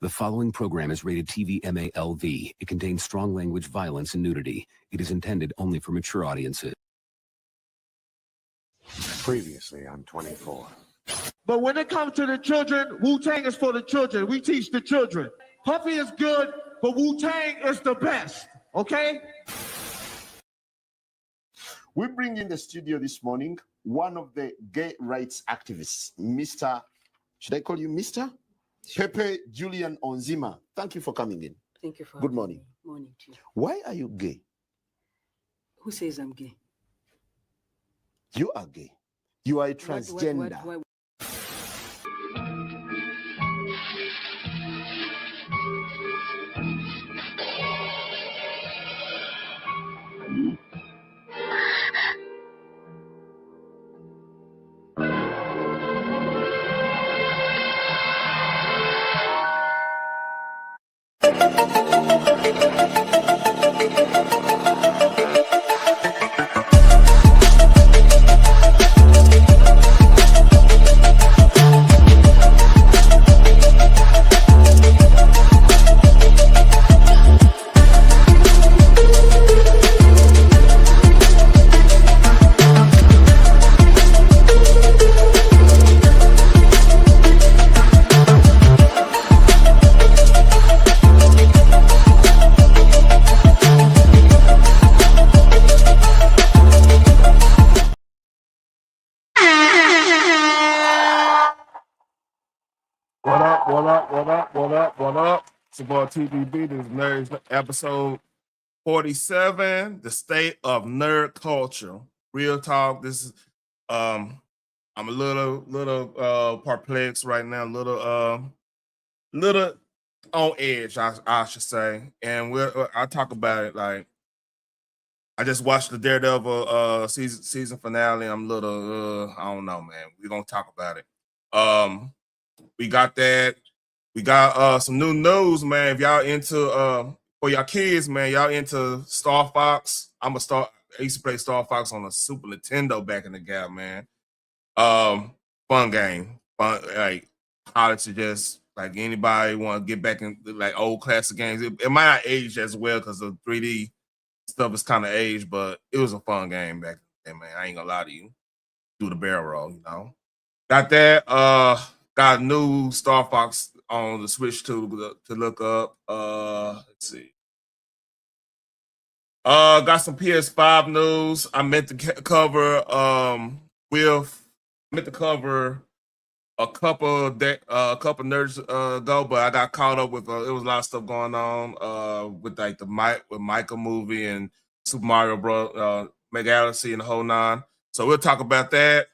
The following program is rated TV MALV. It contains strong language, violence, and nudity. It is intended only for mature audiences. Previously on 24. But when it comes to the children, Wu-Tang is for the children. We teach the children. Puffy is good, but Wu-Tang is the best, okay? We bring in the studio this morning one of the gay rights activists, Mr. Should I call you Mr.? Pepe Julian Onzima. Thank you for coming in. Thank you for Good morning. Morning to you. Why are you gay? Who says I'm gay? You are gay. You are a transgender. What? What up? It's your boy TBB. This is Nerds episode 47, the state of nerd culture. Real talk. This is I'm a little perplexed right now, little on edge, I should say. And I talk about it like I just watched the Daredevil season finale. I'm a little I don't know, man. We're gonna talk about it. We got that. We got some new news, man. If y'all into for y'all kids, man, y'all into Star Fox. I used to play Star Fox on a Super Nintendo back in the gap, man. Fun game. Fun, like how to just like anybody want to get back in like old classic games. It might not age as well because the 3D stuff is kind of aged, but it was a fun game back then, man. I ain't gonna lie to you. Do the barrel roll, you know. Got that. Got a new Star Fox on the Switch to look up. Let's see. Got some PS5 news. I meant to cover a couple nerds ago, but I got caught up with it was a lot of stuff going on with like the Michael movie and Super Mario Bros. Mega Galaxy and the whole nine. So we'll talk about that.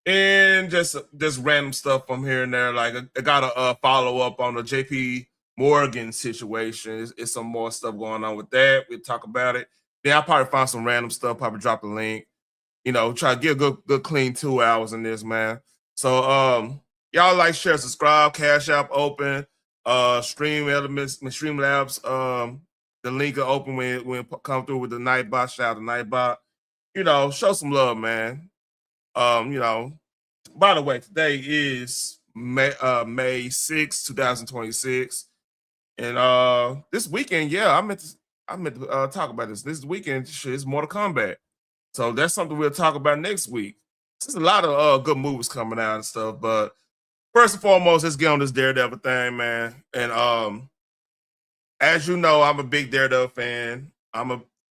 And just random stuff from here and there. Like I got a follow up on the JP Morgan situation. It's some more stuff going on with that. We'll talk about it. Then I'll probably find some random stuff. Probably drop the link. You know, try to get a good clean 2 hours in this, man. So y'all like, share, subscribe. Cash App open. Stream Elements, Streamlabs. The link will open when it come through with the Nightbot. Shout out to Nightbot. You know, show some love, man. You know, by the way, today is May 6th, 2026. And this weekend, yeah, I meant to talk about this. This weekend is Mortal Kombat. So that's something we'll talk about next week. There's a lot of good movies coming out and stuff, but first and foremost, let's get on this Daredevil thing, man. And as you know, I'm a big Daredevil fan.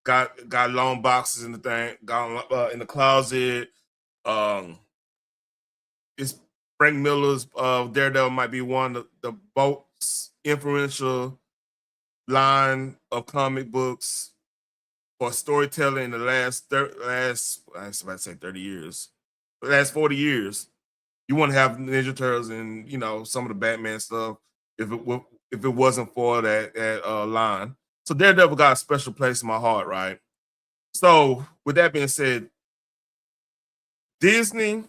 Got long boxes in the thing, got in the closet. It's Frank Miller's Daredevil might be one of the most influential line of comic books for storytelling in the last I was about to say 30 years, the last 40 years. You want to have Ninja Turtles and some of the Batman stuff if it wasn't for that line. So Daredevil got a special place in my heart, right? So with that being said, Disney,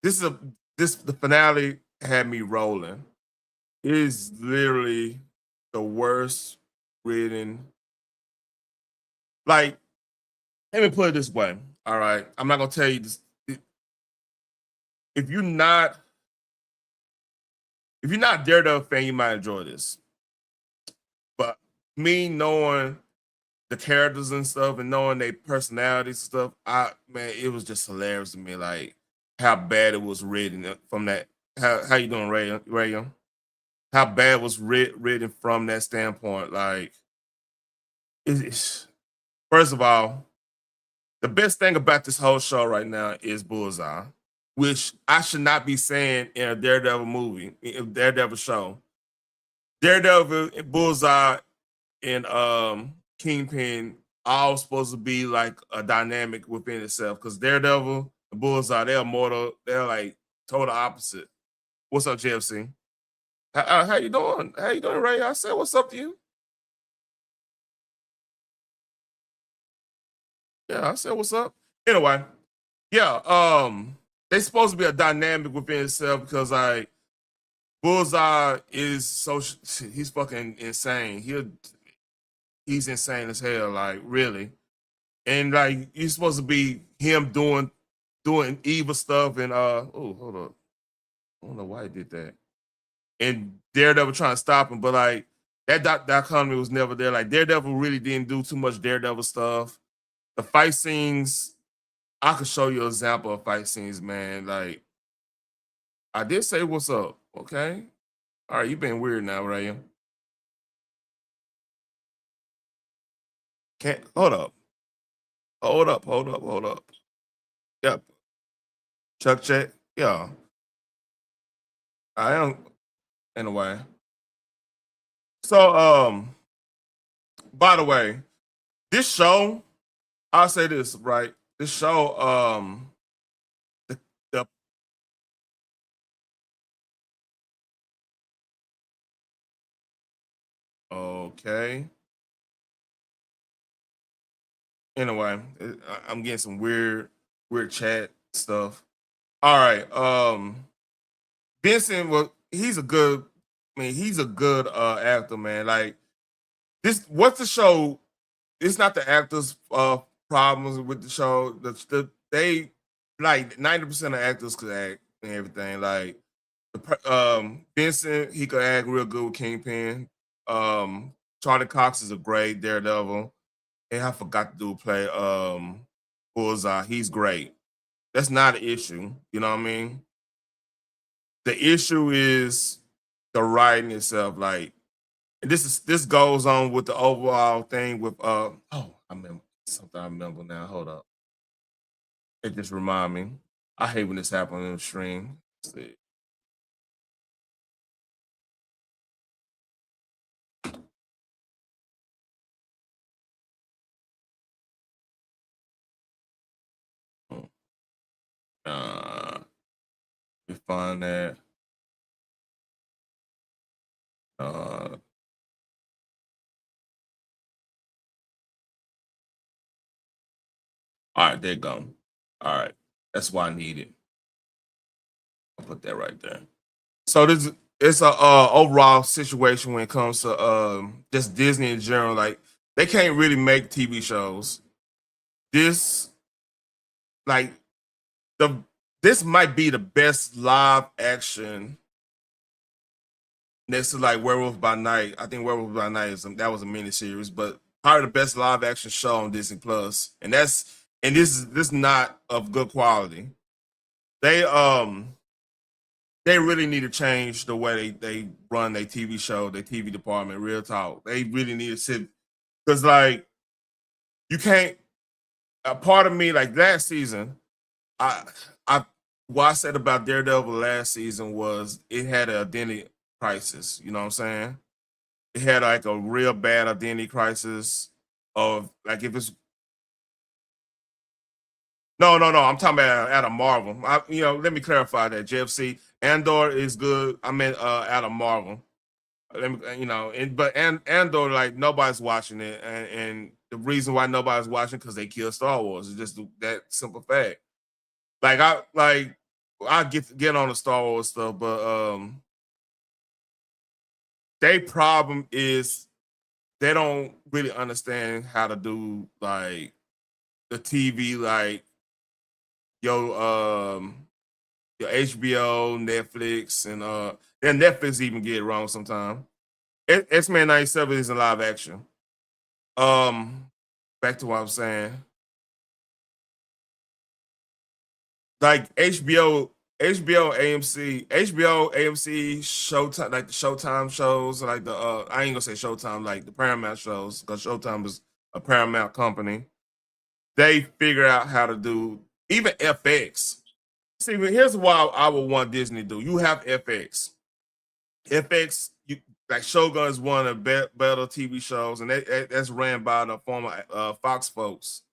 the finale had me rolling. It is literally the worst written. Like, let me put it this way. All right, I'm not gonna tell you this. If you're not if you're not a Daredevil fan, you might enjoy this. But me knowing the characters and stuff and knowing their personalities and stuff, it was just hilarious to me, like how bad it was written from that. How you doing, Ray? How bad was written from that standpoint? Like, it's first of all, the best thing about this whole show right now is Bullseye, which I should not be saying in a Daredevil movie, in a Daredevil show. Daredevil, Bullseye, and Kingpin all supposed to be like a dynamic within itself. Because Daredevil and Bullseye, they're like total opposite. What's up, JFC? How you doing? How you doing, Ray? I said, what's up to you? Yeah, I said, what's up? Anyway, yeah, they supposed to be a dynamic within itself because like Bullseye is he's fucking insane. He's insane as hell, like really. And like you're supposed to be him doing evil stuff and hold up. I don't know why he did that. And Daredevil trying to stop him, but like that dichotomy was never there. Like Daredevil really didn't do too much Daredevil stuff. The fight scenes, I could show you an example of fight scenes, man. Like I did say what's up, okay? All right, you been weird now, Ray. Can't hold up. Hold up. Yep. Chuck check. Yeah. I am anyway. So by the way, this show, I'll say this, right? This show, the okay. Anyway, I'm getting some weird chat stuff. All right. Benson, well, he's a good actor, man. Like this, what's the show? It's not the actors' problems with the show. They like 90% of actors could act and everything. Like Benson, he could act real good with Kingpin. Charlie Cox is a great Daredevil. And I forgot to play Bullseye. He's great. That's not an issue. You know what I mean? The issue is the writing itself. Like, and this goes on with the overall thing with I remember something. I remember now. Hold up. It just remind me. I hate when this happens in the stream. Let's see. We find that. All right, there you go. All right, that's why I need it. I'll put that right there. So this it's a overall situation when it comes to just Disney in general. Like they can't really make TV shows. This like this might be the best live action next to like Werewolf by Night. I think Werewolf by Night that was a miniseries, but probably the best live action show on Disney Plus. And this is not of good quality. They really need to change the way they run their TV show, their TV department. Real talk, they really need to sit because like you can't. A part of me like last season, I what I said about Daredevil last season was it had an identity crisis. You know what I'm saying? It had like a real bad identity crisis of like if it's no. I'm talking about out of Marvel. Let me clarify that. JFC Andor is good. I meant out of Marvel. Let me, Andor like nobody's watching it, and the reason why nobody's watching because they killed Star Wars. It's just that simple fact. Like I get on the Star Wars stuff, but their problem is they don't really understand how to do like the TV like your HBO, Netflix, and Netflix even get it wrong sometimes. X-Men 97 is in live action. Back to what I was saying. Like HBO, AMC, Showtime, like the Showtime shows, like the I ain't gonna say Showtime, like the Paramount shows, because Showtime is a Paramount company. They figure out how to do even FX. See, here's why I would want Disney to do. You have FX. FX, like Shogun is one of the better TV shows, and that's ran by the former Fox folks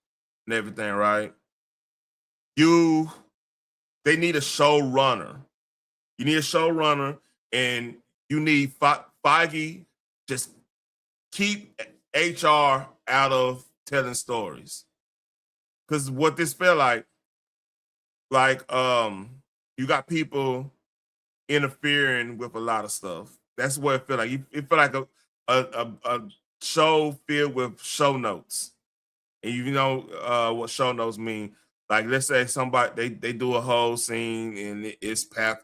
and everything, right? They need a showrunner. You need a showrunner, and you need Feige. Just keep HR out of telling stories, because what this felt like you got people interfering with a lot of stuff. That's what it felt like. It felt like a show filled with show notes, and you know what show notes mean. Like, let's say somebody they do a whole scene and it's an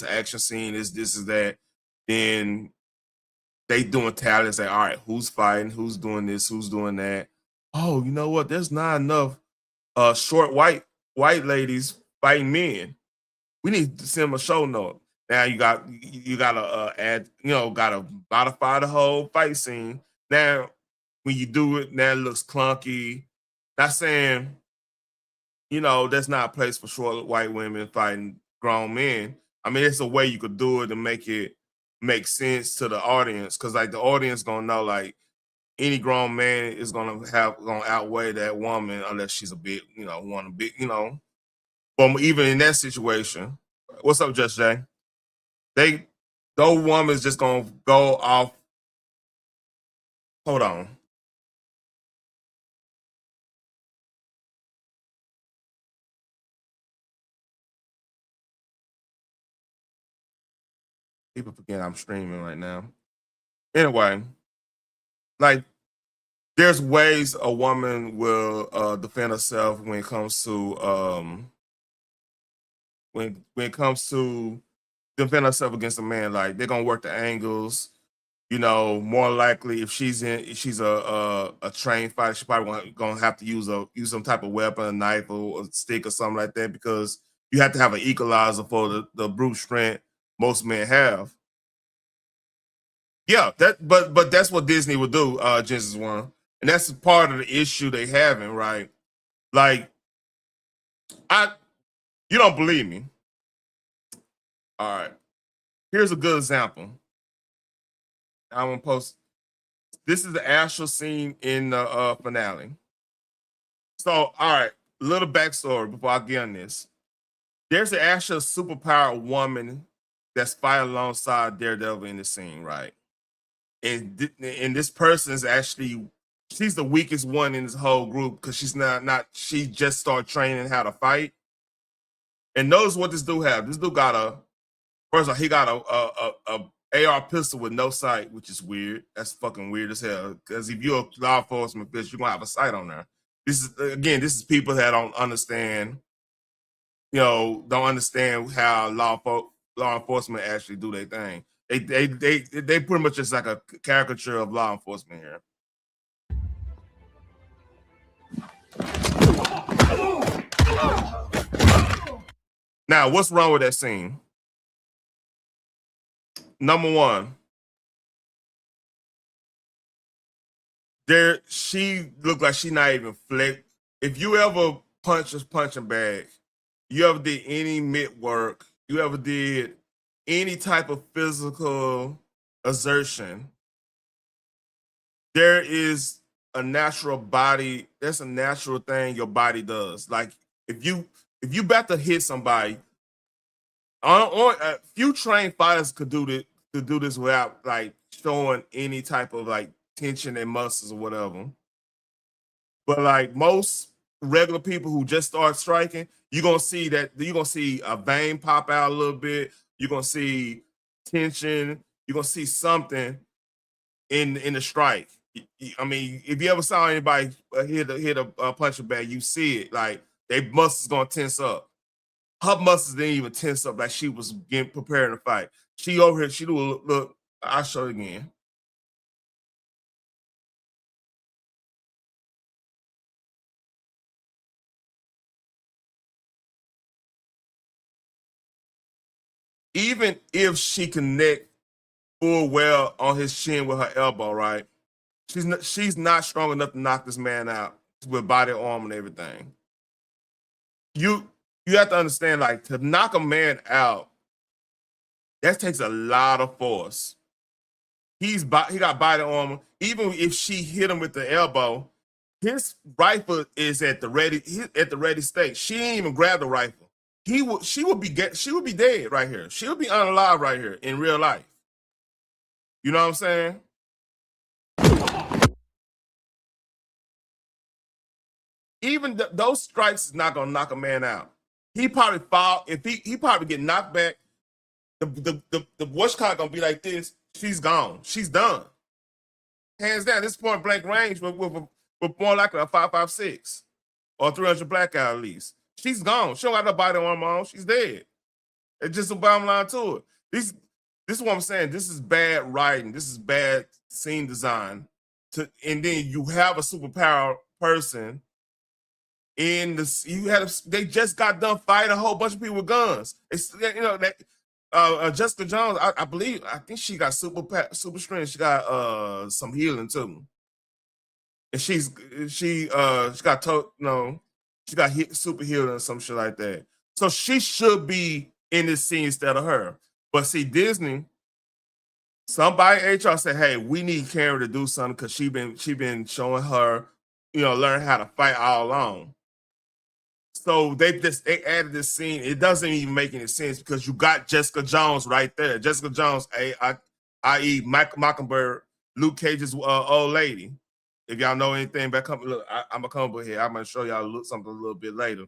action scene, it's this is that. Then they doing tallies, like, all right, who's fighting, who's doing this, who's doing that. Oh, you know what? There's not enough short white ladies fighting men. We need to send them a show note. Now you gotta add, gotta modify the whole fight scene. Now, when you do it, now it looks clunky. Not saying, that's not a place for short white women fighting grown men. I mean, it's a way you could do it to make it make sense to the audience, because like the audience gonna know, like, any grown man is gonna outweigh that woman unless she's a bit, one a bit, But even in that situation, what's up, Just Jay? Those woman's just gonna go off. Hold on. People forget I'm streaming right now. Anyway, like, there's ways a woman will defend herself when it comes to when it comes to defend herself against a man. Like, they're gonna work the angles. More likely if she's a trained fighter, she probably gonna have to use some type of weapon, a knife or a stick or something like that, because you have to have an equalizer for the brute strength most men have. Yeah, but that's what Disney would do, Genesis One, and that's part of the issue they having, right? Like, you don't believe me. All right, here's a good example. I'm gonna post. This is the actual scene in the finale. So, all right, little backstory before I get on this. There's an actual superpowered woman that's fighting alongside Daredevil in the scene, right? And this person is actually, she's the weakest one in this whole group, because she's she just started training how to fight. And notice what this dude have. This dude got first of all, he got a AR pistol with no sight, which is weird. That's fucking weird as hell. Because if you're a law enforcement bitch, you're gonna have a sight on there. This is people that don't understand, don't understand how law enforcement actually do their thing. They pretty much just like a caricature of law enforcement here. Now, what's wrong with that scene? Number one, she looked like she not even flicked. If you ever punch a punching bag, you ever did any mitt work, you ever did any type of physical exertion, there is a natural body. That's a natural thing your body does. Like, if you about to hit somebody, a few trained fighters could do this without like showing any type of like tension in muscles or whatever. But like most regular people who just start striking, you're gonna see a vein pop out a little bit. You're gonna see tension. You're gonna see something in the strike. I mean, if you ever saw anybody hit a punching bag, you see it. Like, they muscles gonna tense up. her muscles didn't even tense up like she was getting preparing to fight. She over here, she do a look. I'll show it again. Even if she connect full well on his chin with her elbow, right? She's not strong enough to knock this man out with body arm and everything. You have to understand, like, to knock a man out, that takes a lot of force. He got body armor. Even if she hit him with the elbow, his rifle is at the ready state. She ain't even grab the rifle. She would be dead right here. She would be unalive right here in real life. You know what I'm saying? Even those strikes is not gonna knock a man out. He probably fall if he probably get knocked back. The watch clock gonna be like this. She's gone. She's done. Hands down. This point blank range with more likely a 5.56 or 300 blackout at least. She's gone. She don't got no body armor on. She's dead. It's just a bottom line to it. This is what I'm saying. This is bad writing. This is bad scene design. And then you have a superpower person in this. They just got done fighting a whole bunch of people with guns. It's Jessica Jones. I think she got super strength. She got some healing too, and she got super healing or some shit like that. So she should be in this scene instead of her. But see, Disney, somebody HR said, "Hey, we need Karen to do something because she been showing her, learn how to fight all along." So they added this scene. It doesn't even make any sense because you got Jessica Jones right there. Jessica Jones, i.e. Mockingbird, Luke Cage's old lady. If y'all know anything about I'm a comic book here. I'm gonna show y'all something a little bit later.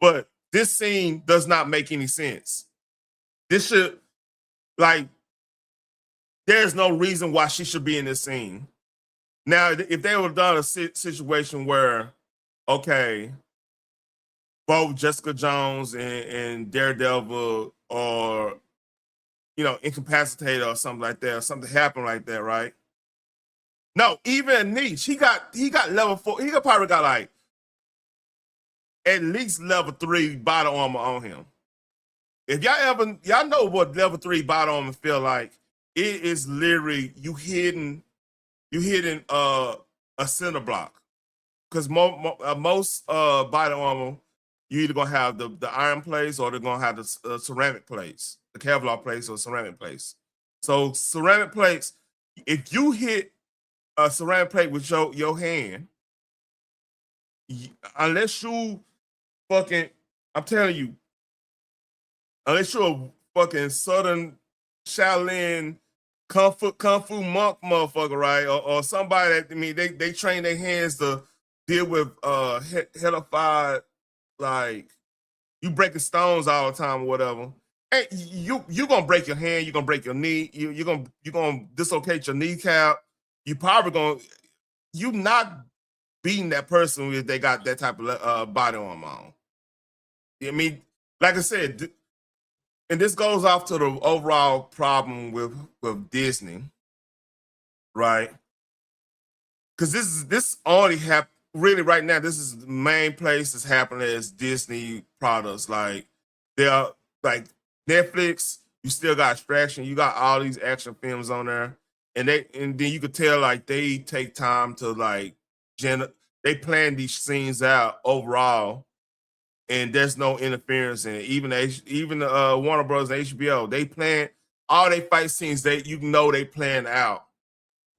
But this scene does not make any sense. This should, there's no reason why she should be in this scene. Now, if they would have done a situation where, okay, both Jessica Jones and Daredevil are, incapacitated or something like that, or something happened like that, right? No, even Nietzsche, he got level 4. He probably got at least level 3 body armor on him. If y'all know what level 3 body armor feel like, it is literally you hitting a center block. Because most body armor, you either gonna have the iron plates or they're gonna have the ceramic plates, the Kevlar plates or ceramic plates. So ceramic plates, if you hit a ceramic plate with your hand, unless you fucking, I'm telling you, unless you're a fucking Southern Shaolin Kung Fu monk motherfucker, right? Or somebody that, they train their hands to deal with hellified, like, you breaking stones all the time or whatever. Hey, you gonna break your hand, you're gonna break your knee, you're gonna dislocate your kneecap. You not beating that person if they got that type of body armor on. I mean, like I said, and this goes off to the overall problem with Disney, right? Because this only happened really right now. This is the main place that's happening as Disney products. Like, they are like Netflix. You still got Extraction. You got all these action films on there, and then you could tell like they take time to they plan these scenes out overall. And there's no interference in it. Even Warner Bros. And HBO, they plan all they fight scenes. They plan out.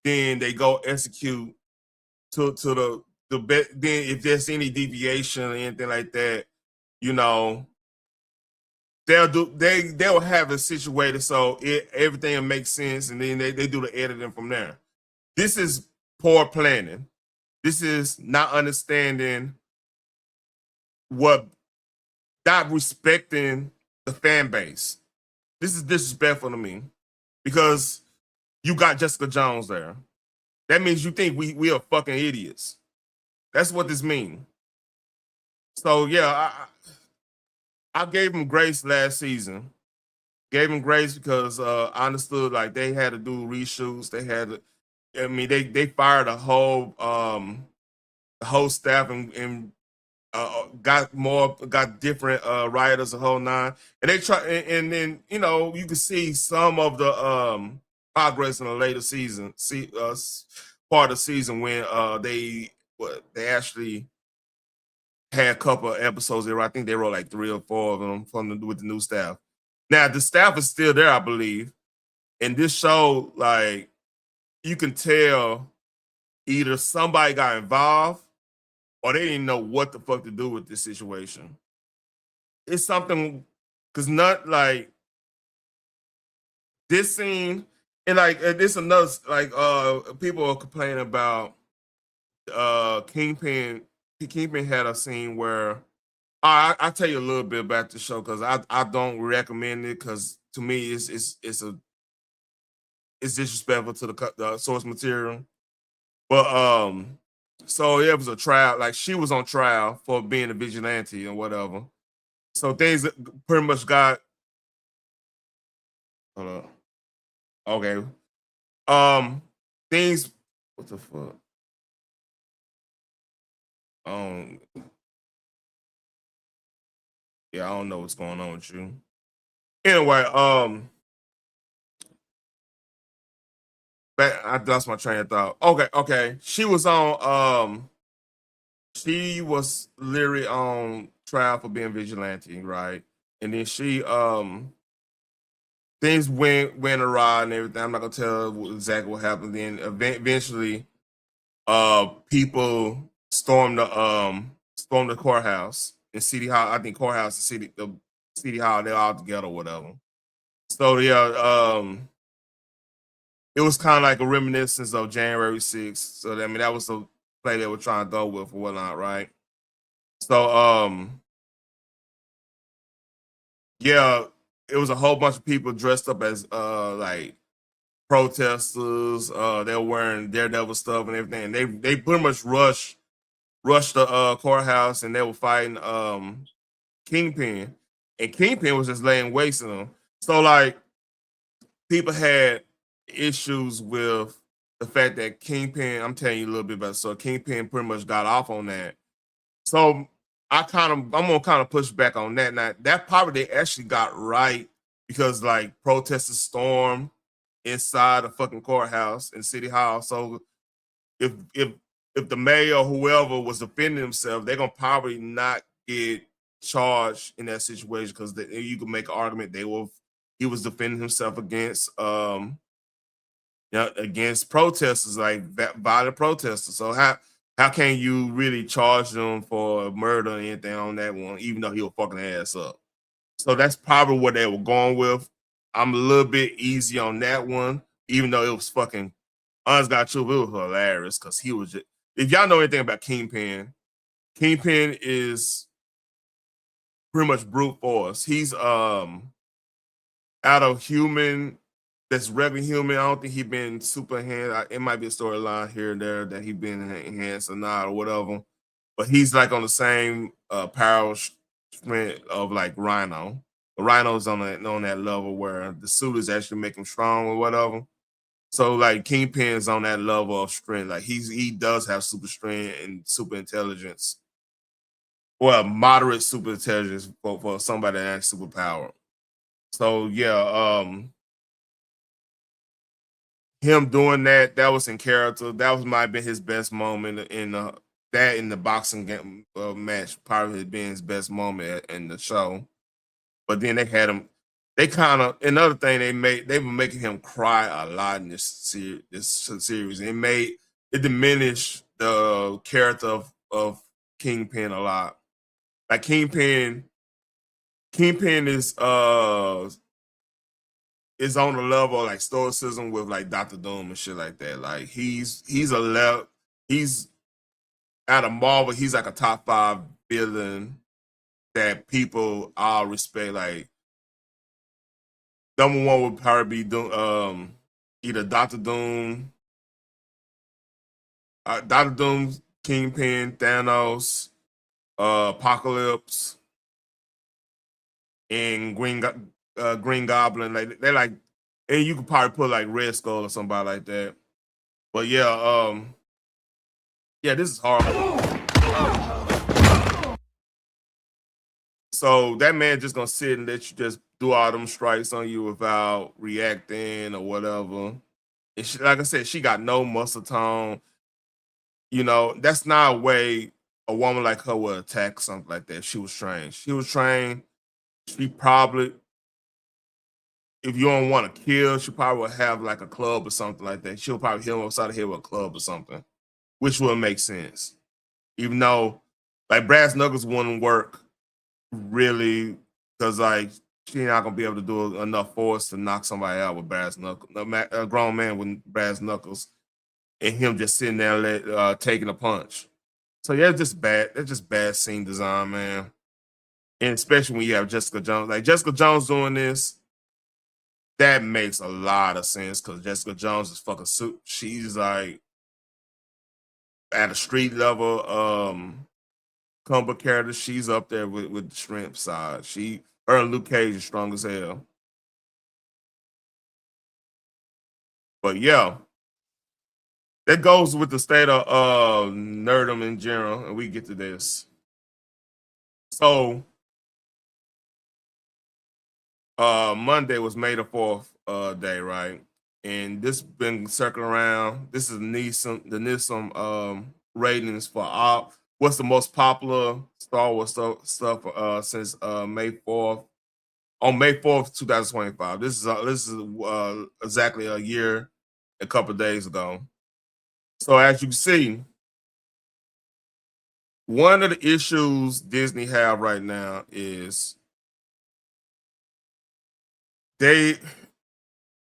Then they go execute to the bet. Then if there's any deviation or anything like that, they'll have it situated so everything will make sense, and then they do the editing from there. This is poor planning. This is not understanding not respecting the fan base. This is disrespectful to me because you got Jessica Jones there. That means you think we are fucking idiots. That's what this means. So yeah, I gave him grace last season. Gave him grace because I understood like they had to do reshoots. They had to, I mean, they fired the whole staff and got different writers, the whole nine, and they try and then you can see some of the progress in the later season, part of the season when they actually had a couple of episodes there. I think they wrote like 3 or 4 of them with the new staff. Now the staff is still there, I believe, and this show, like, you can tell either somebody got involved or they didn't know what the fuck to do with this situation. It's something because not like this scene and like this another like people are complaining about Kingpin. Kingpin had a scene where I tell you a little bit about the show because I don't recommend it because to me it's disrespectful to the source material. But so it was a trial, like she was on trial for being a vigilante and whatever. So things pretty much got hold up. Okay. Things what the fuck? Um yeah, I don't know what's going on with you. Anyway, but I lost my train of thought. Okay. She was literally on trial for being vigilante, right? And then she things went awry and everything. I'm not gonna tell exactly what happened. Then eventually, people stormed the courthouse and city hall. I think courthouse and city hall. They're all together, or whatever. So yeah, it was kind of like a reminiscence of January 6th. So I mean, that was the play they were trying to go with or whatnot, right? So yeah, it was a whole bunch of people dressed up as like protesters. They were wearing Daredevil stuff and everything. And they pretty much rushed the courthouse and they were fighting Kingpin. And Kingpin was just laying waste to them. So like people had issues with the fact that Kingpin, I'm telling you a little bit about it. So Kingpin pretty much got off on that. So I'm gonna kind of push back on that. Now that probably they actually got right because like protesters stormed inside the fucking courthouse and city hall. So if the mayor or whoever was defending himself, they're gonna probably not get charged in that situation because you can make an argument he was defending himself against against protesters, like violent protesters. So how can you really charge them for murder or anything on that one, even though he'll fucking ass up? So that's probably what they were going with. I'm a little bit easy on that one, even though it was fucking honest got truth, it was hilarious because he was just, if y'all know anything about Kingpin, Kingpin is pretty much brute force. He's out of human that's regular human. I don't think he been super enhanced. It might be a storyline here and there that he been enhanced or not or whatever. But he's like on the same power strength of like Rhino. Rhino's on that level where the suit is actually making him strong or whatever. So like Kingpin's on that level of strength. Like he does have super strength and super intelligence. Well, moderate super intelligence for somebody that has superpower. So yeah, him doing that was in character. That was might have been his best moment in the boxing game, match. Probably being his best moment in the show. But then they had him. They kind of another thing they were making him cry a lot in this series. It diminished the character of Kingpin a lot. Like Kingpin is on the level of like stoicism with like Doctor Doom and shit like that. Like he's out of Marvel, he's like a top 5 villain that people all respect. Like number 1 would probably be either Doctor Doom, Kingpin, Thanos, Apocalypse. and Green Goblin. Like they're like, and you could probably put like Red Skull or somebody like that. But yeah, yeah, this is horrible. So that man just gonna sit and let you just do all them strikes on you without reacting or whatever. And she, like I said, she got no muscle tone. You know, that's not a way a woman like her would attack something like that. She was trained. She was trained. She probably, if you don't want to kill, she probably would have like a club or something like that. She'll probably hit him upside the head with a club or something, which would make sense. Even though, like, brass knuckles wouldn't work really, because like she not gonna be able to do enough force to knock somebody out with brass knuckles. A grown man with brass knuckles, and him just sitting there taking a punch. So yeah, it's just bad. That's just bad scene design, man. And especially when you have Jessica Jones, like Jessica Jones doing this, that makes a lot of sense because Jessica Jones is fucking suit. She's like at a street level combat character. She's up there with the strength side. Her and Luke Cage is strong as hell. But yeah, that goes with the state of nerdom in general, and we get to this. So Monday was May the 4th day, right? And this been circling around. This is the NISM ratings for what's the most popular Star Wars stuff since May 4th. On May 4th, 2025. This is exactly a year, a couple of days ago. So as you can see, one of the issues Disney have right now is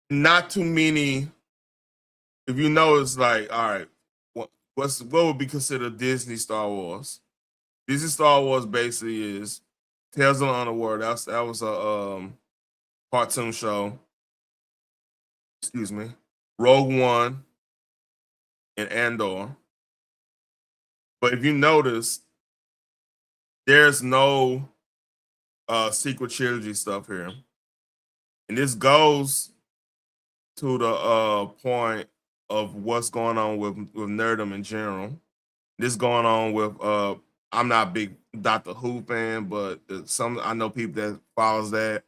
not too many. If you know, it's like, all right, what would be considered Disney Star Wars? Disney Star Wars basically is Tales of the Underworld. That was a cartoon show. Excuse me. Rogue One and Andor. But if you notice, there's no sequel trilogy stuff here. And this goes to the point of what's going on with nerdom in general. This going on with I'm not a big Doctor Who fan, but I know people that follows that.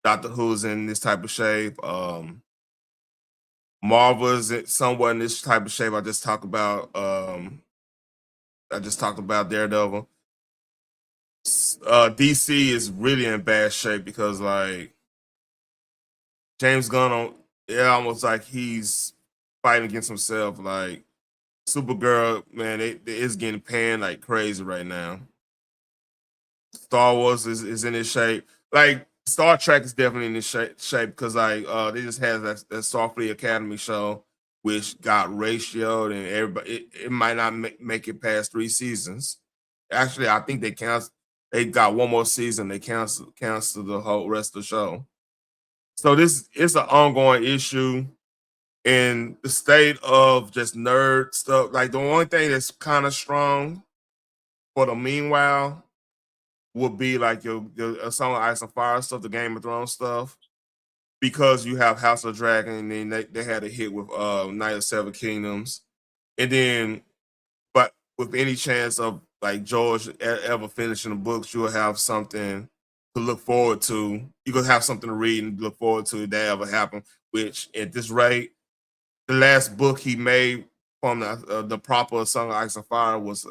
Doctor Who's in this type of shape. Marvel is somewhat in this type of shape. I just talked about Daredevil. DC is really in bad shape because like James Gunn almost like he's fighting against himself. Like Supergirl, man, it's getting panned like crazy right now. Star Wars is in this shape. Like Star Trek is definitely in this shape because like they just had that Starfleet Academy show which got ratioed and everybody it might not make it past 3 seasons. Actually, I think they got one more season. They canceled the whole rest of the show. So this is an ongoing issue in the state of just nerd stuff. Like the only thing that's kind of strong for the meanwhile would be like your Song of Ice and Fire stuff, the Game of Thrones stuff, because you have House of Dragon, and then they had a hit with Night of Seven Kingdoms, and then but with any chance of like George ever finishing the books, you'll have something to look forward to. You're gonna have something to read and look forward to if that ever happened. Which at this rate, the last book he made from the proper Song of Ice and Fire was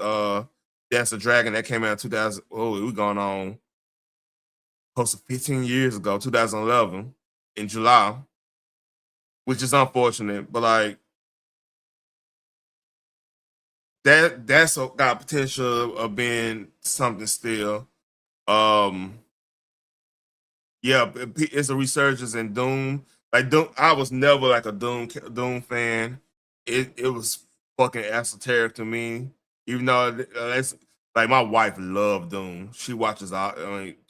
Dance of Dragon that came out in 2000. Oh, we're going on close to 15 years ago, 2011 in July, which is unfortunate, but like that's got potential of being something still. Yeah, it's a resurgence in Doom. Like Doom, I was never like a Doom fan. It was fucking esoteric to me, even though that's like my wife loved Doom. She watches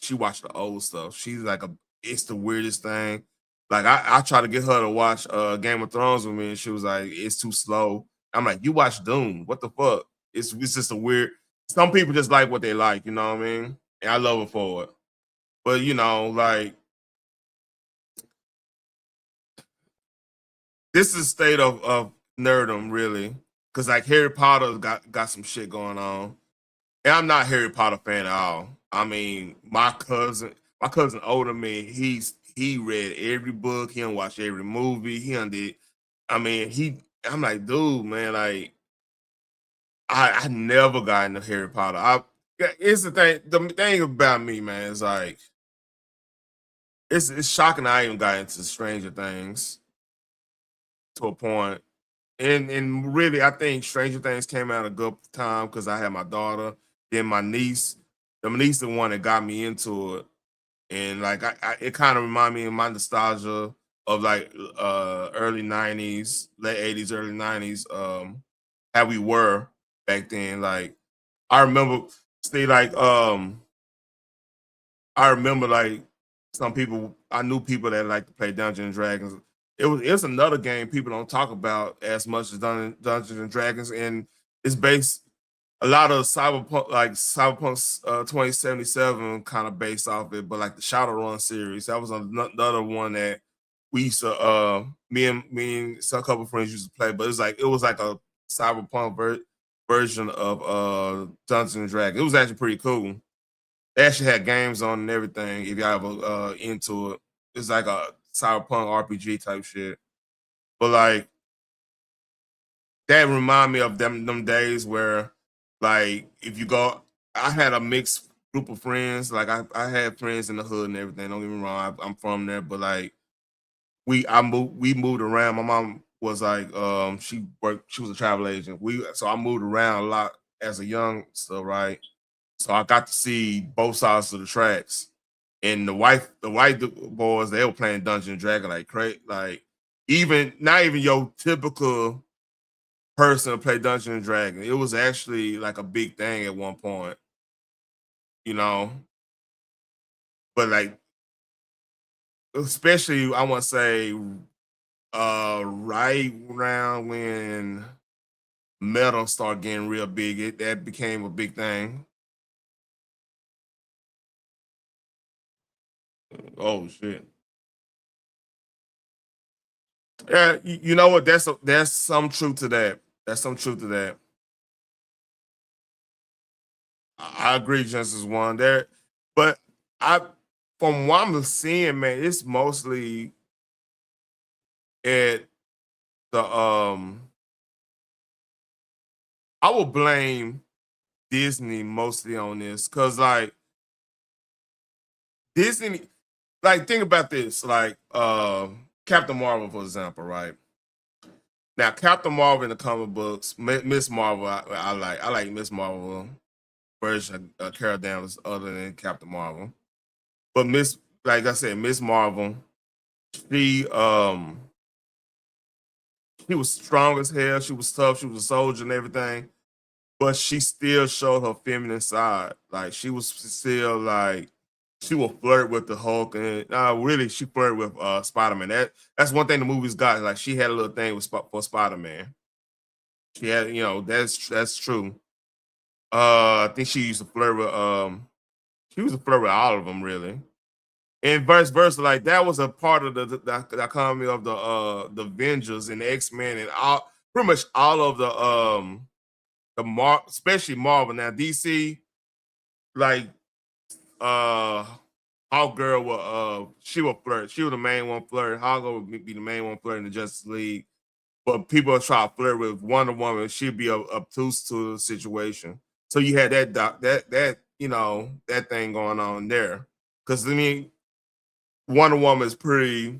she watched the old stuff. She's like it's the weirdest thing. Like I try to get her to watch Game of Thrones with me, and she was like, it's too slow. I'm like, you watch Doom? What the fuck? It's just a weird. Some people just like what they like, you know what I mean? And I love her for it. But you know, like this is a state of nerdom, really. Cause like Harry Potter got some shit going on. And I'm not a Harry Potter fan at all. I mean, my cousin older than me, he read every book, he done watched every movie, he done did. I mean, I'm like, dude, man, like I never got into Harry Potter. It's the thing about me, man, is like it's shocking I even got into Stranger Things to a point. And really, I think Stranger Things came out a good time because I had my daughter, then my niece. The niece the one that got me into it, and like it kind of reminded me of my nostalgia of like early '90s, late '80s, early '90s, how we were back then. Like I remember, see, like I remember like some people I knew people that like to play Dungeons and Dragons. It's another game people don't talk about as much as Dungeons and Dragons, and it's based a lot of Cyberpunk 2077 kind of based off it, but like the Shadowrun series, that was another one that we used to me and some couple friends used to play, but it was like a Cyberpunk version of Dungeons and Dragons. It was actually pretty cool. They actually had games on and everything. If y'all ever into it, it's like a cyberpunk RPG type shit. But like that remind me of them days where like if you go, I had a mixed group of friends. Like I had friends in the hood and everything. Don't get me wrong, I'm from there, but like we moved around. My mom was like she was a travel agent. So I moved around a lot as a youngster, right? So I got to see both sides of the tracks. And the white boys, they were playing Dungeons and Dragons like crazy. Like even not even your typical person to play Dungeons and Dragons. It was actually like a big thing at one point, you know. But like especially I want to say right around when metal started getting real big, that became a big thing. Oh shit. Yeah, you know what? That's some truth to that. That's some truth to that. I agree, Genesis one there, but I, from what I'm seeing, man, it's mostly at the I will blame Disney mostly on this because like Disney, like think about this, like Captain Marvel for example, right? Now Captain Marvel in the comic books, Miss Marvel, I like Miss Marvel version of Carol Danvers other than Captain Marvel. But like I said, Miss Marvel, she she was strong as hell. She was tough. She was a soldier and everything. But she still showed her feminine side. Like she was still like she will flirt with the Hulk and really she flirted with Spider Man. That's one thing the movies got. Like she had a little thing for Spider Man. She had that's true. I think she used to flirt with she was a flirt with all of them really. And vice versa, like that was a part of the economy of the Avengers and the X-Men and all pretty much all of especially Marvel. Now DC, like uh Hawk Girl will she will flirt. She was the main one flirt. Hawk Girl would be the main one flirt in the Justice League. But people try to flirt with Wonder Woman, she'd be obtuse to the situation. So you had that that thing going on there. Because I mean Wonder Woman is pretty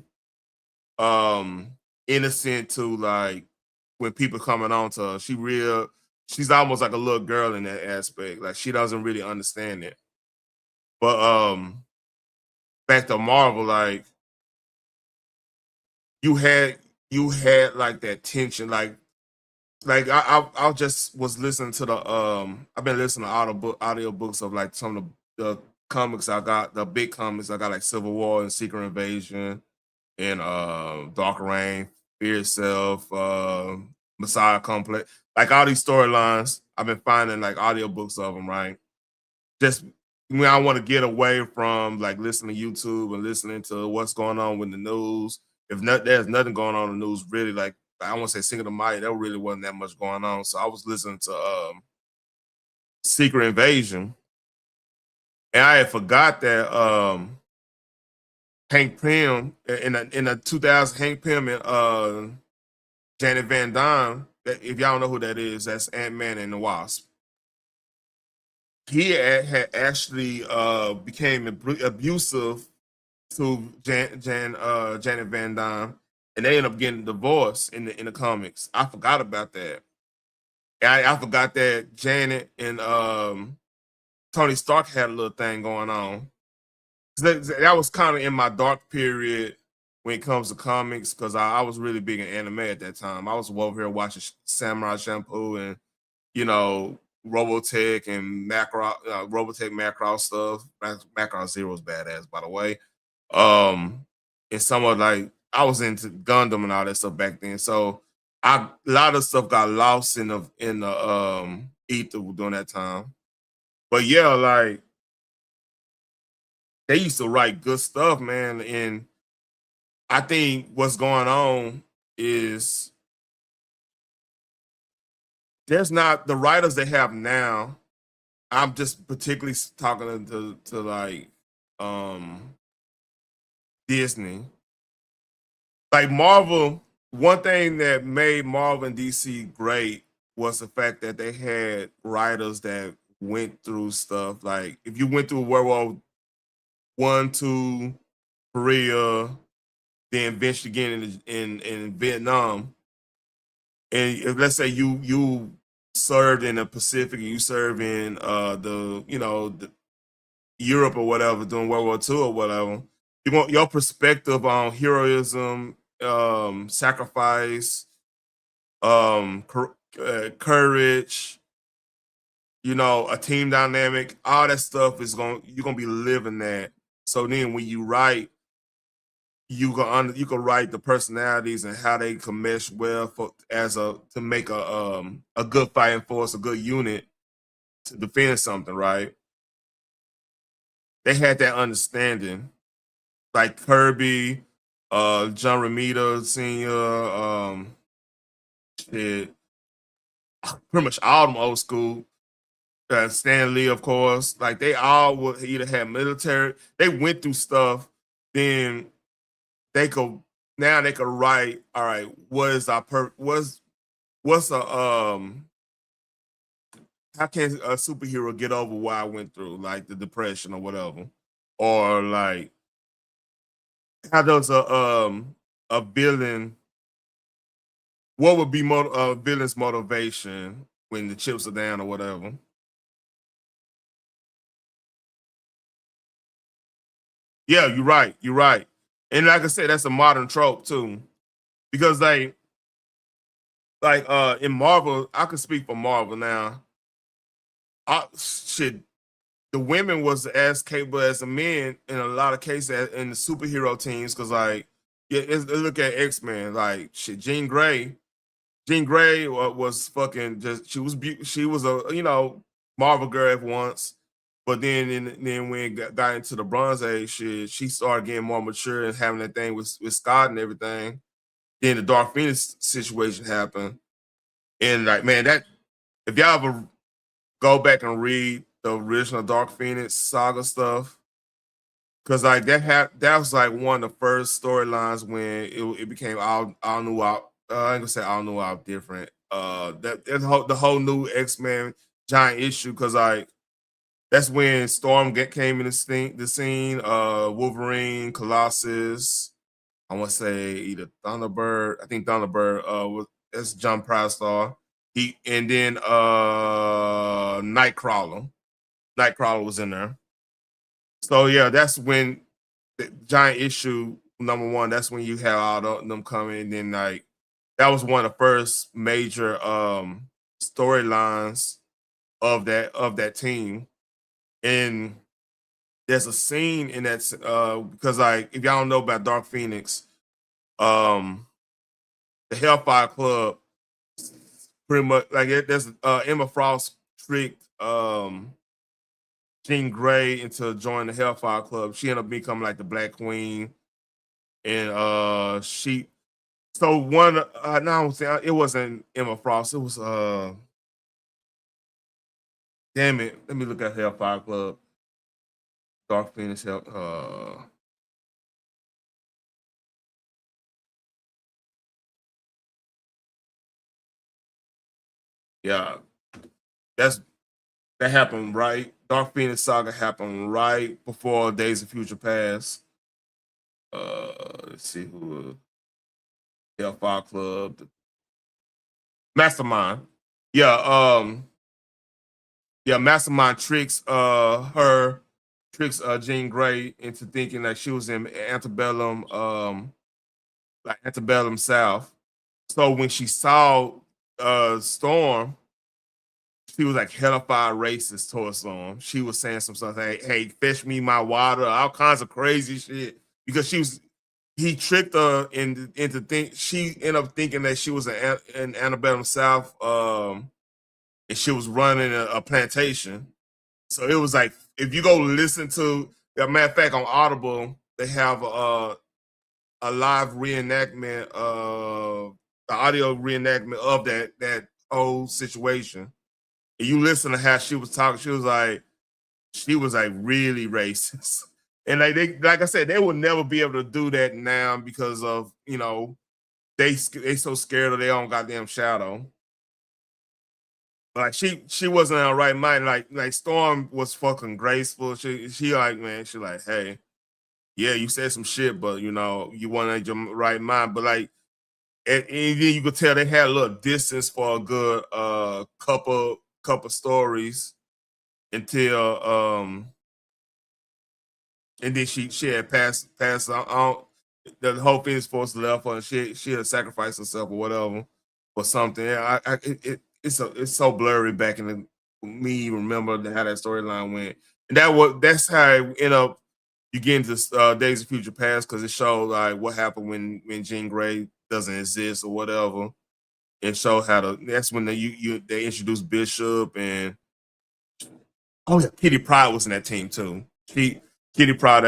um innocent to like when people coming on to her. She's almost like a little girl in that aspect. Like she doesn't really understand it. But back to Marvel, like you had like that tension, like I just was listening to the I've been listening to audio books of like some of the comics I got, the big comics I got like Civil War and Secret Invasion and Dark Reign, Fear Itself, Messiah Complex, like all these storylines. I've been finding like audiobooks of them, right? Just when I want to get away from like listening to YouTube and listening to what's going on with the news. If not, there's nothing going on in the news really. Like I want to say Cinco de Mayo, there really wasn't that much going on. So I was listening to Secret Invasion, and I had forgot that Hank Pym in the 2000 Hank Pym and Janet Van Dyne. If y'all don't know who that is, that's Ant-Man and the Wasp. He had actually became abusive to Janet Van Dyne, and they ended up getting divorced in the comics. I forgot about that. I forgot that Janet and Tony Stark had a little thing going on. That was kind of in my dark period when it comes to comics, because I was really big in anime at that time. I was over here watching Samurai Champloo and, you know, Robotech and Robotech Macross stuff. Macross Zero's badass, by the way. And some of like I was into Gundam and all that stuff back then. So a lot of stuff got lost in the ether during that time. But yeah, like they used to write good stuff, man. And I think what's going on is there's not the writers they have now. I'm just particularly talking to like Disney. Like Marvel, one thing that made Marvel and DC great was the fact that they had writers that went through stuff. Like if you went through World War One, Two, Korea, then eventually again in Vietnam, and if, let's say you served in the Pacific, and you served in the Europe or whatever during World War II or whatever, you want your perspective on heroism, sacrifice, courage, a team dynamic, all that stuff you're gonna be living that. So then when you write, you can write the personalities and how they can mesh well to make a good fighting force, a good unit to defend something, right? They had that understanding, like Kirby, John Romita Sr., shit, pretty much all them old school. Stan Lee, of course, like they all would either have military. They went through stuff. Then they could write. All right, what is our what's a how can a superhero get over what I went through, like the depression or whatever, or like how does a villain? What would be a villain's motivation when the chips are down or whatever? Yeah, you're right. You're right. And like I said, that's a modern trope too, because in Marvel, I can speak for Marvel now. Shit, the women was as capable as the men in a lot of cases in the superhero teams. Because look at X-Men, like shit, Jean Grey. Jean Grey was fucking just she was a Marvel girl at once, but then when it got into the Bronze Age, she started getting more mature and having that thing with Scott and everything. Then the Dark Phoenix situation happened, and like man, that if y'all ever go back and read the original Dark Phoenix saga stuff, because like that was like one of the first storylines when it became all new out. I ain't gonna say all new out different. The whole new X-Men giant issue, because like that's when Storm came in the scene. Wolverine, Colossus. I want to say either Thunderbird. I think Thunderbird. That's John Prystar. And then Nightcrawler. Nightcrawler was in there. So yeah, that's when the giant issue #1. That's when you have all them coming. And then like that was one of the first major storylines of that team. And there's a scene in that because like if y'all don't know about Dark Phoenix, the Hellfire Club pretty much like there's Emma Frost tricked Jean Grey into joining the Hellfire Club. She ended up becoming like the Black Queen, and she. So one, no, I don't say it wasn't Emma Frost. It was damn it. Let me look at Hellfire Club. Dark Phoenix Hell. Yeah, that happened right. Dark Phoenix Saga happened right before Days of Future Past. Let's see who. Hellfire Club, Mastermind. Yeah, Mastermind tricks Jean Grey into thinking that she was in antebellum like antebellum South. So when she saw Storm, she was like hellified racist towards Storm. She was saying some stuff, hey, fetch me my water, all kinds of crazy shit. Because he tricked her into think she ended up thinking that she was in antebellum South, and she was running a plantation. So it was like, if you go listen to, as a matter of fact, on Audible, they have a live reenactment, the audio reenactment of that whole situation. And you listen to how she was talking, she was like really racist. And like I said, they will never be able to do that now because of, they so scared of their own goddamn shadow. Like she wasn't in her right mind. Like Storm was fucking graceful. She like, man, she like, hey, yeah, you said some shit, but you weren't in your right mind. But like, and then you could tell they had a little distance for a good couple stories until and then she had passed on. The whole Phoenix Force left her, and she had sacrificed herself or whatever or something. It's so blurry back in the me remember how that storyline went, and that's how it ended up. You get into Days of Future Past because it showed like what happened when Jean Grey doesn't exist or whatever. It showed how that's when they introduced Bishop and Kitty Pryde was in that team too. Kitty Pryde,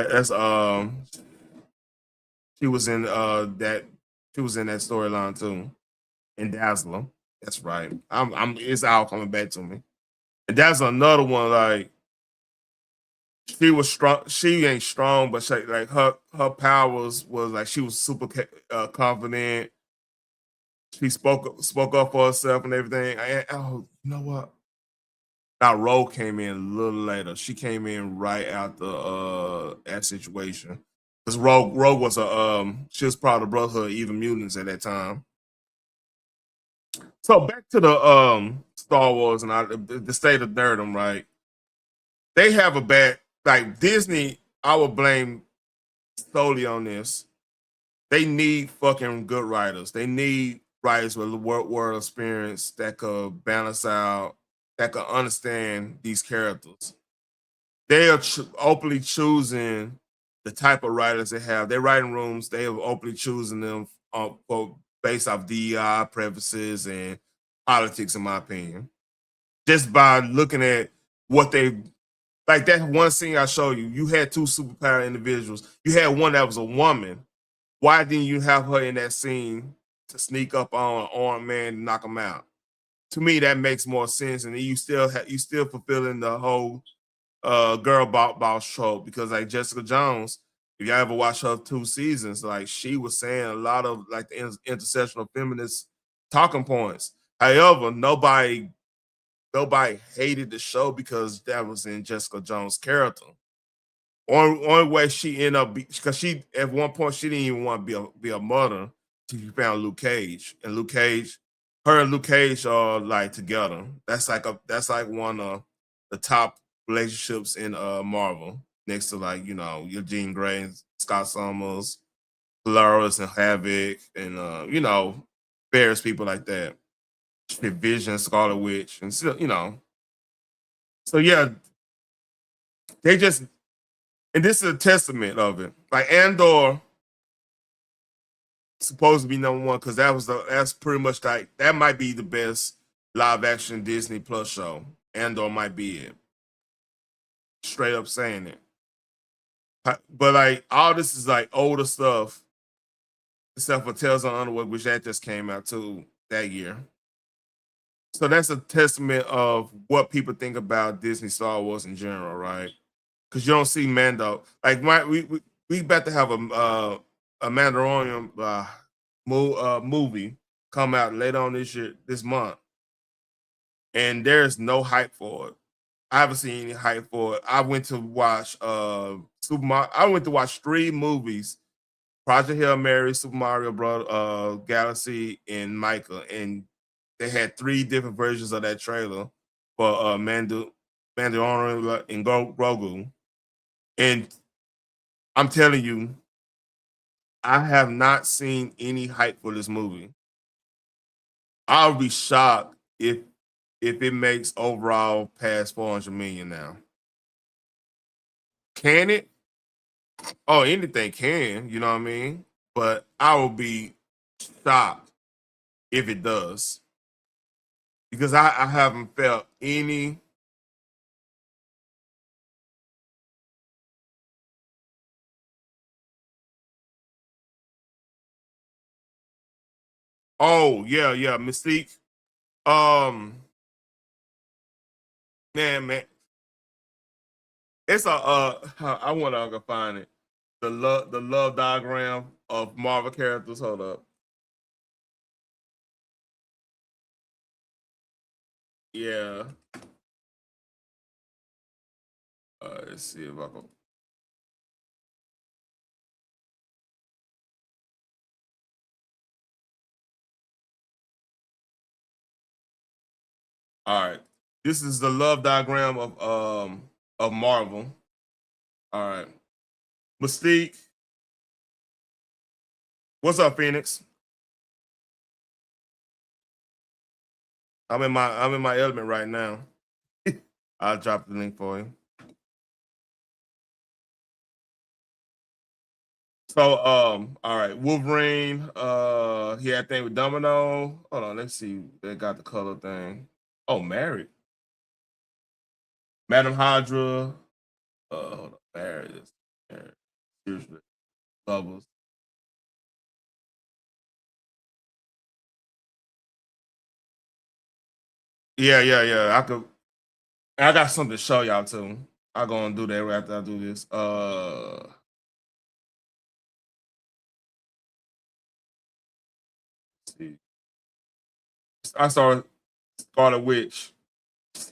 she was in that storyline too. And Dazzler. That's right. It's all coming back to me. And that's another one, like she was strong. She ain't strong, but like her powers was like she was super confident. She spoke up for herself and everything. You know what? Now Rogue came in a little later. She came in right after that situation. Because Rogue was she was part of the Brotherhood of Evil Mutants at that time. So back to the Star Wars and the state of nerdom, right? They have a bad, like Disney, I would blame solely on this. They need fucking good writers. They need writers with world experience that could balance out, that could understand these characters. They are openly choosing the type of writers they have. Their writing rooms, they are openly choosing them based off DEI preferences and politics, in my opinion. Just by looking at what they like, that one scene I showed you, you had two superpower individuals. You had one that was a woman. Why didn't you have her in that scene to sneak up on an armed man and knock him out? To me, that makes more sense, and you still fulfilling the whole girl boss trope, because like Jessica Jones, if y'all ever watch her 2 seasons, like she was saying a lot of like the intersectional feminist talking points. However, nobody hated the show because that was in Jessica Jones' character. Only way she ended up, because she at one point she didn't even want to be a mother till she found Luke Cage, and her and Luke Cage are like together. That's like one of the top relationships in Marvel, next to like your Jean Grey and Scott Summers, Polaris and Havoc, and various people like that. Vision, Scarlet Witch, and still, So yeah, they just, and this is a testament of it. Like Andor supposed to be #1 because that's pretty much like, that might be the best live action Disney Plus show. Andor might be it. straight up saying it. But like all this is like older stuff, except for Tales on Underwood, which that just came out too that year. So that's a testament of what people think about Disney Star Wars in general, right? Because you don't see Mando. Like we about to have a Mandalorian movie come out later on this month, and there's no hype for it. I haven't seen any hype for it. I went to watch I went to watch 3 movies: Project Hail Mary, Super Mario Bros. Galaxy, and Micah, and they had 3 different versions of that trailer for Mandalorian and Grogu. And I'm telling you, I have not seen any hype for this movie. I'll be shocked if it makes overall past 400 million now. Can it? Oh, anything can, you know what I mean? But I will be shocked if it does. Because I haven't felt any Oh, yeah, Mystique. Man. It's a I wanna go find it. The love diagram of Marvel characters. Hold up. Yeah. Let's see if I can. All right. This is the love diagram of Marvel. All right. Mystique. What's up, Phoenix? I'm in my element right now. I'll drop the link for you. So all right, Wolverine, he had thing with Domino. Hold on, let's see. They got the color thing. Oh, married. Madam Hydra. Hold on, married. Seriously. Bubbles. Yeah. I got something to show y'all too. I'll go and do that right after I do this. Let's see. I saw Scarlet Witch.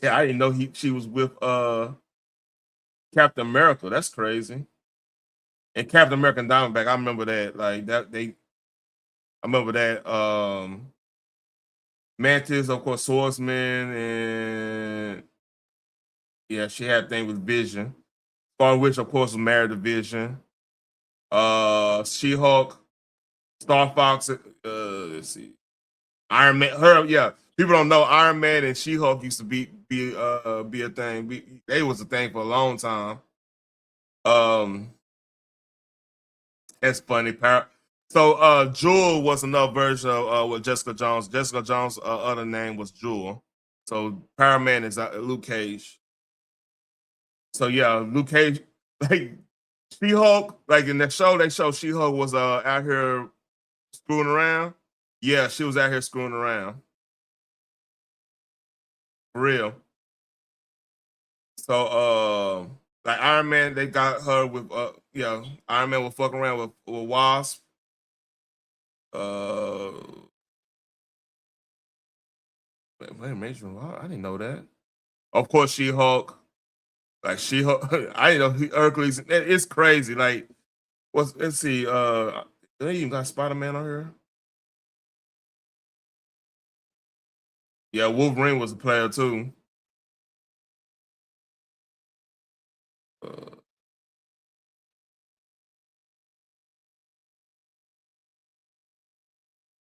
Yeah, I didn't know she was with Captain America. That's crazy. And Captain America and Diamondback, I remember that. Like that I remember that. Mantis, of course, Swordsman, and yeah, she had a thing with Vision. Scarlet Witch, of course, was married to Vision. She-Hulk, Star Fox, let's see. Iron Man, people don't know Iron Man and She-Hulk used to be a thing. They was a thing for a long time. That's funny. So Jewel was another version of with Jessica Jones. Jessica Jones' other name was Jewel. So Paraman is Luke Cage. So yeah, Luke Cage, like She-Hulk, like in that show, they show She-Hulk was out here screwing around. Yeah, she was out here screwing around. For real. So like Iron Man, they got her with Iron Man was fucking around with Wasp. I didn't know that. Of course, She-Hulk. Like She-Hulk, I didn't know Hercules. It's crazy. Like, let's see. They even got Spider-Man on here. Yeah, Wolverine was a player too.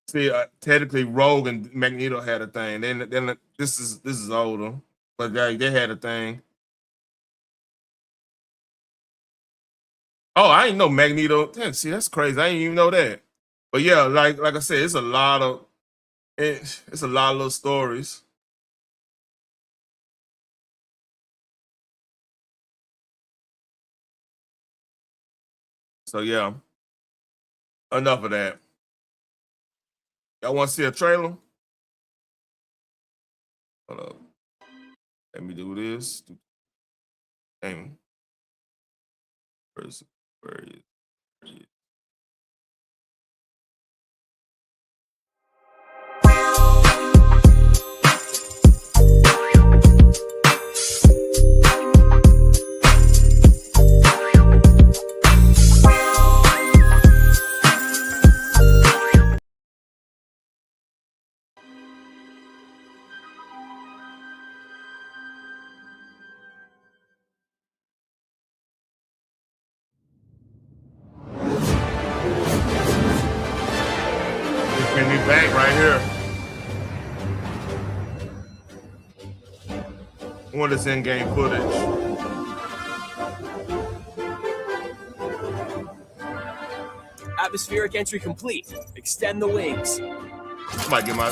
See, technically, Rogue and Magneto had a thing. Then this is older, but they had a thing. Oh, I didn't know Magneto. Damn, see, that's crazy. I didn't even know that. But yeah, like I said, it's a lot of little stories. So yeah, enough of that. Y'all want to see a trailer? Hold up. Let me do this. Dang. Where is it? Where is it? Where is it? Bring me back right here. I want this in-game footage. Atmospheric entry complete. Extend the wings. Might get a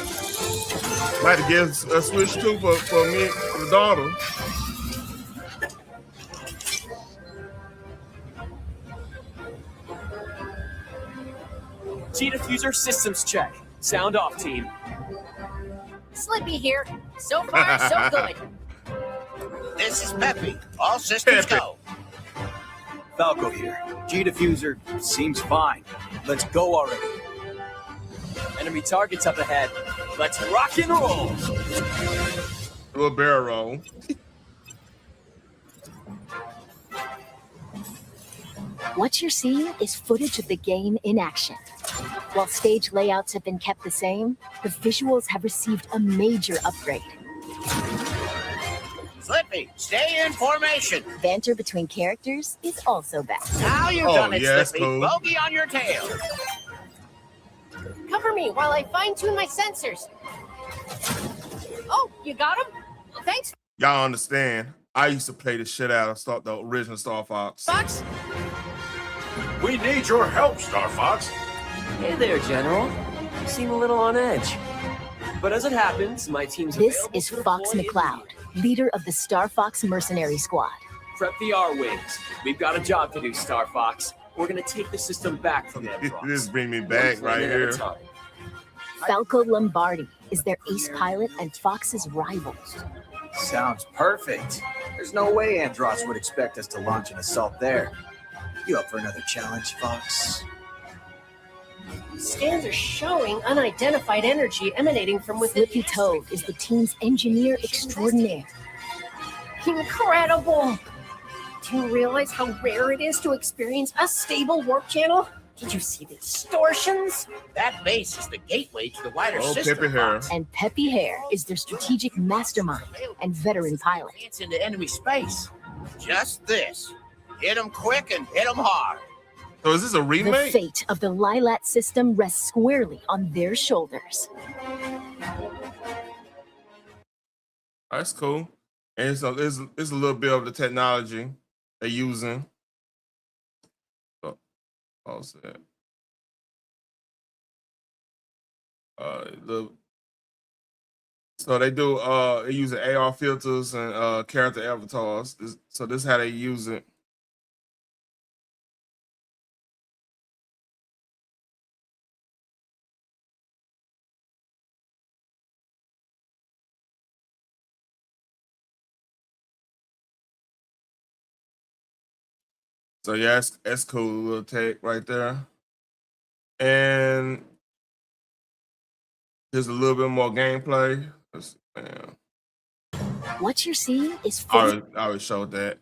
switch too for me, for the daughter. G-diffuser systems check. Sound off, team. Slippy here. So far, so good. This is Peppy. All systems go. Falco here. G-diffuser seems fine. Let's go already. Enemy targets up ahead. Let's rock and roll. Do a barrel roll. What you're seeing is footage of the game in action. While stage layouts have been kept the same, the visuals have received a major upgrade. Slippy, stay in formation. Banter between characters is also back. Now you've done it, Slippy. Cool. Bogey on your tail. Cover me while I fine-tune my sensors. Oh, you got him? Thanks, Y'all understand? I used to play the shit out of the original Star Fox. Fox. We need your help, Star Fox. Hey there, General. You seem a little on edge. But as it happens, my team's This available is to Fox deploy McCloud, leader of the Star Fox Mercenary Squad. Prep the R-Wings. We've got a job to do, Star Fox. We're gonna take the system back from them. This bring me back right here. Falco Lombardi is their ace pilot and Fox's rival. Sounds perfect. There's no way Andros would expect us to launch an assault there. You up for another challenge, Fox? Scans are showing unidentified energy emanating from within. Slippy Toad is the team's engineer extraordinaire. Incredible! Do you realize how rare it is to experience a stable warp channel? Did you see the distortions? That base is the gateway to the wider Oh, system. Peppy Hair. Fox. And Peppy Hare is their strategic mastermind and veteran pilot. It's into enemy space. Just this. Hit them quick and hit them hard. So is this a The remake? fate of the Lilat system rests squarely on their shoulders. That's cool. And so it's a little bit of the technology they're using. So, pause that. So they do they use AR filters and character avatars. So this is how they use it. So yeah, that's cool little take right there. And here's a little bit more gameplay. What you're seeing is I already showed that.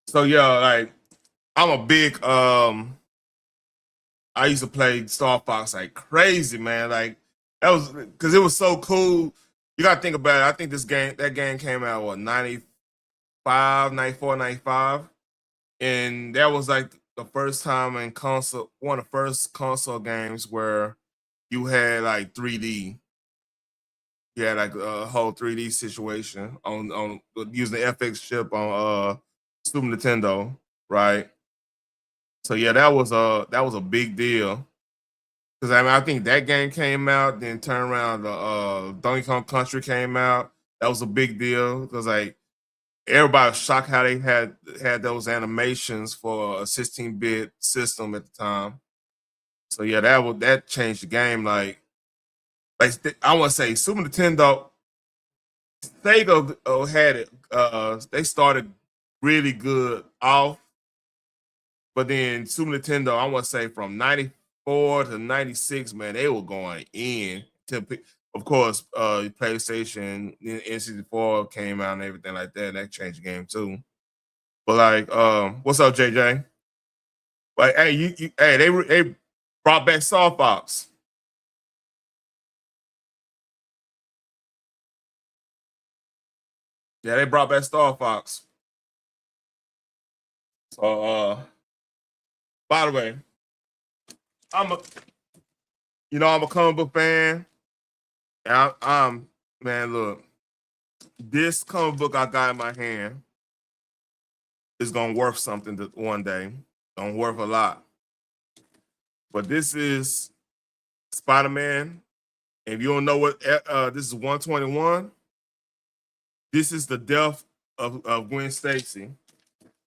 So yeah, like I'm a big I used to play Star Fox like crazy, man. Like that was because it was so cool. You gotta think about it. I think that game came out what 95, 94, 95. And that was like the first time in console, one of the first console games where you had like 3D. You had like a whole 3D situation on using the FX chip on Super Nintendo, right? So yeah, that was a big deal. Because I mean, I think that game came out, then turn around the Donkey Kong Country came out. That was a big deal because like everybody was shocked how they had those animations for a 16-bit system at the time. So yeah, that changed the game. Like I want to say Super Nintendo, Sega had it. They started really good off, but then Super Nintendo, I want to say from 94 to 96, man, they were going in. Of course, PlayStation, N64 came out and everything like that, and that changed the game too. But like, what's up, JJ? Like, hey, hey, they brought back Star Fox. Yeah, they brought back Star Fox. So, by the way, I'm a comic book fan. And I'm man, look, this comic book I got in my hand is gonna worth something one day. Gonna worth a lot. But this is Spider-Man. If you don't know what this is 121, this is the death of Gwen Stacy.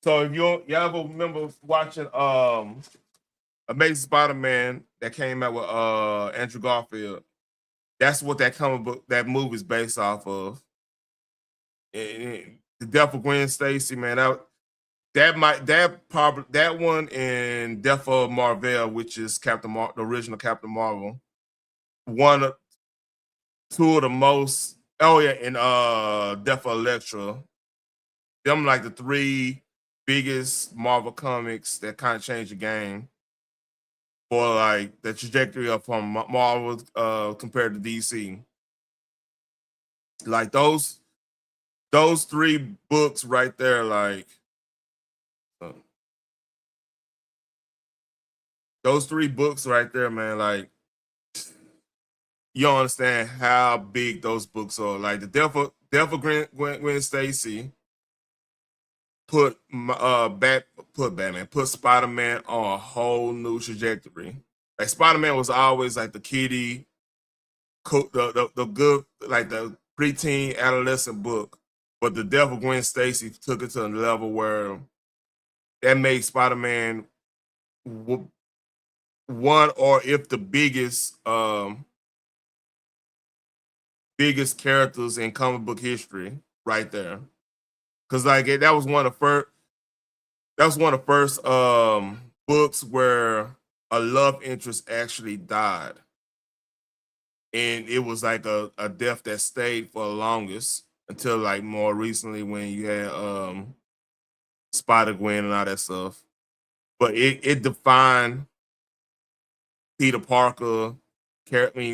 So if y'all ever remember watching Amazing Spider-Man that came out with Andrew Garfield, that's what that comic book, that movie is based off of. And the death of Gwen Stacy, man, that one and Death of Marvel, which is the original Captain Marvel, two of the most. Oh yeah, and Death of Elektra. Them like the three biggest Marvel comics that kind of changed the game for like the trajectory of from Marvel compared to DC. Like those three books right there, like those three books right there, man, like you don't understand how big those books are. Like the Death of Gwen Stacy put Spider-Man on a whole new trajectory. Like Spider-Man was always like the kiddie, the good, like the preteen adolescent book, but the Death of Gwen Stacy took it to a level where that made Spider-Man one, or if the biggest characters in comic book history right there. Cause like that was one of the first books where a love interest actually died. And it was like a death that stayed for the longest until like more recently when you had Spider-Gwen and all that stuff. But it defined Peter Parker,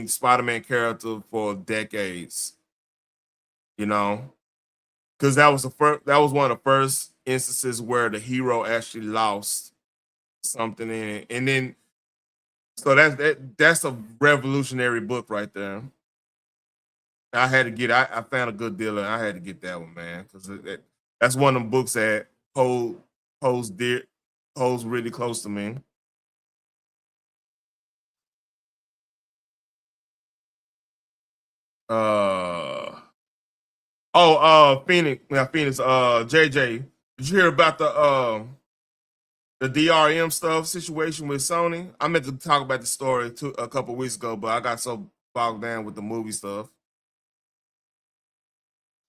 Spider-Man character for decades. You know? Because that was one of the first instances where the hero actually lost something in it. And then so that's a revolutionary book right there. I had to get I found a good deal and I had to get that one, man. Because that's one of them books that holds really close to me. Phoenix, JJ, did you hear about the DRM stuff situation with Sony? I meant to talk about the story a couple weeks ago, but I got so bogged down with the movie stuff.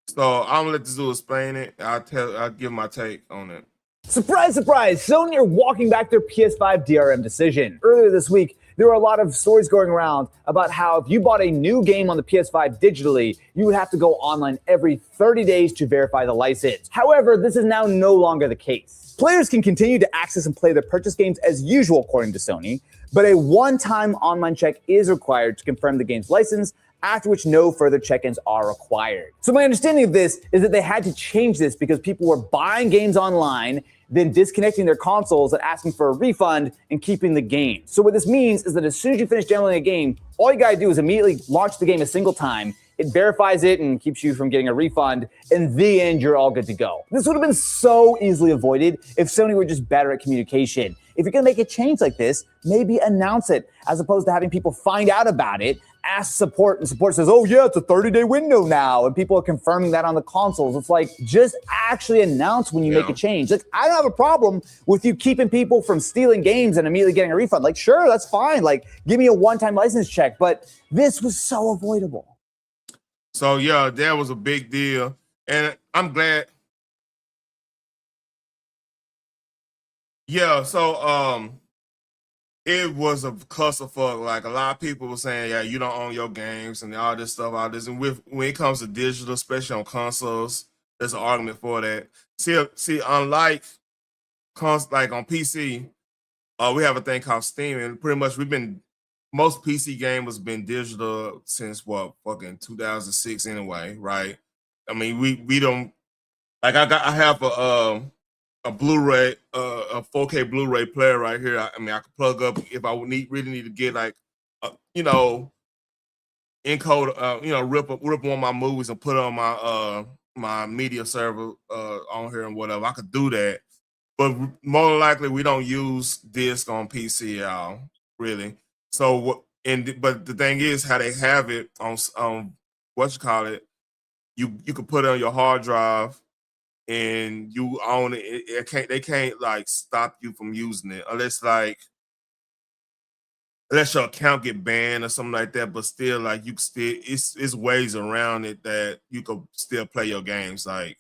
So I'm gonna let Zoo explain it. I'll give my take on it. Surprise, surprise! Sony are walking back their PS5 DRM decision. Earlier this week, there were a lot of stories going around about how if you bought a new game on the PS5 digitally, you would have to go online every 30 days to verify the license. However, this is now no longer the case. Players can continue to access and play their purchase games as usual, according to Sony, but a one-time online check is required to confirm the game's license, after which no further check-ins are required. So my understanding of this is that they had to change this because people were buying games online, then disconnecting their consoles and asking for a refund and keeping the game. So what this means is that as soon as you finish downloading a game, all you gotta do is immediately launch the game a single time. It verifies it and keeps you from getting a refund. In the end, you're all good to go. This would have been so easily avoided if Sony were just better at communication. If you're gonna make a change like this, maybe announce it, as opposed to having people find out about it ask support, and support says, oh, yeah, it's a 30-day window now. And people are confirming that on the consoles. It's like, just actually announce when you make a change. Like, I don't have a problem with you keeping people from stealing games and immediately getting a refund. Like, sure, that's fine. Like, give me a one-time license check. But this was so avoidable. So, yeah, that was a big deal. And I'm glad. Yeah, so it was a clusterfuck. Like, a lot of people were saying, yeah, you don't own your games and all this stuff, all this. And when it comes to digital, especially on consoles, there's an argument for that. See, unlike like on PC, we have a thing called Steam, and pretty much most PC gamers been digital since fucking 2006 anyway, right? I mean, we don't like. I have a Blu-ray, a 4K Blu-ray player right here. I mean, I could plug up if I really need to get like, encode, rip one of my movies and put it on my my media server on here and whatever. I could do that, but more than likely we don't use disc on PC, y'all, really. So but the thing is, how they have it on you could put it on your hard drive and you own it. They can't like stop you from using it unless your account get banned or something like that. But still, like, you can still, it's ways around it that you could still play your games. Like,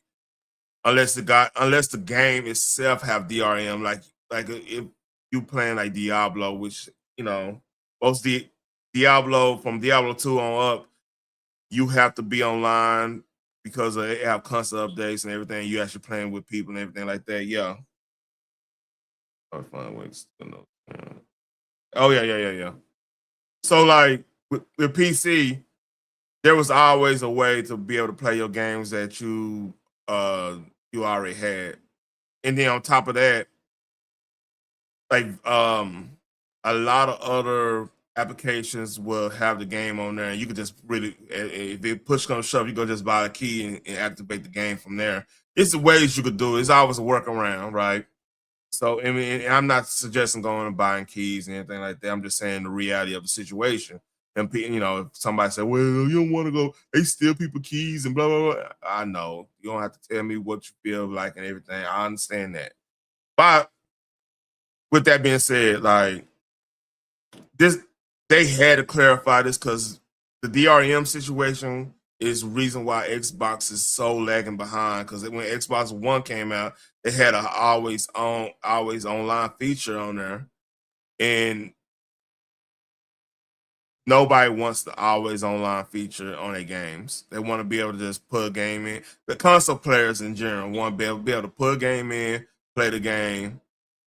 unless the game itself have DRM, like if you playing like Diablo, which most Diablo from Diablo 2 on up, you have to be online because they have constant updates and everything. You actually playing with people and everything like that. Yeah. Oh yeah. So like with PC, there was always a way to be able to play your games that you already had, and then on top of that, like a lot of other applications will have the game on there, and you could just really, if it push comes shove, you go just buy a key and activate the game from there. It's the ways you could do it. It's always a workaround, right? So I mean, I'm not suggesting going and buying keys and anything like that. I'm just saying the reality of the situation. And if somebody said, "Well, you don't want to go," they steal people keys and blah blah blah. I know you don't have to tell me what you feel like and everything. I understand that. But with that being said, like they had to clarify this because the DRM situation is the reason why Xbox is so lagging behind. Because when Xbox One came out, they had a always online feature on there, and nobody wants the always online feature on their games. They want to be able to just put a game in. The console players in general want to be able to put a game in, play the game,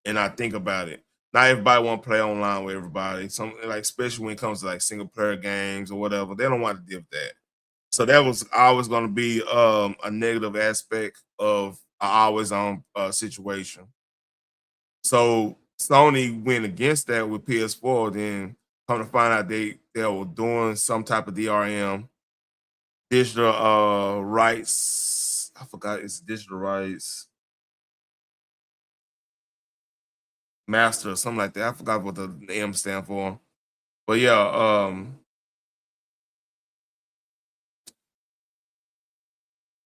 and not think about it. Not everybody want to play online with everybody. Especially when it comes to like single player games or whatever, they don't want to deal with that. So that was always going to be a negative aspect of an always on situation. So Sony went against that with PS4. Then come to find out they were doing some type of DRM, digital rights. I forgot, it's digital rights master or something like that. I forgot what the M stand for. But yeah,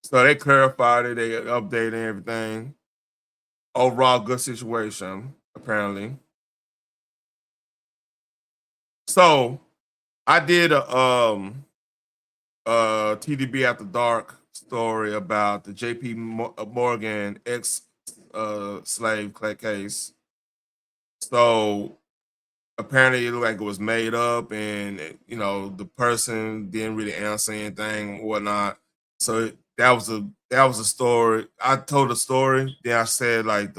so they clarified it, they updated everything. Overall, good situation, apparently. So I did a TDB After Dark story about the JP Morgan ex slave case. So apparently it looked like it was made up, and the person didn't really answer anything or whatnot. So that was a story. I told the story, then I said like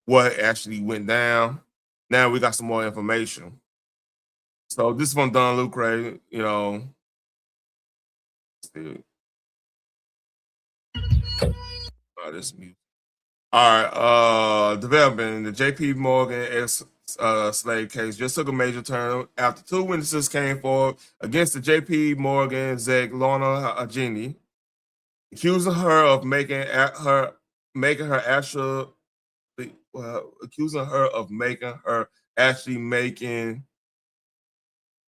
what actually went down. Now we got some more information. So this one done Luke Ray, this mute. All right, development. The JP Morgan ex slave case just took a major turn after two witnesses came forward against the JP Morgan exec Lorna Agini, accusing her of making her actually making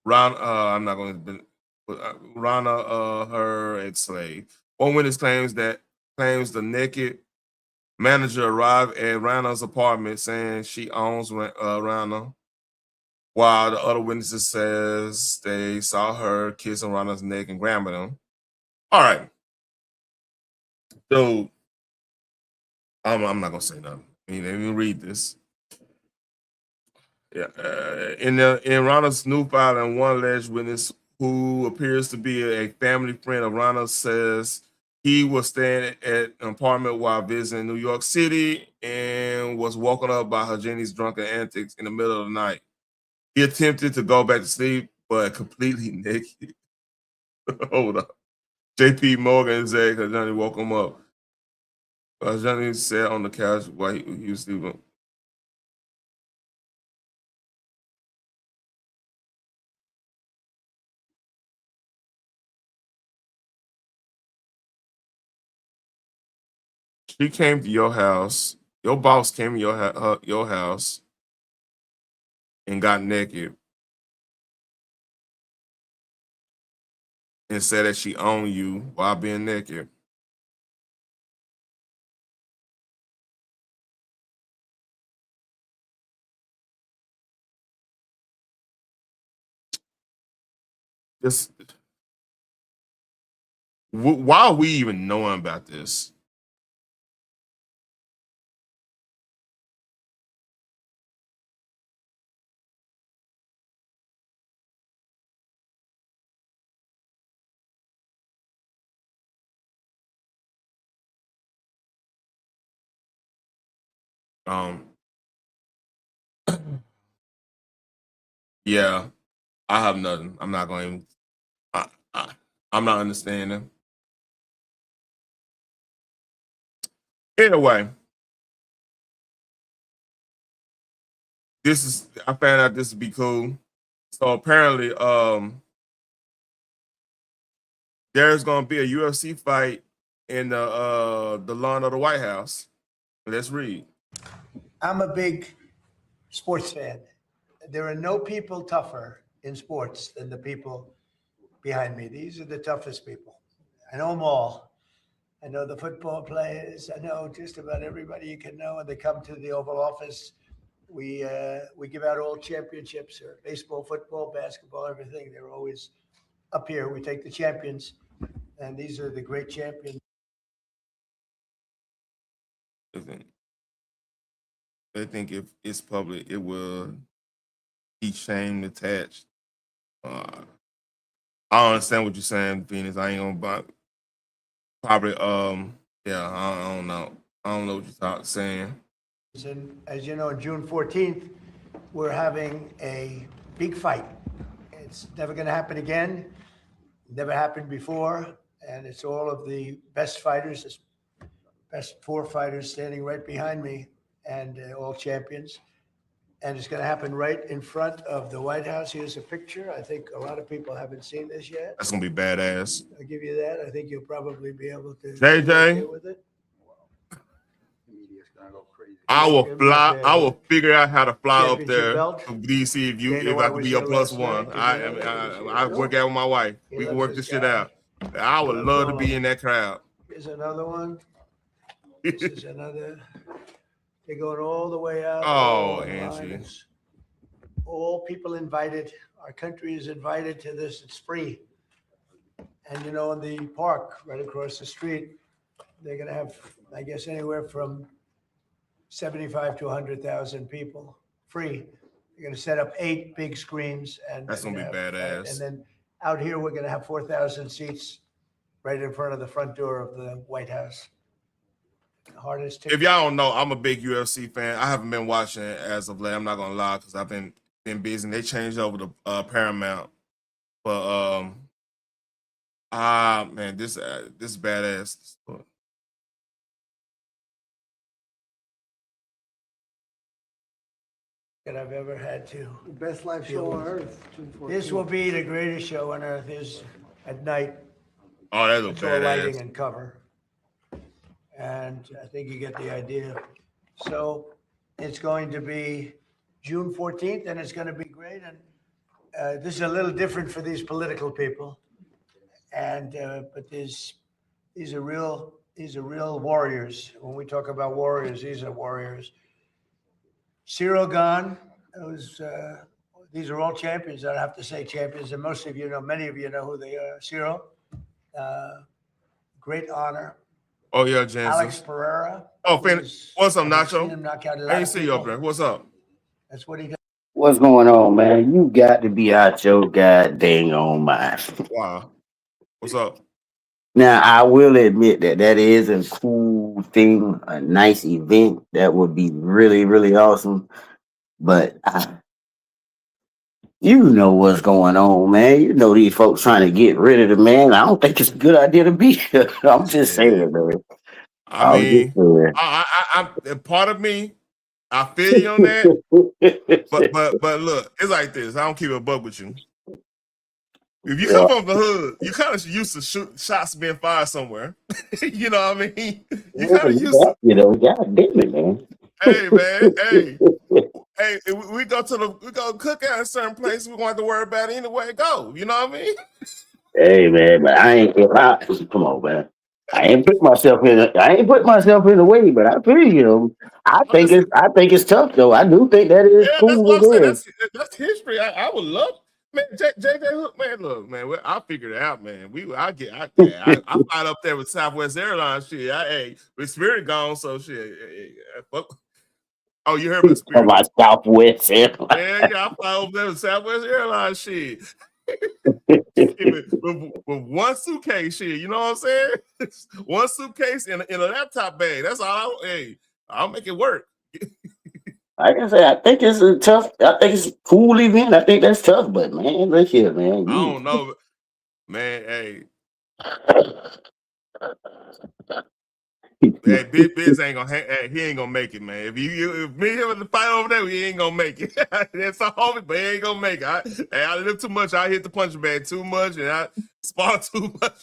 I'm not going to. Rana, her ex-slave. One witness claims the naked manager arrived at Rana's apartment saying she owns Rana, while the other witnesses says they saw her kissing Rana's neck and grabbing him. All right. So I'm not gonna say nothing. Let me read this. Yeah, in Rana's new filing, one alleged witness who appears to be a family friend of Rana says he was staying at an apartment while visiting New York City and was woken up by Hajini's drunken antics in the middle of the night. He attempted to go back to sleep, but completely naked. Hold up. J.P. Morgan said Hajini woke him up. Hajini sat on the couch while he was sleeping. She came to your house. Your boss came to your house and got naked and said that she owned you while being naked. This, why are we even knowing about this? Yeah, I have nothing. I'm not going. I'm not understanding. Anyway, I found out this would be cool. So apparently, there's gonna be a UFC fight in the lawn of the White House. Let's read. I'm a big sports fan. There are no people tougher in sports than the people behind me. These are the toughest people. I know them all. I know the football players. I know just about everybody you can know. And they come to the Oval Office. We give out all championships, or baseball, football, basketball, everything. They're always up here. We take the champions, and these are the great champions. I think if it's public, it will be shame attached. I don't understand what you're saying, Phoenix. I ain't gonna buy. Probably, yeah, I don't know. I don't know what you're saying. And as you know, on June 14th, we're having a big fight. It's never going to happen again. Never happened before. And it's all of the best fighters, best 4 fighters standing right behind me, and all champions. And it's going to happen right in front of the White House. Here's a picture. I think a lot of people haven't seen this yet. That's going to be badass. I'll give you that. I think you'll probably be able to JJ, with it. I will fly. I will figure out how to fly up there belt. to DC if I could be your plus one. I work out with my wife. We can work this shit out. I would love to be in that crowd. Here's another one. This is another. They're going all the way out. Oh, Angie. All people invited. Our country is invited to this. It's free. And, in the park right across the street, they're going to have, I guess, anywhere from 75 to 100,000 people, free. They're going to set up 8 big screens. And that's going to be badass. And then out here, we're going to have 4,000 seats right in front of the front door of the White House. Hardest if y'all don't know, I'm a big UFC fan. I haven't been watching it as of late. I'm not gonna lie, because I've been busy. They changed over to Paramount, but man, this is badass. That I've ever had to. The best live show on earth. This will be the greatest show on earth. Is at night. Oh, that's a badass. Lighting and cover. And I think you get the idea. So it's going to be June 14th, and it's going to be great. And this is a little different for these political people, and but these are real warriors. When we talk about warriors, these are warriors. Cyril gone. These are all champions. I have to say champions, and most of you know, many of you know who they are. Cyril, great honor. Oh yeah, Jensen. Alex Pereira. Oh, what's up, Nacho? Him knock out a lot I ain't of see you up there. What's up? That's what he does. What's going on, man? You got to be out your goddamn own mind. Wow. What's up? Now, I will admit that is a cool thing, a nice event. That would be really, really awesome. But you know what's going on, man. You know these folks trying to get rid of the man. I don't think it's a good idea to be here. I'm just saying, man. I mean, I'm part of me. I feel you on that. but look, it's like this. I don't keep a buck with you. If you come from the hood, you kind of used to shots being fired somewhere. You know what I mean? You kind of used to. You know, God damn it, man. Hey, man. Hey, we go cook out in certain places. We want to worry about it anyway it go. You know what I mean? Hey, man, but come on, man. I ain't put myself in the way, but I feel you. I think it's tough though. I do think that is cool. That's what I'm saying. That's history. I would love, man. JJ Hook, man. Look, man. I figured it out, man. I fight up there with Southwest Airlines. Shit. With Spirit gone, so shit. Oh, you heard about Spirit? About Southwest Airlines. Yeah. I fly over there with Southwest Airlines. Shit. with one suitcase, shit, you know what I'm saying? One suitcase in a laptop bag. That's all. I'll make it work. Like I said, I think it's a cool event. I think that's tough, but man, look here, man. I don't know, man. Hey, Big Biz ain't gonna. He ain't gonna make it, man. If me and him in the fight over there, we ain't gonna make it. That's a homie, but he ain't gonna make it. I live too much. I hit the punching bag too much, and I spar too much.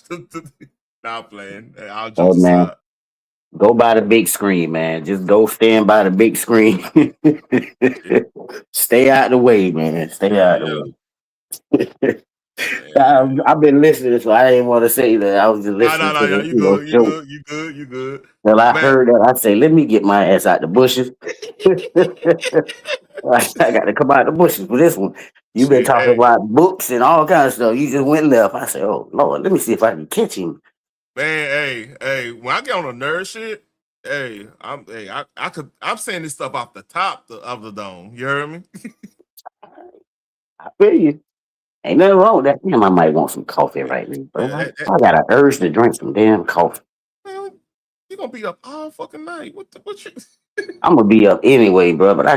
Not playing. I'll just man. Go by the big screen, man. Just go stand by the big screen. Stay out the way, man. Stay out the way. I've been listening, so I didn't want to say that. I was just listening. No. You good. Well, I heard that. I say, let me get my ass out the bushes. I got to come out the bushes for this one. You've been talking about books and all kinds of stuff. You just went left. I said, oh Lord, let me see if I can catch him. Man, hey, when I get on the nerd shit, I'm saying this stuff off the top of the dome. You heard me? I feel you. Ain't nothing wrong with that. Damn, I might want some coffee right now, bro. I got an urge to drink some damn coffee. Man, you gonna be up all fucking night. What you? I'm gonna be up anyway, bro. But I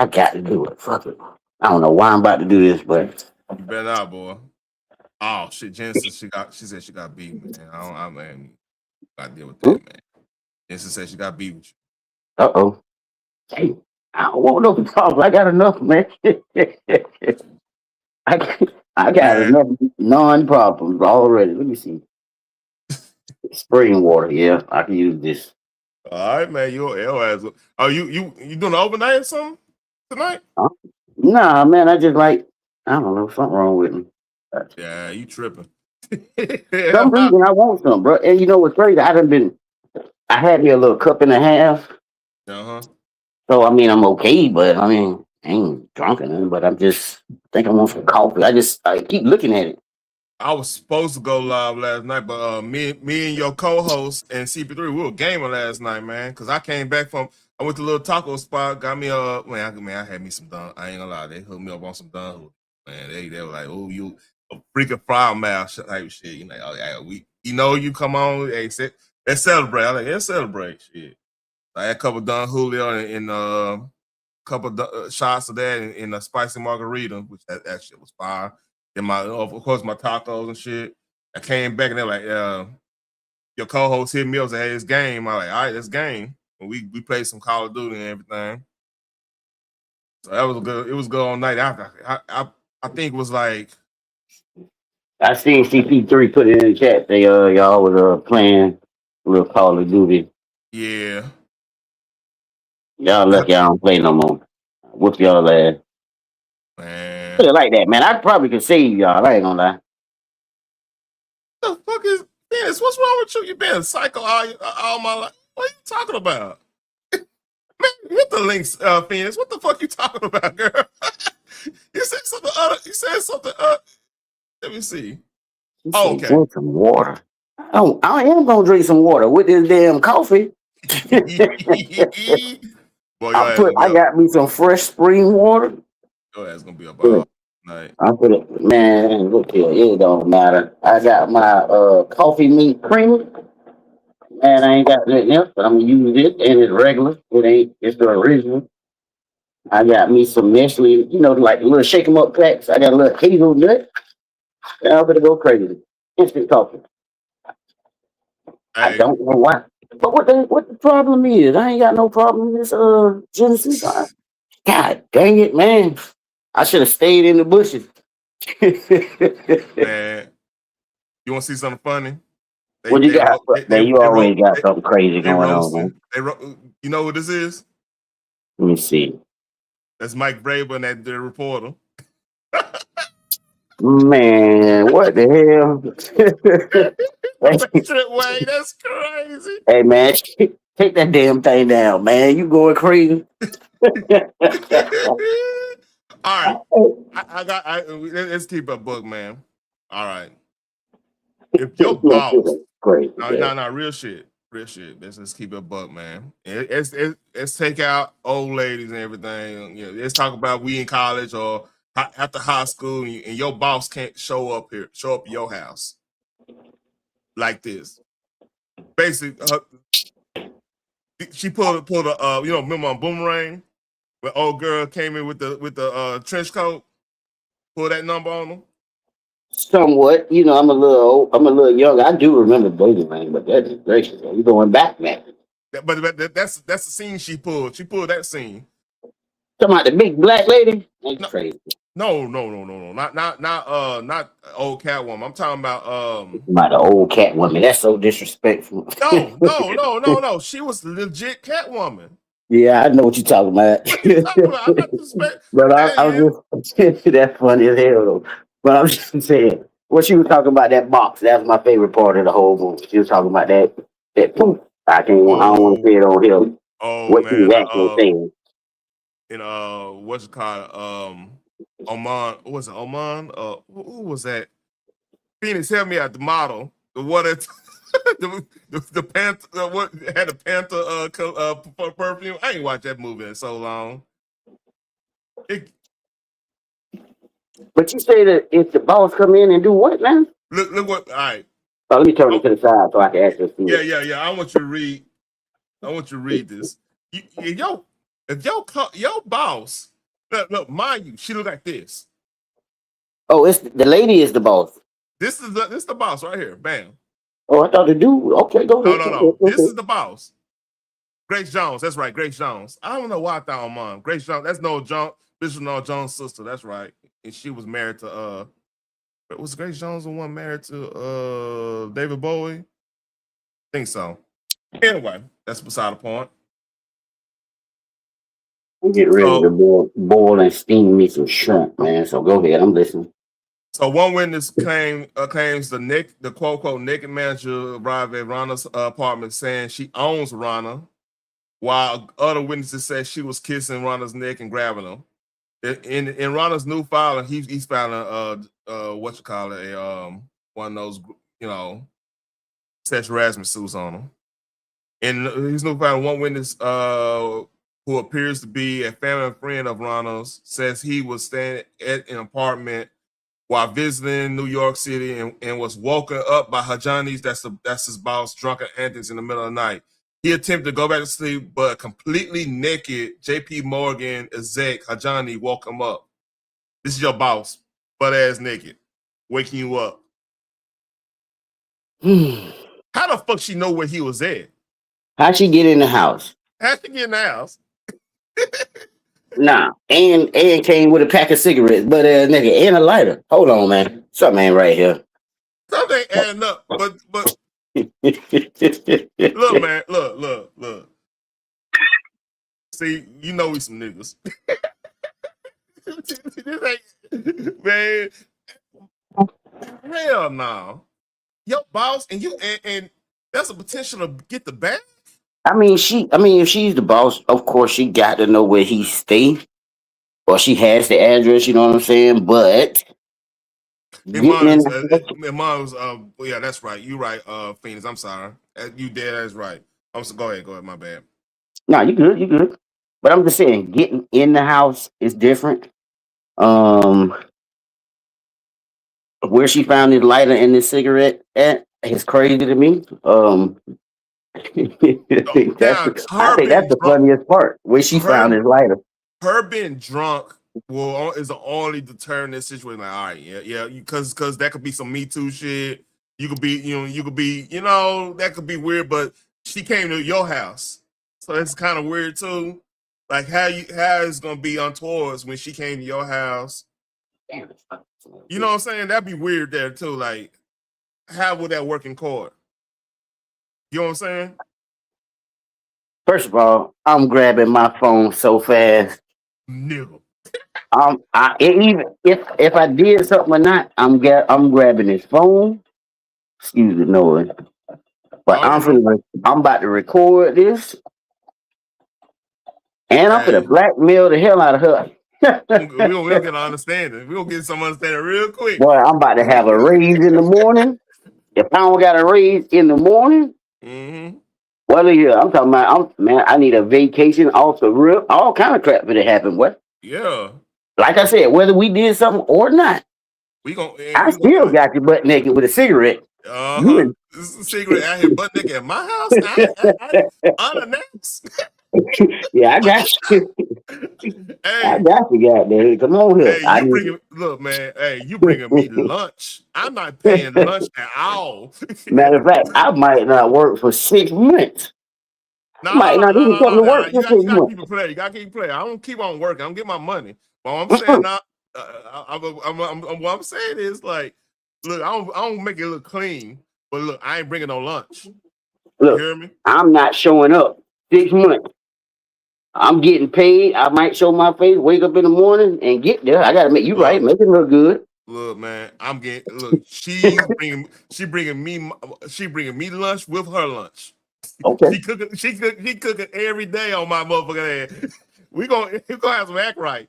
got to do it. Fuck it. I don't know why I'm about to do this, but you better not, boy. Oh shit, Jensen, she said she got beat, man. I gotta deal with that, man. Jensen said she got beat with you. Hey, I don't want no problems. I got enough, man. I got enough non-problems already. Let me see. Spring water, yeah, I can use this. All right, man. Your ass. Oh, you doing overnight or something tonight? Nah, man. I just I don't know, something wrong with me. Yeah, you tripping. Some reason I want some, bro. And you know what's crazy? I had here a little cup and a half. So I mean, I'm okay, but I mean, I ain't drunk or nothing, but I think I want some coffee. I keep looking at it. I was supposed to go live last night, but me and your co-host and CP3, we were gaming last night, man. Cause I came back I went to a little taco spot, got me I had me some done. I ain't gonna lie, they hooked me up on some done. Man, they were like, oh, you a freaking fried mouth type shit. You know, oh yeah, you come on, hey, let's celebrate. I like, let's celebrate, shit. I had a couple Don Julio and a couple shots of that in a spicy margarita, which that shit was fire. And of course my tacos and shit. I came back and they're like, your co-host hit me up and said, hey, it's game. I'm like, all right, it's game. And we played some Call of Duty and everything. So that was good. It was good all night. I think it was like, I seen CP3 put it in the chat. They y'all was playing a little Call of Duty. Yeah. Y'all lucky I don't play no more. Whoop y'all ass. Man. Put it like that, man. I probably could save y'all. I ain't gonna lie. The fuck is Phoenix? What's wrong with you? You been a psycho all my life. What are you talking about? Man, hit the links, Phoenix. What the fuck you talking about, girl? You said something other. You said something. Let me see. Oh, okay. Drink some water. Oh, I am gonna drink some water with this damn coffee. Boy, I got me some fresh spring water. Your ass gonna be up all night. I put it, man. Look here, it don't matter. I got my coffee meat creamer. Man, I ain't got nothing else, but I'm gonna use it, and it's regular. It's the original. I got me some Nestle, like little shake 'em up packs. I got a little hazelnut. And I'm gonna go crazy. Instant coffee. I don't know why. But what the problem is? I ain't got no problem with this Genesis. God dang it, man. I should have stayed in the bushes. Man, you want to see something funny? What you got? You always got something crazy going on, man. You know what this is? Let me see. That's Mike Braber and the reporter. Man, what the hell? Wait, that's crazy. Hey, man, take that damn thing down, man. You going crazy. All right. Let's keep a book, man. All right. If your boss, crazy, no, real shit. Let's keep it a buck, man. Let's take out old ladies and everything. Let's talk about we in college or after high school, and your boss can't show up at your house like this. Basically, she pulled a remember on Boomerang when old girl came in with the trench coat, pull that number on them. Somewhat, I'm a little young. I do remember Boomerang, but that's gracious. You going back, man? But that's the scene she pulled. She pulled that scene. Talking about the big black lady? That's crazy. No. Not old Catwoman. I'm talking about the old Catwoman. That's so disrespectful. No. She was legit Catwoman. Yeah, I know what you're talking about. I'm not disrespect. But I was just that's funny as hell though. But I'm just saying, what she was talking about that box. That's my favorite part of the whole movie. She was talking about that poof. I don't want to say it on here. What she was actually saying. And what's it called? Oman. Was it Oman? Who was that? Phoenix, help me out. The model. The what? The panther. What had a panther perfume? I ain't watched that movie in so long. But you say that if the boss come in and do what, man? Look what. All right. Let me turn it to the side so I can actually see it. Yeah. I want you to read this. If your boss, look, mind you, she look like this. Oh, it's the lady is the boss. This is the boss right here. Bam. Oh, I thought the dude. Okay, go ahead. No. This is the boss. Grace Jones. That's right, Grace Jones. I don't know why I thought her mom. Grace Jones. That's Bishop Noel Jones' sister. That's right. And she was married to was Grace Jones the one married to David Bowie? I think so. Anyway, that's beside the point. I'm getting ready to boil and steam me some shrimp, man. So go ahead, I'm listening. So one witness claims the quote unquote naked manager arrived at Rana's apartment saying she owns Rana, while other witnesses said she was kissing Rana's neck and grabbing him. In Rana's new filing, he's found one of those sexual harassment suits on him. In his new filing, one witness who appears to be a family friend of Rana's says he was staying at an apartment while visiting New York City and was woken up by Hajani's, that's his boss, drunken antics in the middle of the night. He attempted to go back to sleep, but completely naked JP Morgan exec Hajani woke him up. This is your boss, butt ass naked, waking you up. How the fuck she know where he was at? How'd she get in the house? How'd she get in the house? Nah, and came with a pack of cigarettes, but nigga, and a lighter. Hold on, man. Something ain't right here. Something ain't adding up, but look, man, look. See, you know we some niggas. Man, hell no. Yo, boss, and that's a potential to get the bag. I mean, if she's the boss, of course she got to know where he stay, or she has the address. You know what I'm saying? But getting in the house, Mom's, yeah, that's right. You right, Phoenix. I'm sorry. You dead. That's right. Go ahead. My bad. no, you good. But I'm just saying, getting in the house is different. Um, where she found his lighter and his cigarette at is crazy to me. I think that's the funniest part. Where she found his lighter. Her being drunk is the only deterrent in this situation. Like, all right, yeah, because that could be some Me Too shit. You could be, that could be weird. But she came to your house, so it's kind of weird too. Like how it's gonna be untoward when she came to your house. You know what I'm saying? That'd be weird there too. Like, how would that work in court? You know what I'm saying? First of all, I'm grabbing my phone so fast. No. Even if I did something or not, I'm grabbing his phone. Excuse the noise. But I'm about to record this, and I'm gonna blackmail the hell out of her. We'll get an understanding. We'll get some understanding real quick. Boy, I'm about to have a raise in the morning. If I don't got a raise in the morning, well, yeah, I'm talking about. I need a vacation off the rip. All kind of crap for to happen. What? Yeah. Like I said, whether we did something or not, I still got you butt naked with a cigarette. This is a cigarette out here butt naked at my house. Unannounced. Yeah, I got you. I got you, goddamn. Come on here. Hey, look, man. Hey, you bringing me lunch? I'm not paying lunch at all. Matter of fact, I might not work for 6 months. No, might not even come to work for 6 months. You gotta keep it playing. You gotta keep playing. I don't keep on working. I'm getting my money. But what I'm saying now, what I'm saying is like, look, I don't make it look clean, but look, I ain't bringing no lunch. Look, you hear me? I'm not showing up 6 months. I'm getting paid. I might show my face, wake up in the morning, and get there. I gotta make you right, make it look good. Look, man, she bringing me lunch with her lunch. Okay. She cooking every day on my motherfucking ass. We gonna have some act right.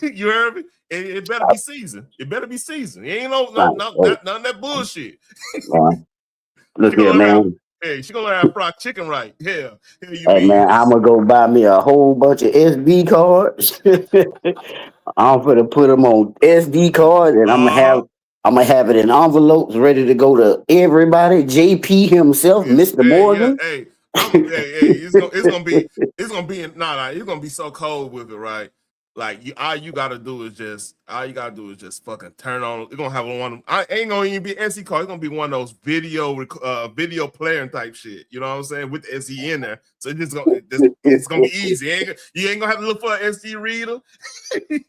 You heard me? It better be seasoned. It better be seasoned. It ain't none of that bullshit. Look here, man. She gonna have fried chicken right. Yeah. Hey man, I'm gonna go buy me a whole bunch of SD cards. I'm gonna put them on SD cards, and I'm gonna have it in envelopes ready to go to everybody. JP himself, Mr. Morgan. It's gonna be it's gonna be so cold with it, right? Like all you gotta do is just fucking turn on. It's gonna have one. I ain't gonna even be SD card. It's gonna be one of those video player type shit. You know what I'm saying? With the SD in there, so it's gonna be easy. You ain't gonna have to look for an SD reader.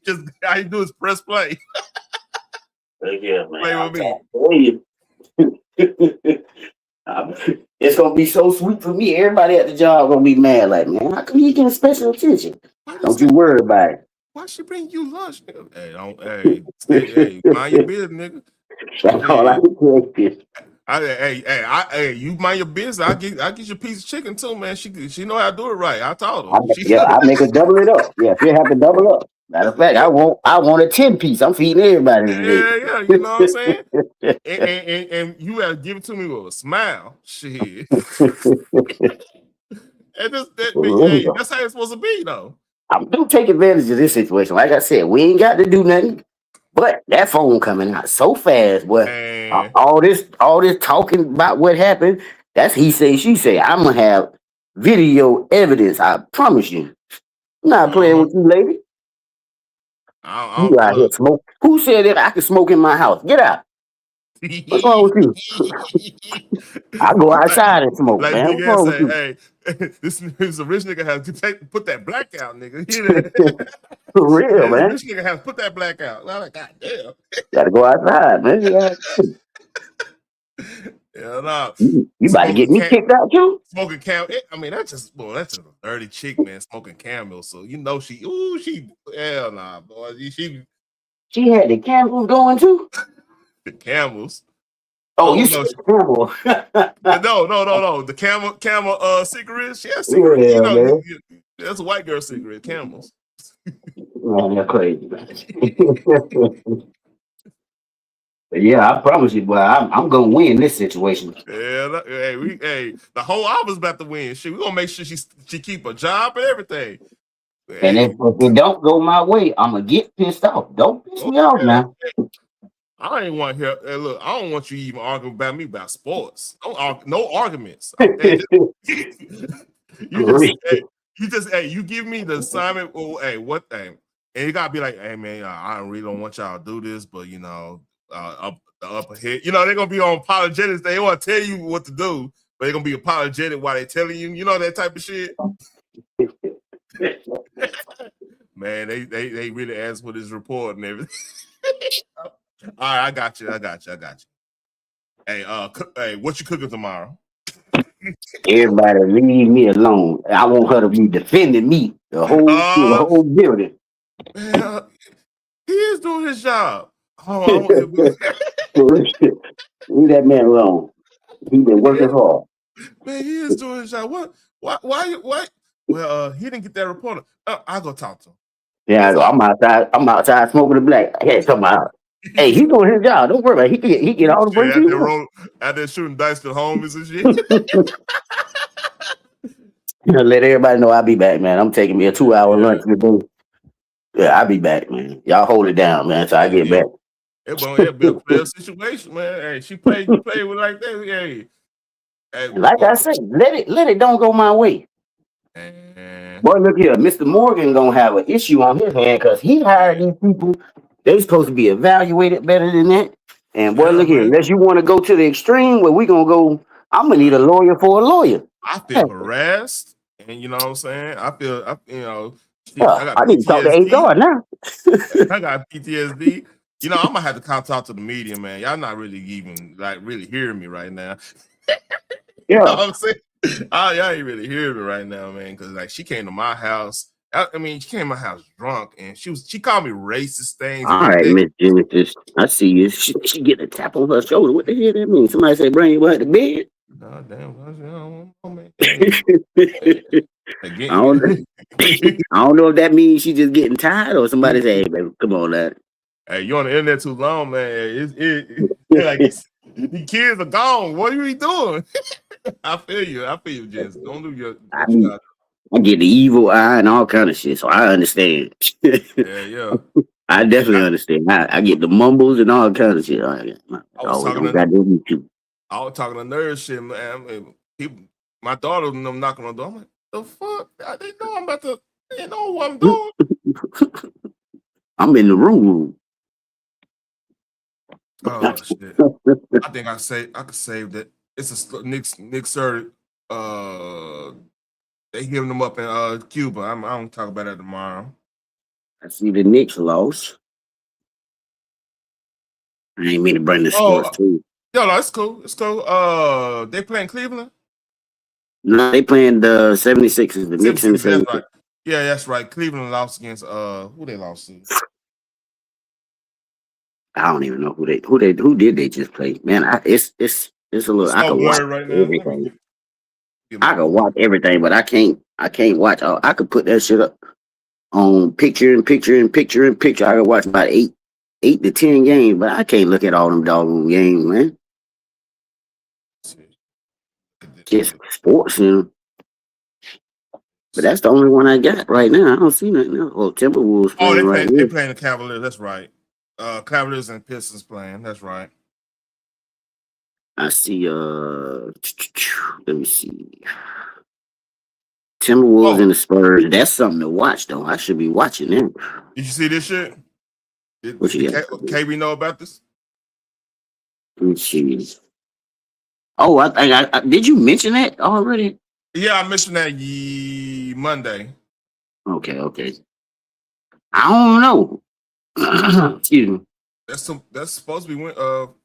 Just all you do is press play. Yeah, man. Play with me. It's gonna be so sweet for me. Everybody at the job gonna be mad, like, man, how come you getting special attention? Don't you worry about it. Why she bring you lunch, nigga? Hey, mind your business, nigga. That's all I can tell you. You mind your business. I get you a piece of chicken too, man. She know how to do it right. I told her. I make her double it up. Yeah, she'll have to double up. Matter of fact, I want a 10-piece. I'm feeding everybody today. Yeah, you know what I'm saying? and you gotta give it to me with a smile. Shit. And that's how it's supposed to be, though. I'm gonna take advantage of this situation. Like I said, we ain't got to do nothing. But that phone coming out so fast, boy. All this talking about what happened, that's he say, she say. I'm gonna have video evidence. I promise you. I'm not playing with you, lady. You out here smoke. Who said that I could smoke in my house? Get out. What's wrong with you? I go outside and smoke, like man. Big What's wrong say, with hey, this rich nigga has to put that black out, nigga. For real, man. This nigga has to put that black out. I'm like, God damn. Gotta go outside, man. Yeah, no. You about to get me kicked out too? Smoking camel. I mean, that's just a dirty chick, man. Smoking camel. So you know hell nah, boy. She had the Campbell going too. The Camels. Oh, you said Campbell. No. The camel cigarettes. She has cigarettes. Yeah, man. That's a white girl cigarette. Camels. Man, that's crazy. Yeah, I promise you, boy, I'm gonna win this situation. Yeah, hey, the whole office about to win. Shit, we gonna make sure she keep a job and everything. And if it don't go my way, I'm gonna get pissed off. Don't piss me off now. I ain't want to hear. Hey, look, I don't want you even arguing about me about sports. No arguments. Hey, you give me the assignment. Oh, hey, what thing? And you gotta be like, hey man, I really don't want y'all to do this, but you know, up the upper head. You know, they're gonna be on apologetics. They want to tell you what to do, but they're gonna be apologetic while they're telling you. You know that type of shit. Man, they really asked for this report and everything. All right, I got you. Hey, hey, what you cooking tomorrow? Everybody leave me alone. I want her to be defending me the whole building. Man, he is doing his job. Leave that man alone. He been working hard. Man, he is doing his job. What? Why? Well, he didn't get that report. I'll go talk to him. Yeah, I'm outside smoking the black. Hey, come out. Hey, he's doing his job. Don't worry about it. He get all the breaks. Out there shooting dice to homies and shit. Let everybody know I'll be back, man. I'm taking me a 2-hour lunch today. Yeah, I'll be back, man. Y'all hold it down, man, so I get back. It'll be a fair situation, man. Hey, you play with like that. Hey, like I said, let it don't go my way. Boy, look here, Mr. Morgan gonna have an issue on his hand because he hired these people. They supposed to be evaluated better than that. And boy, look here, unless you want to go to the extreme where we gonna go, I'm gonna need a lawyer for a lawyer. I feel harassed, and you know what I'm saying. I I need to talk to HR now. I got PTSD. You know, I'm gonna have to talk to the media, man. Y'all not really even really hearing me right now. You know what I'm saying? Y'all ain't really hearing me right now, man. Because she came to my house. I mean, she came to my house drunk, and she called me racist things. All right, Miss Genesis, I see you. She get a tap on her shoulder. What the hell that mean? Somebody say bring you out to bed. God damn, I don't know if that means she just getting tired or somebody say, hey, baby, come on, lad. Hey, you on the internet too long, man. Like these kids are gone. What are you doing? I feel you, Jess. Don't do your. I get the evil eye and all kind of shit, so I understand. Yeah. I definitely understand. I get the mumbles and all kind of shit. I was talking to nerd shit, man. My daughter and them knocking on the door. I'm like, the fuck? They know I'm about to. They know what I'm doing. I'm in the room. Oh shit! I think I could save that. It's a Nick Sir. They giving them up in Cuba. I don't talk about that tomorrow. I see the Knicks lost. I ain't mean to bring the sports too. Yo, no, it's cool. It's cool. They playing Cleveland? No, they playing the 76ers. The Knicks and the 76ers. Right. Yeah, that's right. Cleveland lost against who they lost to? I don't even know who did they just play. Man, it's a little. I can watch everything. I can watch everything, but I can't watch. I could put that shit up on picture. I can watch about 8 to 10 games, but I can't look at all them doggone games, man. Just sports, but that's the only one I got right now. I don't see nothing else. Oh, Timberwolves playing they're playing the Cavaliers. That's right. Cavaliers and Pistons playing. That's right. I see. Let me see. Timberwolves and the Spurs. That's something to watch, though. I should be watching them. Did you see this shit? Did KB know about this? Let me see. Oh, I think I did. You mention that already? Yeah, I mentioned that Monday. Okay. I don't know. Excuse me. That's supposed to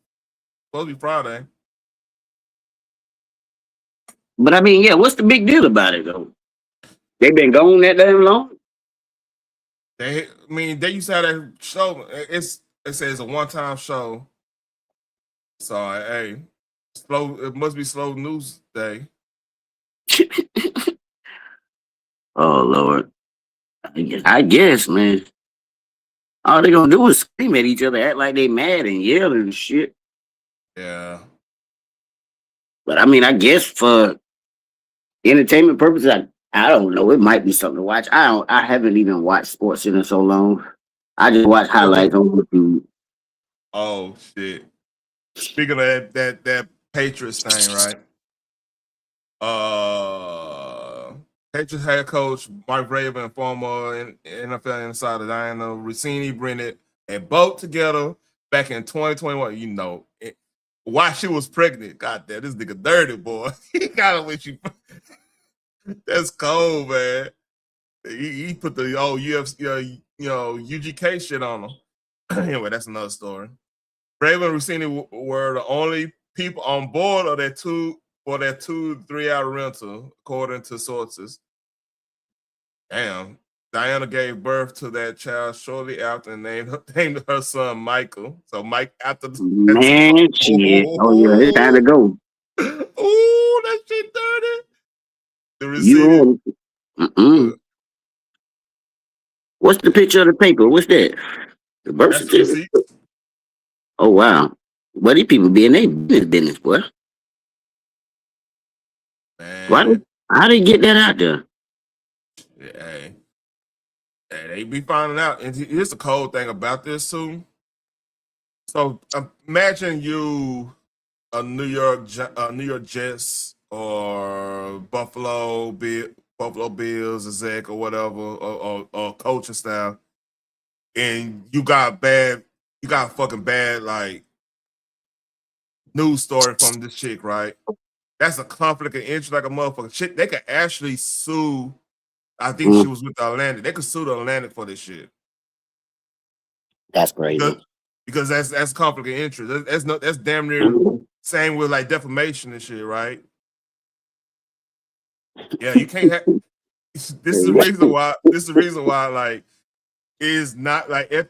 be Friday. But I mean, yeah, what's the big deal about it though? They've been gone that damn long. They used to have that show. It says a one-time show. So hey, slow. It must be slow news day. Oh Lord, I guess, man. All they gonna do is scream at each other, act like they mad and yell and shit. Yeah. But I mean, I guess for entertainment purposes, I don't know. It might be something to watch. I haven't even watched sports in so long. I just watch highlights on YouTube. Oh shit. Speaking of that Patriots thing, right? Patriots head coach Mark Raven, former NFL insider Diana Rossini, bring it and both together back in 2021. You know, while she was pregnant. God damn, this nigga dirty, boy. He got it when she. That's cold, man. He put the old UFC, UGK shit on him. Anyway, that's another story. Raven and Rossini were the only people on board of that 2-3 hour rental, according to sources. Damn. Diana gave birth to that child shortly after and named her son Michael. So Mike after Man, shit. Oh yeah, it's time to go. Ooh, that shit dirty. The receipt. What's the picture of the paper? What's that? The birth certificate. Oh wow. But these people be in their business, boy. Man. How they get that out there? Yeah, they be finding out. And here's the cold thing about this too. So imagine you a New York Jets or Buffalo Bills, exec or whatever, or coaching staff, and you got fucking bad like news story from this chick, right? That's a conflict of interest like a motherfucker. Shit, they could actually sue. I think she was with the Atlantic. They could sue the Atlantic for this shit. That's crazy. Because that's conflict of interest. That's damn near same with like defamation and shit, right? Yeah, you can't have. This is the reason why. This is the reason why. Like, is not like I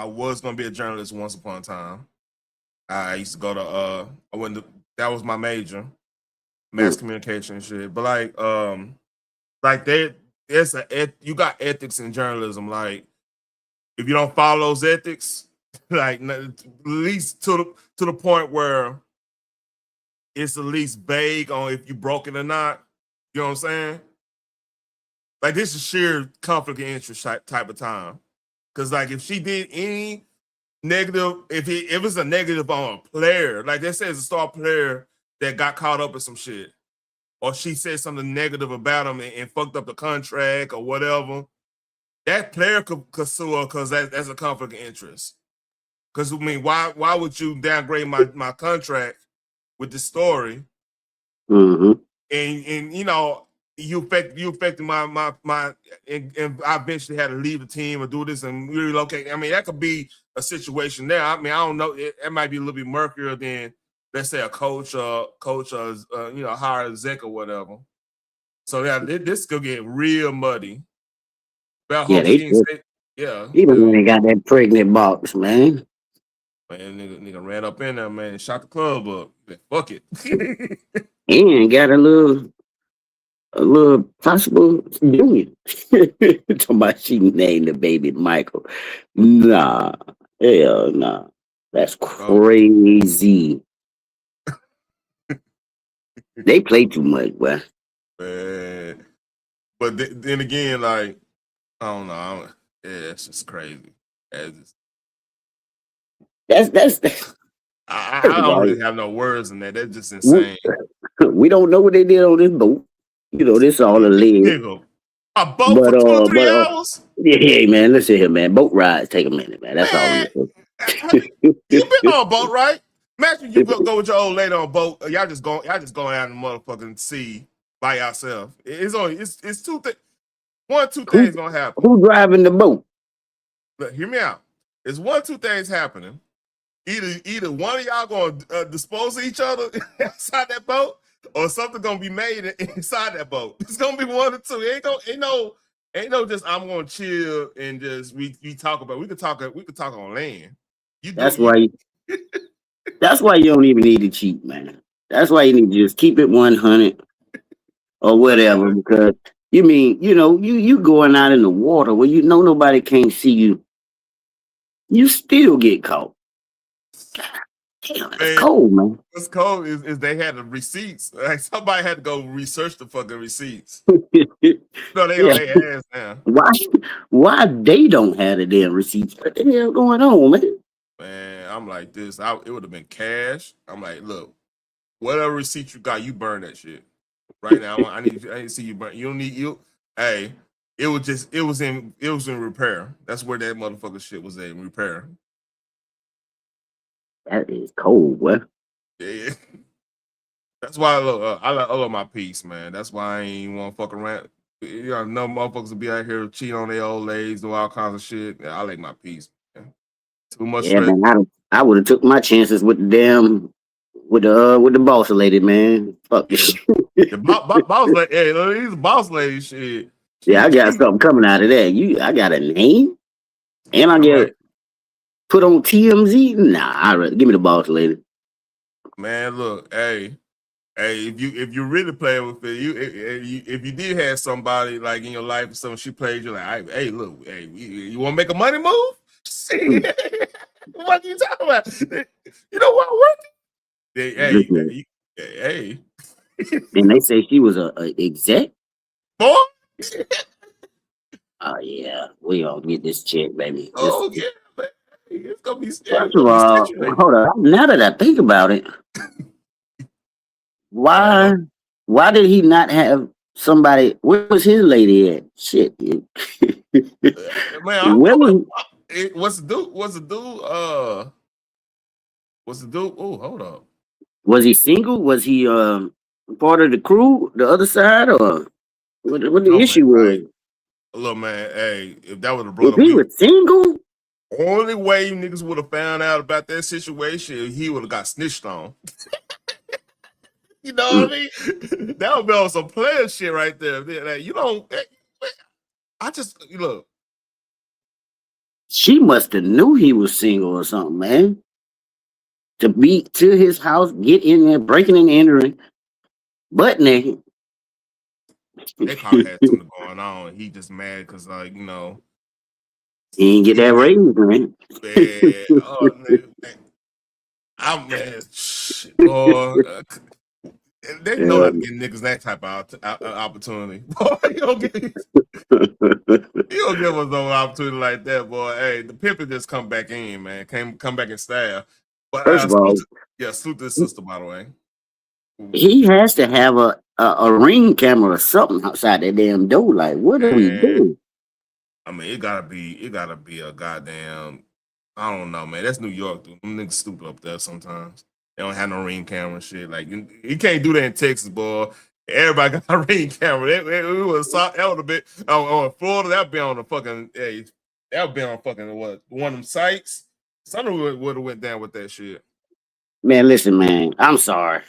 was gonna be a journalist once upon a time. I used to go to that was my major, mass communication and shit. But you got ethics in journalism. Like, if you don't follow those ethics, like at least to the point where it's at least vague on if you broke it or not. You know what I'm saying? Like, this is sheer conflict of interest type of time. Because like if she did any negative, if it's a negative on a player, like they say it's a star player that got caught up in some shit, or she said something negative about him and fucked up the contract or whatever, that player could sue her because that's a conflict of interest. Because I mean, why would you downgrade my contract with the story? Mm-hmm. And you know, you affected my and I eventually had to leave the team or do this and relocate. I mean, that could be a situation there. I mean, I don't know. It might be a little bit murkier than, let's say, a coach or hire exec or whatever. So yeah, this could get real muddy. But I hope she didn't say, Even when they got that pregnant box, man. Man, nigga ran up in there, man, and shot the club up. Fuck it. And got a little possible union. Talking about she named the baby Michael. Nah. Hell nah. That's crazy. They play too much, boy. Man. But then again, like, I don't know. It's just crazy. That's I don't really have no words in that. That's just insane. We don't know what they did on this boat. You know, this all a leg. A boat for 2 or 3 hours? Yeah, man. Listen here, man. Boat rides take a minute, man. That's all. You've been on a boat, right? Imagine you go with your old lady on a boat. Y'all just going out in the motherfucking sea by yourself. It's two things. One of two things gonna happen. Who driving the boat? Look, hear me out. There's one of two things happening. Either one of y'all gonna dispose of each other inside that boat, or something gonna be made inside that boat. It's gonna be one or two. Ain't Ain't no just I'm gonna chill and just we talk about. We could talk on land. That's why you don't even need to cheat, man. That's why you need to just keep it 100 or whatever. Because you going out in the water where you know nobody can't see you. You still get caught. Damn, that's cold, man. What's cold is they had the receipts. Like somebody had to go research the fucking receipts. No, they on their ass now. Why they don't have the damn receipts? What the hell going on, man? Man, I'm like this. It would have been cash. I'm like, look, whatever receipt you got, you burn that shit right now. I need to see you burn. You don't need you. Hey, it was in repair. That's where that motherfucker shit was in repair. That is cold, boy. Yeah. That's why I love my peace, man. That's why I ain't want to fuck around. You know, no motherfuckers will be out here cheating on their old ladies, do all kinds of shit. Yeah, I like my peace, man. Too much stress. Man, I would have took my chances with the boss lady, man. Fuck this. The boss lady, hey, he's a boss lady shit. Yeah, I got something coming out of that. I got a name, and I get put on TMZ. Nah, give me the boss lady. Man, look, hey, if you really play with it, if you did have somebody like in your life or something, she played you like, hey, look, hey, you want to make a money move? See, what are you talking about? You know what? Hey. And they say she was a exec. Boy. Oh yeah, we all get this check, baby. Oh yeah, man. It's gonna be. First of all, hold on. Now that I think about it, why did he not have somebody? Where was his lady at? Shit, man. What's the dude? Oh, hold up. Was he single? Was he part of the crew, the other side, or what the issue was? Look, man, hey, if that was a brother, if he was single, only way you niggas would have found out about that situation, he would have got snitched on. You know what I mean? That would be on some player shit right there. Like, you don't. I just look. She must have knew he was single or something, man. To be to his house, get in there, breaking and entering, butt naked. They probably had something going on. He just mad because, like, you know, he didn't get that raise, man. Man, oh, man. I'm mad. Shit, boy. They know how to get niggas that type of opportunity. Boy, you don't give us no opportunity like that, boy. Hey, the pimpin' just come back in, man. Come back in style. But first of all, salute this sister, by the way. He has to have a ring camera or something outside that damn door. Like, what are we doing? I mean, it gotta be a goddamn. I don't know, man. That's New York, dude. Them niggas stupid up there sometimes. They don't have no ring camera and shit. Like, you can't do that in Texas, boy. Everybody got a ring camera. That would have been on Florida. That'd be on the fucking. Hey, that would be on fucking what? One of them sites. Something would have went down with that shit. Man, listen, man. I'm sorry.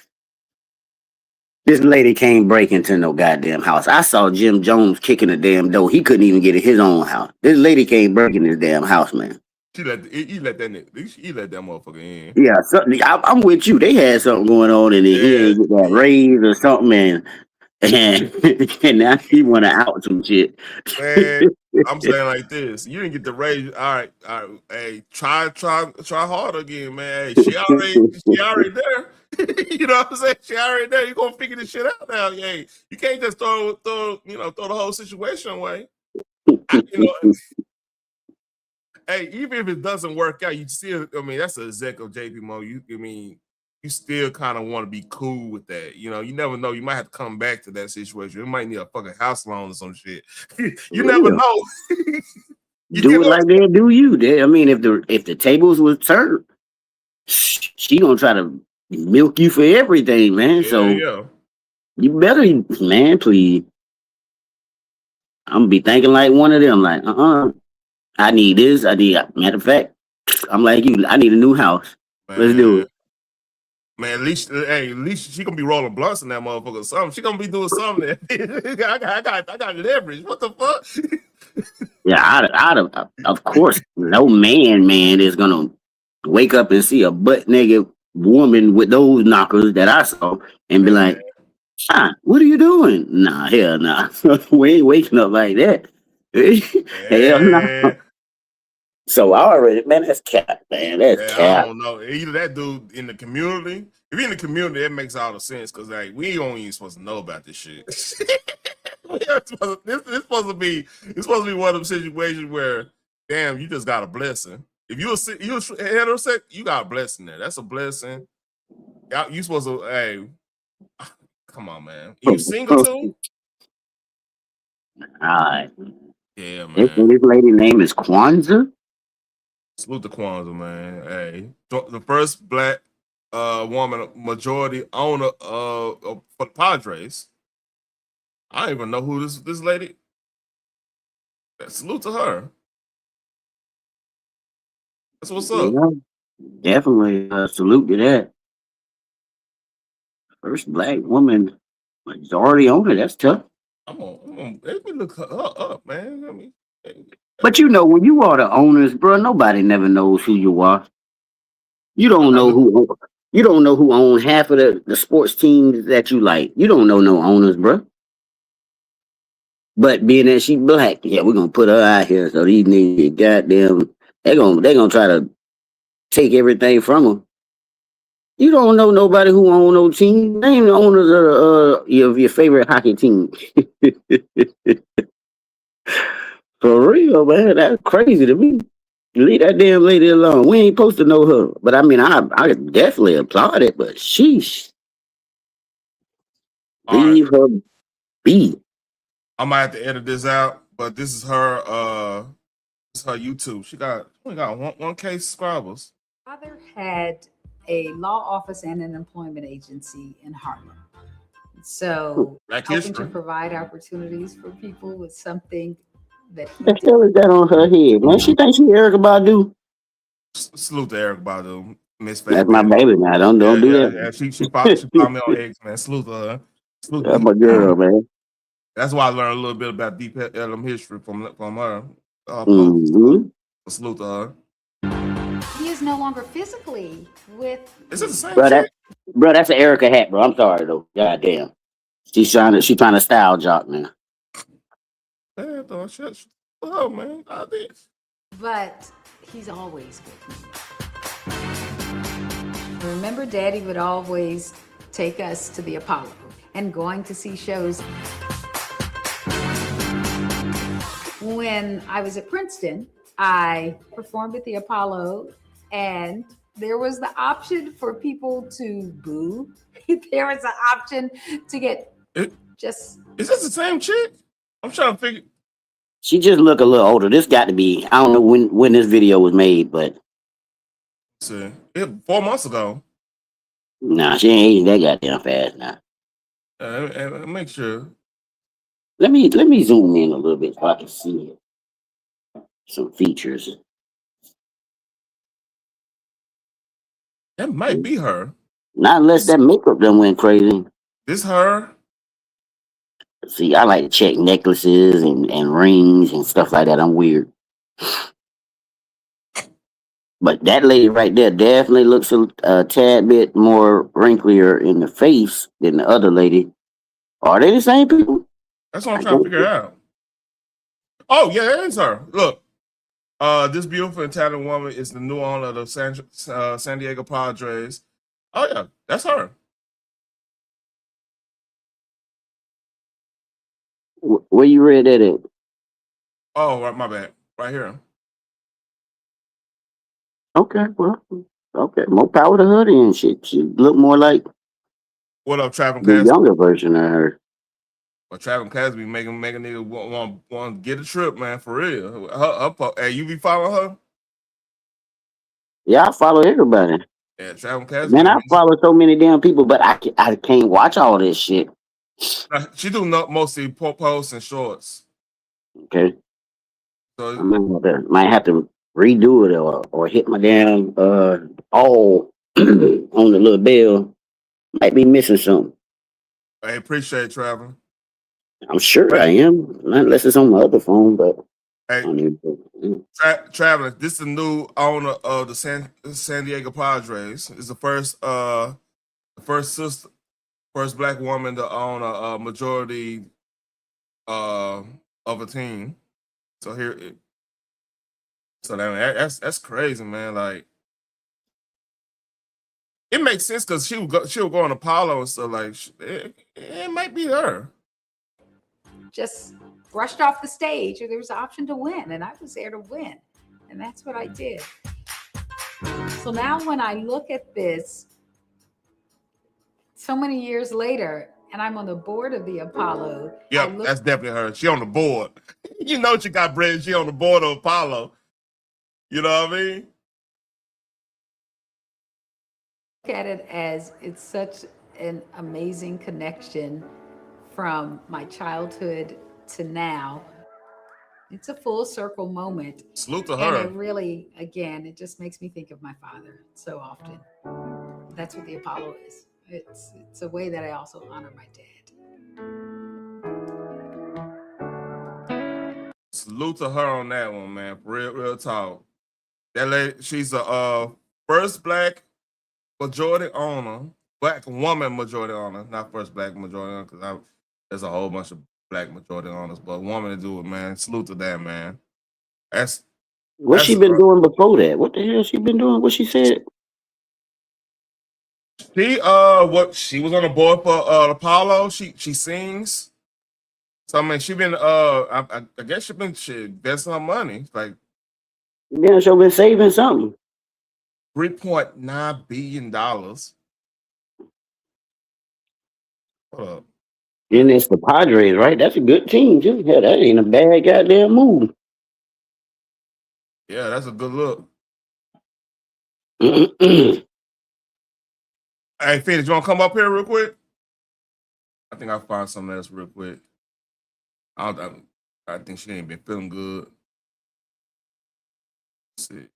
This lady can't break into no goddamn house. I saw Jim Jones kicking the damn door. He couldn't even get in his own house. This lady can't break in his damn house, man. He let that motherfucker in. Yeah, I'm with you. They had something going on, and he ain't get that raise or something, and now he want to out some shit. Man, I'm saying like this: you didn't get the raise. All right. Hey, try harder again, man. Hey, she already there. You know what I'm saying? She already there. You gonna figure this shit out now? Hey, you can't just throw the whole situation away. Hey, even if it doesn't work out, you still, I mean, that's a exec of JP Mo. You still kind of want to be cool with that. You know, you never know. You might have to come back to that situation. You might need a fucking house loan or some shit. You never know. Do it like they do you. I mean, if the tables was turned, she gonna try to milk you for everything, man. You better, man, please. I'm gonna be thinking like one of them, like, I need this. Matter of fact, I'm like you. I need a new house. Man, let's do it. Man, at least she gonna be rolling blunts in that motherfucker or something. She gonna be doing something. I got leverage. What the fuck? Yeah, of course, no man is gonna wake up and see a butt naked woman with those knockers that I saw and be like, what are you doing? Nah, hell nah. We ain't waking up like that. Hell no. So I already, man, that's cap, man. That's cap. I don't know. Either that dude in the community. If you're in the community, that makes all the sense because like we don't even supposed to know about this shit. This supposed to be one of them situations where, damn, you just got a blessing. If you're heterosexual, you got a blessing there. That's a blessing. You supposed to, hey, come on, man. You single too? All right. Yeah, man. This lady name is Kwanzaa. Salute to Kwanzaa, man. Hey, the first black woman majority owner for the Padres. I don't even know who this lady. Salute to her. That's what's up. Yeah, definitely salute to that. First black woman majority owner. That's tough. Let me look her up, man. But you know, when you are the owners, bro, nobody never knows who you are. You don't know who owns half of the sports teams that you like. You don't know no owners, bro. But being that she black, yeah, we're gonna put her out here so these niggas goddamn they gonna try to take everything from her. You don't know nobody who own no team. Name the owners of your favorite hockey team. For real, man. That's crazy to me. Leave that damn lady alone. We ain't supposed to know her. But I mean, I definitely applaud it, but sheesh. Leave her be. I might have to edit this out, but this is her YouTube. She only got 1K subscribers. Father had a law office and an employment agency in Harlem. So helping to provide opportunities for people with something that the hell is that on her head, man? She thinks she Erykah Badu. Salute to Erykah Badu, Miss Fat. That's my baby now. Don't do that. Yeah, she followed me on X, man. Salute to her. That's my girl, man. That's why I learned a little bit about Deep Ellum history from her. Salute to her. he is no longer physically with. Is it the same bro, that's an Erykah hat, bro. I'm sorry though. God damn. She's trying to style jock, man. Yeah, though, shit. Oh man, But he's always with me. Remember, Daddy would always take us to the Apollo and going to see shows. When I was at Princeton, I performed at the Apollo, and there was the option for people to boo. There was an option to get just. Is this the same chick? I'm trying to figure. She just look a little older. This got to be. I don't know when this video was made, but. See, 4 months ago. Nah, she ain't aging that goddamn fast now. Make sure. Let me zoom in a little bit so I can see some features. That might be her. Not unless that makeup done went crazy. This her? See, I like to check necklaces and rings and stuff like that. I'm weird. But that lady right there definitely looks a tad bit more wrinklier in the face than the other lady. Are they the same people? That's what I'm trying to figure out. Oh, yeah, that is her. Look, this beautiful and talented woman is the new owner of the San Diego Padres. Oh, yeah, that's her. Where you read that at? Oh, right, my bad. Right here. Okay, well, okay. More power to her then. She look more like what up, Travis the younger version of her. Well, Travis Casby making nigga want to get a trip, man, for real. Hey, you be following her? Yeah, I follow everybody. Yeah, Travis Casby. Man, I follow so many damn people, but I can't watch all this shit. She do mostly posts and shorts. Okay. So I might have to redo it or hit my damn all on the little bell. Might be missing something. I appreciate it, Trevor. I'm sure I am, not unless it's on my other phone. But I Hey, don't even. Traveler, this is the new owner of the San Diego Padres. It's the first black woman to own a majority of a team. So that's crazy, man. Like, it makes sense because she'll go on Apollo and stuff. Like, it might be her. Just brushed off the stage, or there was an option to win, and I was there to win, and that's what I did. So now when I look at this so many years later, and I'm on the board of the Apollo. Yep, that's definitely her. She on the board. You know she got bread. She on the board of Apollo. You know what I mean? Look at it as it's such an amazing connection from my childhood to now. It's a full circle moment. Salute to her. And it really, again, it just makes me think of my father so often. That's what the Apollo is. It's a way that I also honor my dad. Salute to her on that one, man. Real talk. That lady, she's the first black majority owner, black woman majority owner, not first black majority owner, because there's a whole bunch of black majority owners, but woman to do it, man. Salute to that, man. What's she been doing before that? What the hell she been doing? What she said? She she was on the board for Apollo. She sings. So I mean, she been I guess she investing her money. Like, Yeah, she been saving something. $3.9 billion. Hold up. And it's the Padres, right? That's a good team too. Yeah, that ain't a bad goddamn move. Yeah, that's a good look. Hey, Phoenix, you want to come up here real quick? I think I'll find something else real quick. I think she ain't been feeling good. Let's see.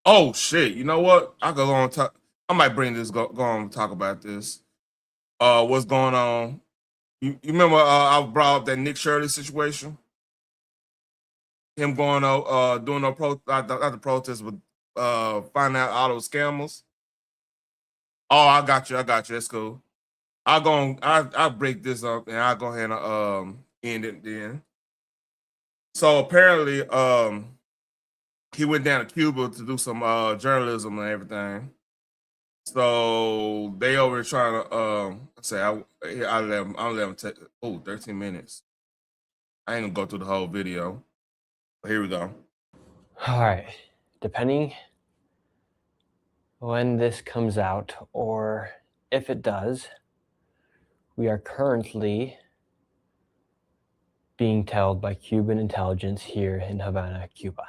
Oh shit! You know what? I go on talk. I might bring this. Go on and talk about this. What's going on? You remember? I brought up that Nick Shirley situation. Him going out, doing not the protest, but finding out all those scammers. Oh, I got you. That's cool. I'll break this up and I'll go ahead and end it then. So apparently, he went down to Cuba to do some journalism and everything. So they over trying to say I let him take 13 minutes. I ain't gonna go through the whole video. But here we go. All right. Depending when this comes out, or if it does, we are currently being tailed by Cuban intelligence here in Havana, Cuba.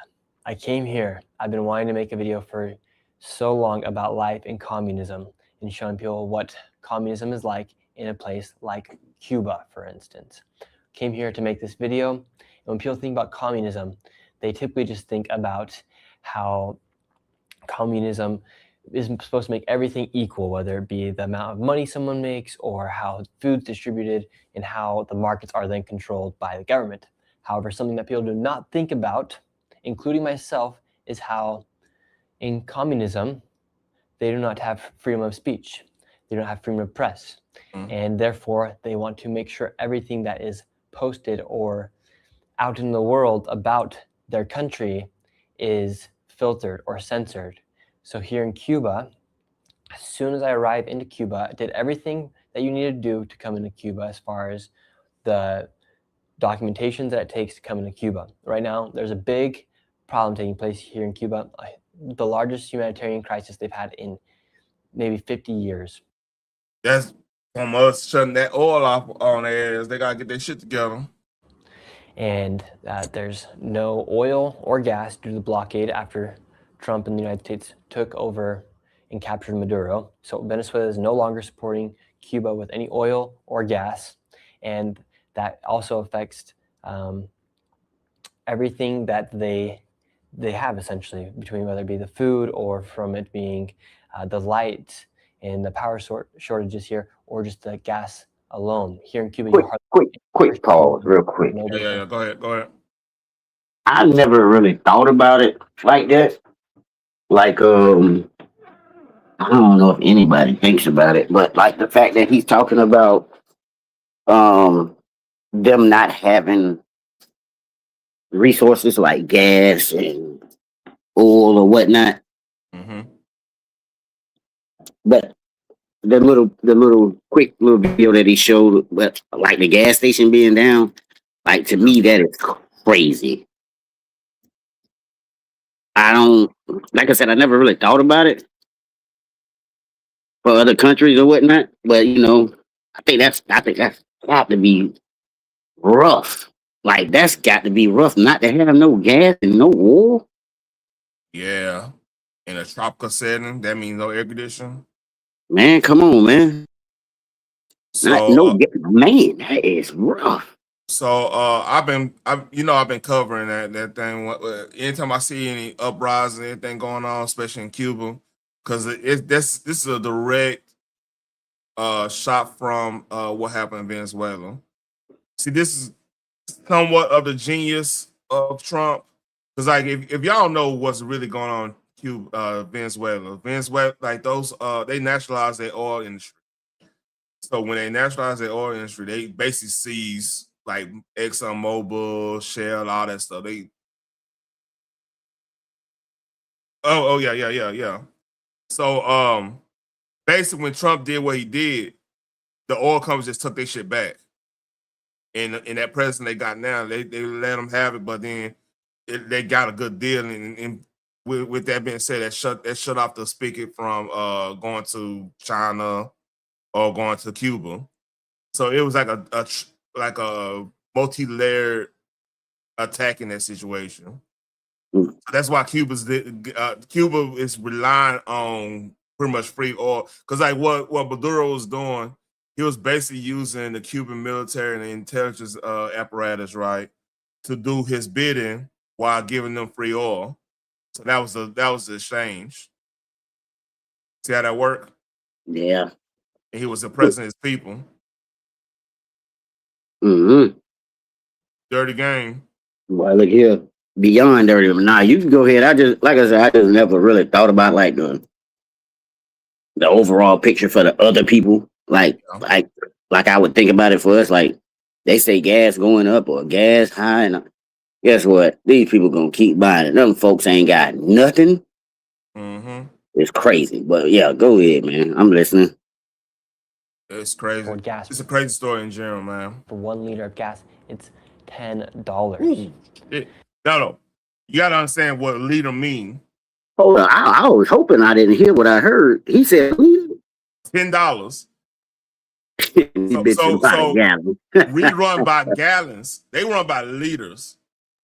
I came here. I've been wanting to make a video for so long about life in communism and showing people what communism is like in a place like Cuba, for instance. Came here to make this video. And when people think about communism, they typically just think about how communism is supposed to make everything equal, whether it be the amount of money someone makes or how food's distributed and how the markets are then controlled by the government. However, something that people do not think about, including myself, is how in communism, they do not have freedom of speech. They don't have freedom of press. And therefore, they want to make sure everything that is posted or out in the world about their country is filtered or censored. So here in Cuba, as soon as I arrived into Cuba, I did everything that you need to do to come into Cuba as far as the documentation that it takes to come into Cuba. Right now, there's a big problem taking place here in Cuba, the largest humanitarian crisis they've had in maybe 50 years. That's from us shutting that oil off on their ass. They gotta get their shit together. And there's no oil or gas due to the blockade after Trump and the United States took over and captured Maduro. So Venezuela is no longer supporting Cuba with any oil or gas. And that also affects everything that they have, essentially, between whether it be the food or from it being the light and the power shortages here, or just the gas alone. Here in Cuba, you Quick pause, real quick. Yeah. Go ahead. I never really thought about it like that. Like, I don't know if anybody thinks about it, but like the fact that he's talking about them not having resources like gas and oil or whatnot. But the little quick little video that he showed, but like the gas station being down, like to me that is crazy. I don't, like I said, I never really thought about it for other countries or whatnot. But I think that's got to be rough. Like that's got to be rough not to have no gas and no oil. Yeah. In a tropical setting, that means no air conditioning. Man, come on, man. So Man, that is rough. So I've been covering that thing. Anytime I see any uprising, anything going on, especially in Cuba, because this is a direct shot from what happened in Venezuela. See, this is somewhat of the genius of Trump, because like if y'all know what's really going on in Cuba, Venezuela, like those they nationalized their oil industry. So when they nationalize their oil industry, they basically seize like ExxonMobil, Shell, all that stuff. Yeah. So basically when Trump did what he did, the oil companies just took their shit back. And that president they got now, they let them have it, but then they got a good deal. And with that being said, that shut off the spigot from going to China or going to Cuba. So it was like a multi-layered attack in that situation. So that's why Cuba is relying on pretty much free oil, because like what Maduro was doing, he was basically using the Cuban military and the intelligence apparatus, right, to do his bidding while giving them free oil. So that was the exchange. See how that worked? Yeah. And he was oppressing his people. Dirty game. Well, look here, beyond dirty. Nah, you can go ahead. Like I said, I just never really thought about like the overall picture for the other people. Like I would think about it for us. Like they say gas going up or gas high, and guess what? These people gonna keep buying it. Them folks ain't got nothing. It's crazy, but yeah, go ahead, man. I'm listening. It's crazy. For gas. It's a crazy story in general, man. For 1 liter of gas, it's $10. No. You gotta understand what liter mean. Hold on. I was hoping I didn't hear what I heard. He said $10. So we run by gallons. They run by liters.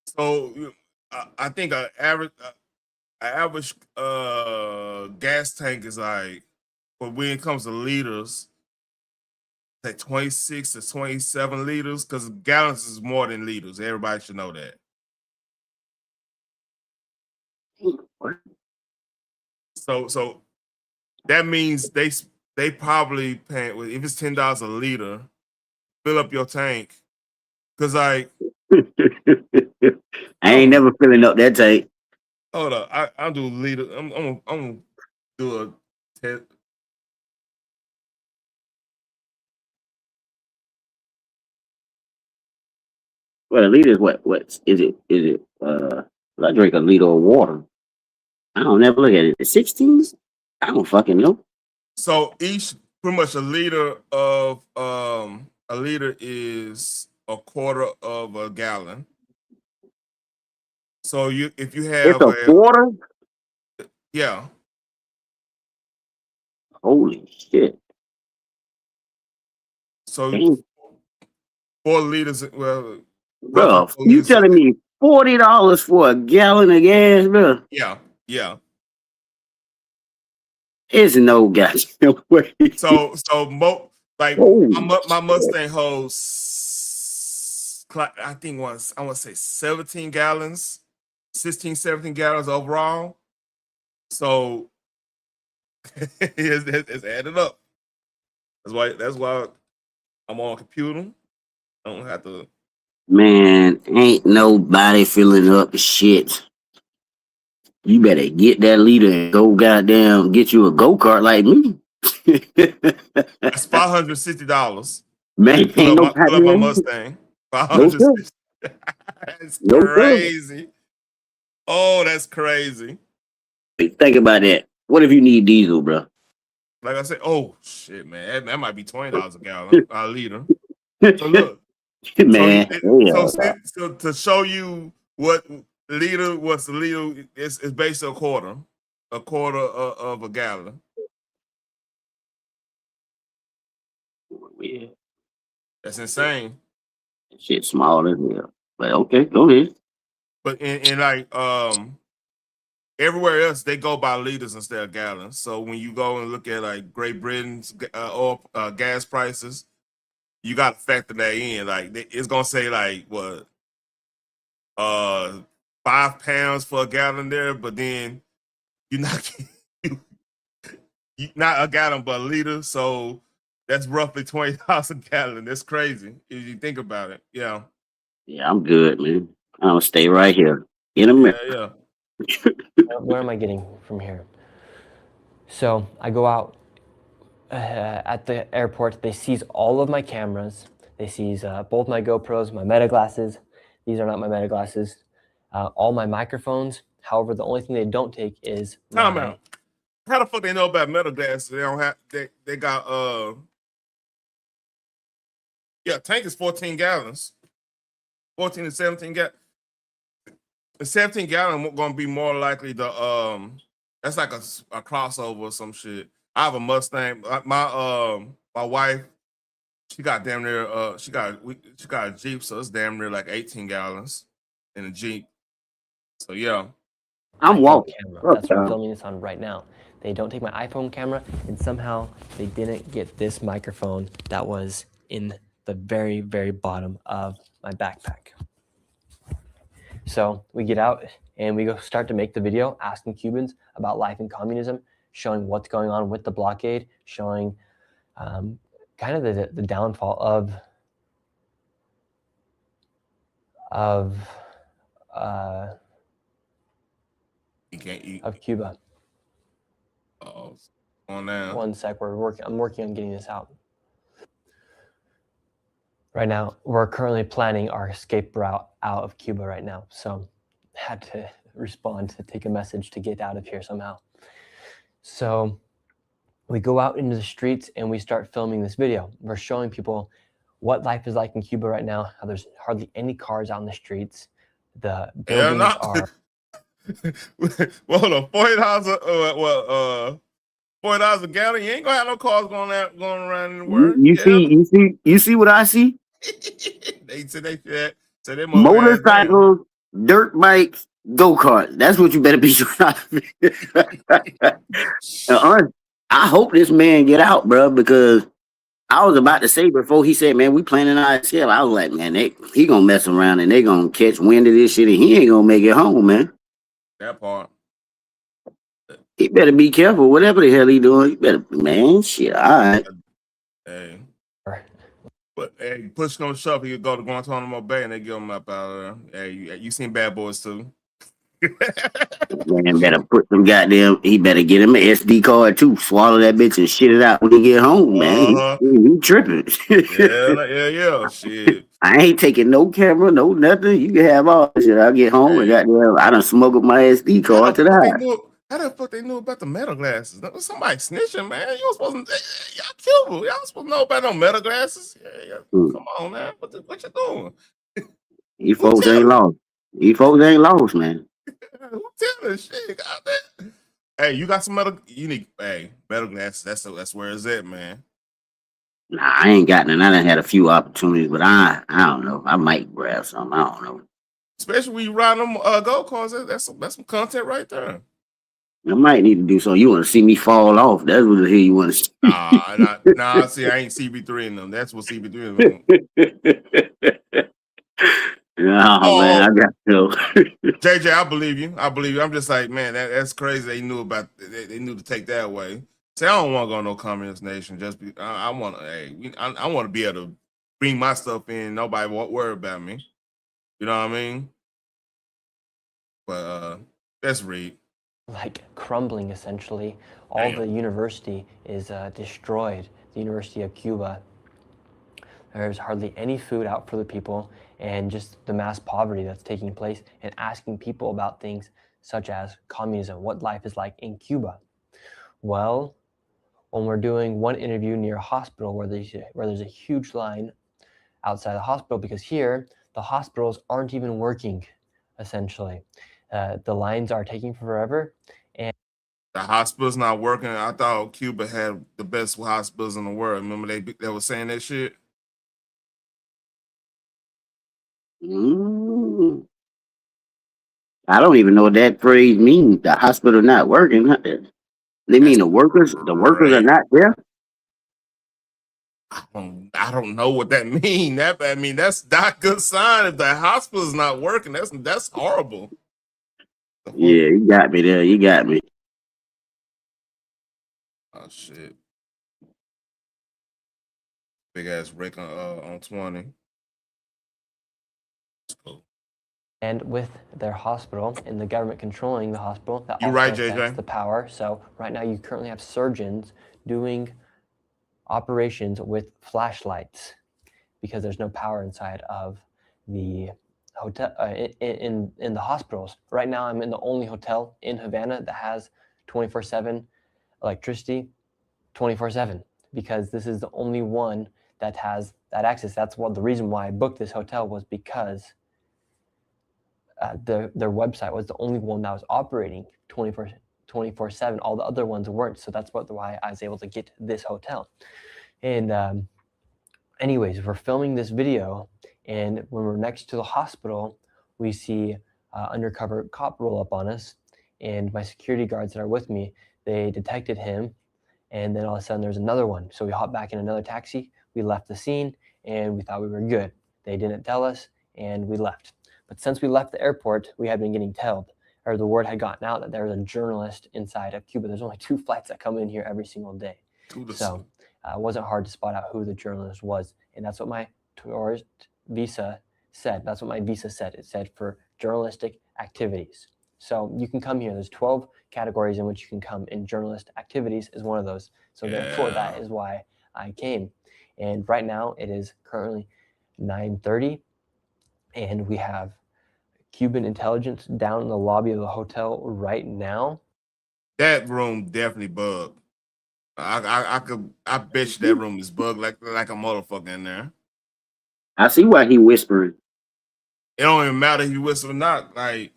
So I think an average gas tank is like, but when it comes to liters, like 26 to 27 liters, because gallons is more than liters. Everybody should know that. So that means they probably pay, if it's $10 a liter, fill up your tank. Cause like I ain't never filling up that tank. Hold up, I'll do liter. I'm gonna do a test. Well, a liter is what is it? Is it I drink a liter of water. I don't never look at it. 16? I don't fucking know. So each pretty much a liter is a quarter of a gallon. So if you have it's a quarter? Yeah. Holy shit. So 4 liters, well, bro, you telling me $40 for a gallon of gas, bro? Yeah. It's no goddamn way. So my Mustang holds I think once I want to say 17 gallons, 16, 17 gallons overall. So it's added up. That's why I'm on a computer. I don't have to. Man, ain't nobody filling up the shit. You better get that leader and go goddamn get you a go-kart like me. That's $560. Man, Pull ain't up no my goddamn. Mustang. No sir. 560. That's No sir. crazy. Oh, that's crazy. Think about that. What if you need diesel, bro? Like I said, oh shit, man, that might be $20 a gallon, a liter. So look, Man, so to show you what's the liter? It's basically a quarter of a gallon. Yeah, That's insane. shit small as hell. But okay, go ahead. But in like everywhere else, they go by liters instead of gallons. So when you go and look at like Great Britain's oil gas prices, you got to factor that in. Like it's gonna say like what 5 pounds for a gallon there, but then you're not not a gallon but a liter. So that's roughly $20 a gallon. That's crazy if you think about it. Yeah. Yeah, I'm good, man. I'm gonna stay right here in America. Yeah. Where am I getting from here? So I go out at the airport. They seize all of my cameras. They seize both my GoPros, my Meta glasses. These are not my Meta glasses. All my microphones. However, the only thing they don't take is Time out. How the fuck they know about Meta glasses? They don't have. They got tank is 14 gallons. 14 to 17 gallons. The 17 gallon going to be more likely the that's like a crossover or some shit. I have a Mustang. My wife, she got damn near she got a Jeep, so it's damn near like 18 gallons in a Jeep. So yeah. I'm walking. Camera. That's what I'm filming this on right now. They don't take my iPhone camera, and somehow they didn't get this microphone that was in the very, very bottom of my backpack. So we get out and we go start to make the video asking Cubans about life in communism, showing what's going on with the blockade, showing kind of the downfall of Cuba. Oh, on now. One sec, I'm working on getting this out. Right now, we're currently planning our escape route out of Cuba right now. So had to respond to take a message to get out of here somehow. So we go out into the streets and we start filming this video. We're showing people what life is like in Cuba right now, how there's hardly any cars out in the streets. The buildings are... Well, $40 $40 a gallon. You ain't gonna have no cars going around in the world. You see what I see? They said they Motorcycles, dirt bikes, go-karts. That's what you better be driving. I hope this man get out, bro, because I was about to say before he said, man, we planning our escape. I was like, man, he gonna mess around and they gonna catch wind of this shit and he ain't gonna make it home, man. That part. He better be careful. Whatever the hell he doing, he better, man, shit, all right. Hey. But hey, push come to shove, he could go to Guantanamo Bay and they get him up out of there. Hey, you seen Bad Boys too. Man better put some goddamn, he better get him an SD card too. Swallow that bitch and shit it out when he get home, man. He tripping. yeah, shit. I ain't taking no camera, no nothing. You can have all this shit. I get home and goddamn, I done smoke up my SD card to that. How the fuck they knew about the metal glasses? Somebody snitching, man. You supposed to, y'all Cuba. Y'all supposed to know about no metal glasses. Yeah. Come on, man. What you doing? These folks ain't lost. These folks ain't lost, man. Who telling shit? Goddamn. Hey, you got some metal? You need metal glasses. That's where it's at, man. Nah, I ain't got none. I done had a few opportunities, but I don't know. I might grab some. I don't know. Especially when you ride them go-karts. That's some content right there. I might need to do so. You want to see me fall off? That's what the hell you want to see. Nah. See, I ain't CB3 in them. That's what CB3 in them. Oh man, I got to. JJ, I believe you. I believe you. I'm just like, man, that's crazy. They knew about. They knew to take that away. Say, I don't want to go to no communist nation. Just be. I want to. Hey, I want to be able to bring my stuff in. Nobody won't worry about me. You know what I mean? But let's read. Like crumbling, essentially. All the university is destroyed. The University of Cuba. There's hardly any food out for the people, and just the mass poverty that's taking place, and asking people about things such as communism, what life is like in Cuba. Well, when we're doing one interview near a hospital where there's a huge line outside the hospital, because here the hospitals aren't even working, essentially. The lines are taking forever, and the hospital's not working. I thought Cuba had the best hospitals in the world. Remember they were saying that shit? I don't even know what that phrase means. The hospital not working. They mean the workers are not there. I don't know what that means. That's not a good sign. If the hospital's not working, that's horrible. Yeah, you got me there. You got me. Oh shit! Big ass break on 20. Cool. And with their hospital and the government controlling the hospital, that You're also right, affects JJ. the power. So right now you currently have surgeons doing operations with flashlights because there's no power inside of the hotel in the hospitals. Right now I'm in the only hotel in Havana that has 24/7 electricity, 24/7, because this is the only one that has that access. That's what the reason why I booked this hotel was, because their website was the only one that was operating 24/7. All the other ones weren't. So that's why I was able to get this hotel. And anyways, we're filming this video, and when we're next to the hospital, we see undercover cop roll up on us, and my security guards that are with me, they detected him, and then all of a sudden there's another one. So we hopped back in another taxi, we left the scene, and we thought we were good. They didn't tell us, and we left. But since we left the airport, we had been getting told, or the word had gotten out that there was a journalist inside of Cuba. There's only 2 flights that come in here every single day. So it wasn't hard to spot out who the journalist was. And that's what my tourist visa said. That's what my visa said. It said for journalistic activities. So you can come here. There's 12 categories in which you can come, and journalist activities is one of those. So therefore, that is why I came. And right now it is currently 9:30, and we have Cuban intelligence down in the lobby of the hotel right now. That room definitely bugged. I bet you that room is bugged like a motherfucker in there. I see why he whispering. It don't even matter if you whistle or not. Like,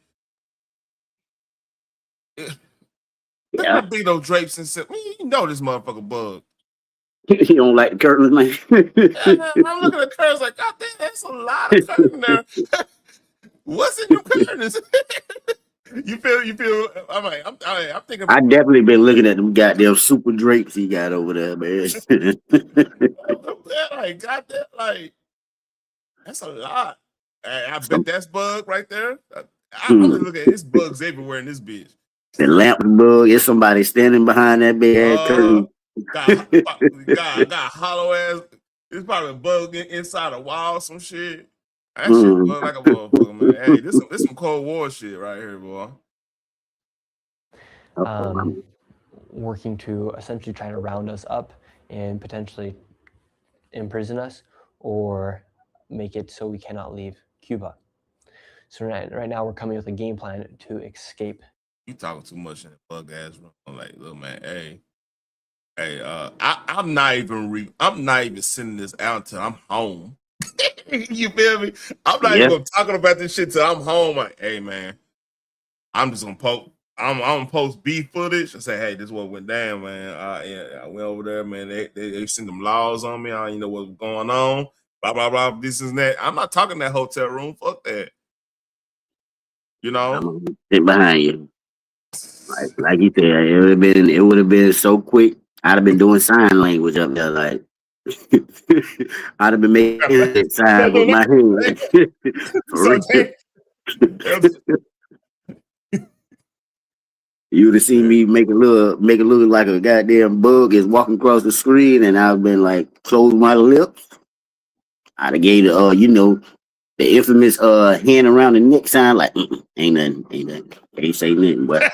look at the big old drapes and said, you know this motherfucker bugged. You don't like the curtains, man. I'm looking at the curtains like, God damn, that's a lot of curtain there. What's in your curtains? You feel. I'm thinking. I definitely been looking at them goddamn super drapes he got over there, man. Like, goddamn, like that's a lot. I bet that's bug right there. I'm just looking at it's bugs everywhere in this bitch. The lamp bug. Is somebody standing behind that big ass curtain? Got hollow ass. It's probably a bug inside a wall, some shit. That shit bug like a motherfucker, man. Hey, this some Cold War shit right here, boy. Working to essentially try to round us up and potentially imprison us or make it so we cannot leave Cuba. So right now we're coming with a game plan to escape. You talking too much in the bug ass room. I'm like, look, man, hey, I'm not even sending this out until I'm home. You feel me? I'm not even talking about this shit till I'm home. Like, hey, man, I'm just gonna post. I'm gonna post B footage and say, hey, this is what went down, man. I went over there, man. They sent them laws on me. I don't even know what's going on. Blah blah blah. This and that. I'm not talking that hotel room. Fuck that. You know, I'm gonna sit behind you. Like you said, it would have been so quick. I'd have been doing sign language up there, like. I'd have been making it sign with my hand. For So real. You would have seen me make it look like a goddamn bug is walking across the screen, and I've been like close my lips. I'd have gave the infamous hand around the neck sign, like ain't nothing, ain't say nothing, but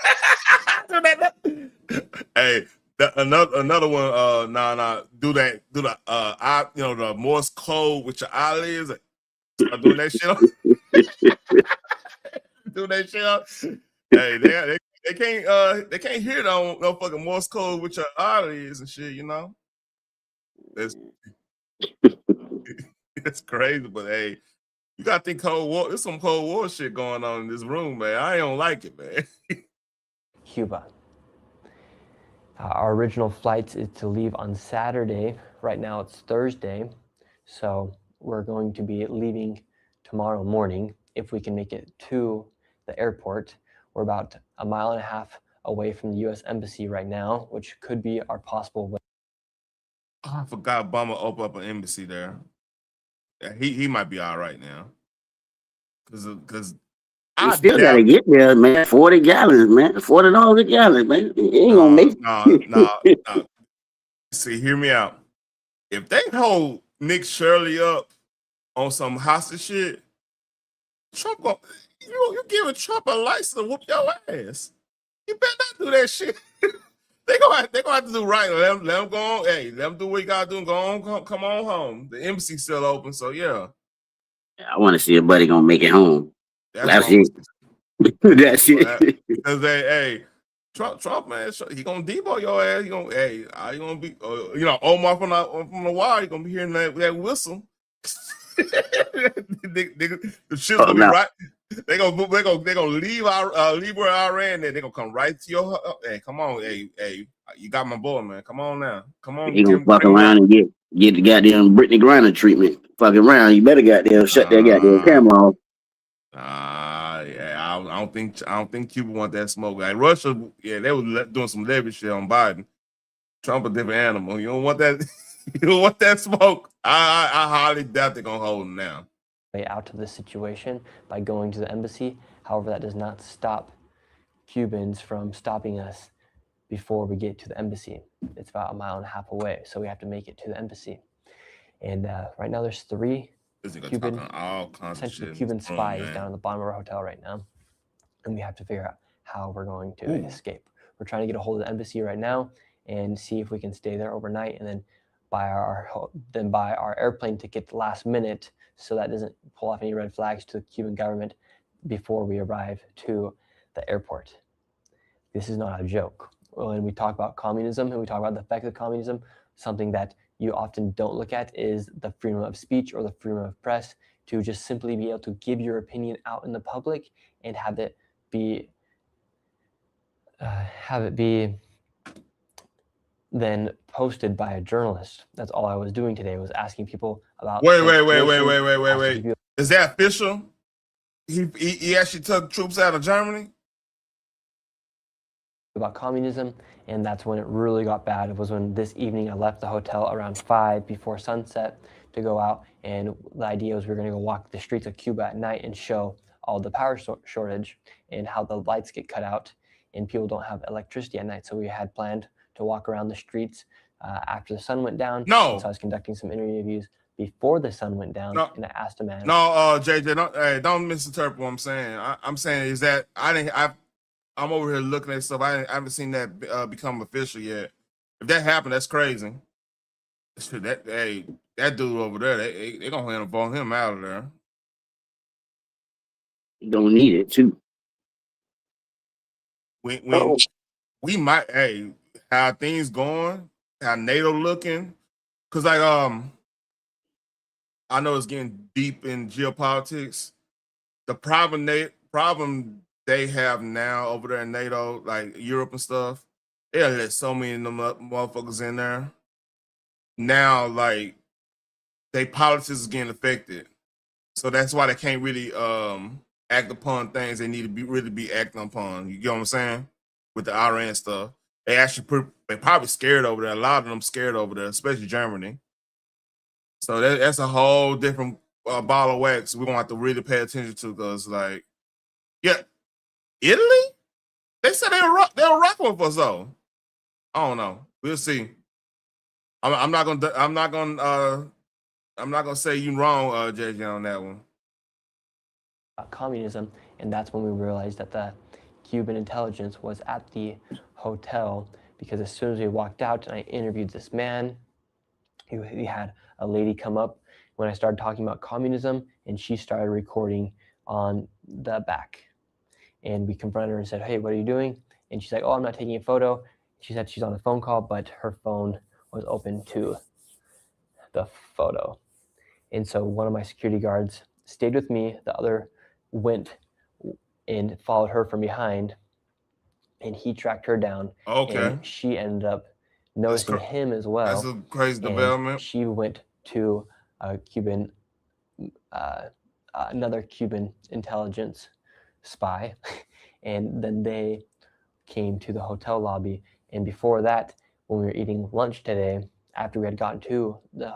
Hey, another one. Do the the Morse code with your eyelids. Start doing that shit. Do that shit. Hey, they can't hear no fucking Morse code with your eyelids and shit. You know, it's crazy. But hey, you gotta think Cold War. There's some Cold War shit going on in this room, man. I don't like it, man. Cuba. Our original flight is to leave on Saturday. Right now it's Thursday, so we're going to be leaving tomorrow morning if we can make it to the airport. We're about a mile and a half away from the U.S. Embassy right now, which could be our possible way. Oh, I forgot Obama opened up an embassy there. Yeah, he might be all right now. Because you still gotta get there, man. 40 gallons, man. $40 a gallon, man. You ain't gonna make it. No. See, hear me out. If they hold Nick Shirley up on some hostage shit, Trump you giving Trump a license to whoop your ass. You better not do that shit. They gonna have to do right. Let them go on. Hey, let them do what you gotta do and go on. Come on home. The embassy's still open, so yeah. I want to see a buddy gonna make it home. That's it. That's it. Because hey, Trump, man, he gonna debo your ass. He gonna be, Omar from the wire. He gonna be hearing that whistle. The shit's gonna be right. They gonna leave where Iran. They gonna come right to your. Hey, come on, hey, you got my boy, man. Come on now, come on. He gonna fuck around and get the goddamn Brittany Griner treatment. Fucking around, you better goddamn shut that goddamn camera off. Yeah, I don't think Cuba want that smoke. Like Russia, yeah, they was doing some leverage shit on Biden. Trump a different animal. You don't want that. You don't want that smoke. I highly doubt they're gonna hold him now. Way out of this situation by going to the embassy. However, that does not stop Cubans from stopping us before we get to the embassy. It's about a mile and a half away, so we have to make it to the embassy. And right now, there's 3 Cuban spies down at the bottom of our hotel right now, and we have to figure out how we're going to escape. We're trying to get a hold of the embassy right now and see if we can stay there overnight, and then buy our airplane ticket last minute, so that doesn't pull off any red flags to the Cuban government before we arrive to the airport. This is not a joke. When we talk about communism and we talk about the effects of communism, something that you often don't look at is the freedom of speech or the freedom of press, to just simply be able to give your opinion out in the public and have it be then posted by a journalist. That's all I was doing today, was asking people about. Wait. Is that official? He actually took troops out of Germany? About communism, and that's when it really got bad. It was when this evening I left the hotel around 5 before sunset to go out, and the idea was we were going to go walk the streets of Cuba at night and show all the power shortage and how the lights get cut out and people don't have electricity at night. So we had planned to walk around the streets after the sun went down. No. So I was conducting some interviews before the sun went down, and I asked a man. No, JJ, don't misinterpret what I'm saying. I'm saying is that I'm over here looking at stuff. I haven't seen that become official yet. If that happened, that's crazy. That dude over there, they gonna hand him out of there. You don't need it too. We might, how things going, how NATO looking, because I know it's getting deep in geopolitics. The problem they have now over there in NATO, like Europe and stuff, they let so many of them motherfuckers in there. Now, like, their politics is getting affected. So that's why they can't really act upon things they need to really be acting upon. You get what I'm saying? With the Iran stuff. They probably scared over there. A lot of them scared over there, especially Germany. So that's a whole different ball of wax we're gonna have to really pay attention to, because like, yeah, Italy, they said they were rocking with us though. I don't know. We'll see. I'm not gonna say you wrong, JJ, on that one. Communism, and that's when we realized that the Cuban intelligence was at the hotel, because as soon as we walked out and I interviewed this man, he had a lady come up when I started talking about communism, and she started recording on the back. And we confronted her and said, "Hey, what are you doing?" And she's like, "Oh, I'm not taking a photo." She said she's on a phone call, but her phone was open to the photo. And so one of my security guards stayed with me. The other went and followed her from behind, and he tracked her down. Okay. And she ended up noticing him as well. That's a crazy and development. She went to a Cuban, another Cuban intelligence spy, and then they came to the hotel lobby. And before that, when we were eating lunch today, after we had gotten to the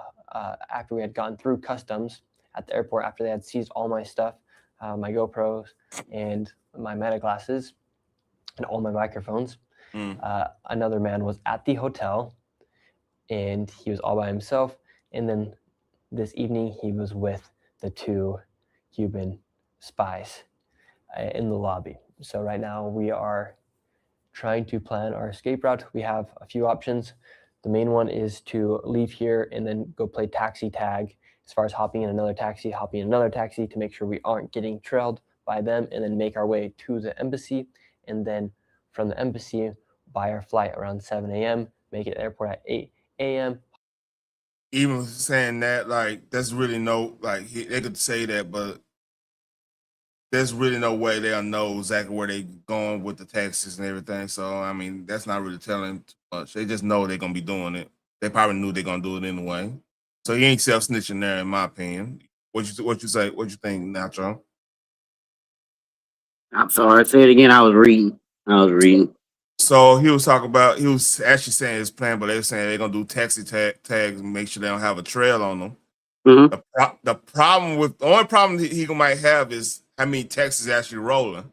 after we had gone through customs at the airport, after they had seized all my stuff, my GoPros and my meta glasses and all my microphones, another man was at the hotel, and he was all by himself. And then this evening, he was with the two Cuban spies in the lobby. So right now we are trying to plan our escape route. We have a few options. The main one is to leave here and then go play taxi tag, as far as hopping in another taxi to make sure we aren't getting trailed by them, and then make our way to the embassy. And then from the embassy, buy our flight around 7 a.m., make it to the airport at 8 a.m. Even saying that, like, there's really no, like, they could say that, but there's really no way they'll know exactly where they're going with the taxes and everything. So, I mean, that's not really telling too much. They just know they're going to be doing it. They probably knew they're going to do it anyway. So he ain't self-snitching there, in my opinion. What you say? What you think, Nacho? I'm sorry. Say it again. I was reading. So he was actually saying his plan, but they were saying they're going to do taxi tags and make sure they don't have a trail on them. Mm-hmm. The only problem he might have is how many taxis actually rolling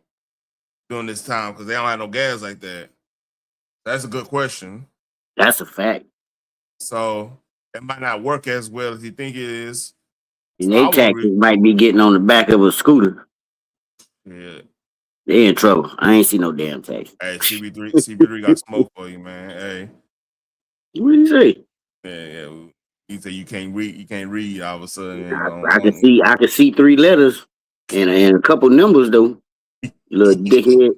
during this time, because they don't have no gas like that. That's a good question. That's a fact. So it might not work as well as you think it is. And they taxis might be getting on the back of a scooter. Yeah. They in trouble. I ain't see no damn taxi. Hey, CB3 got smoke for you, man. Hey. What do you say? Yeah. You say you can't read all of a sudden. I can see three letters and a couple numbers though. Little dickhead.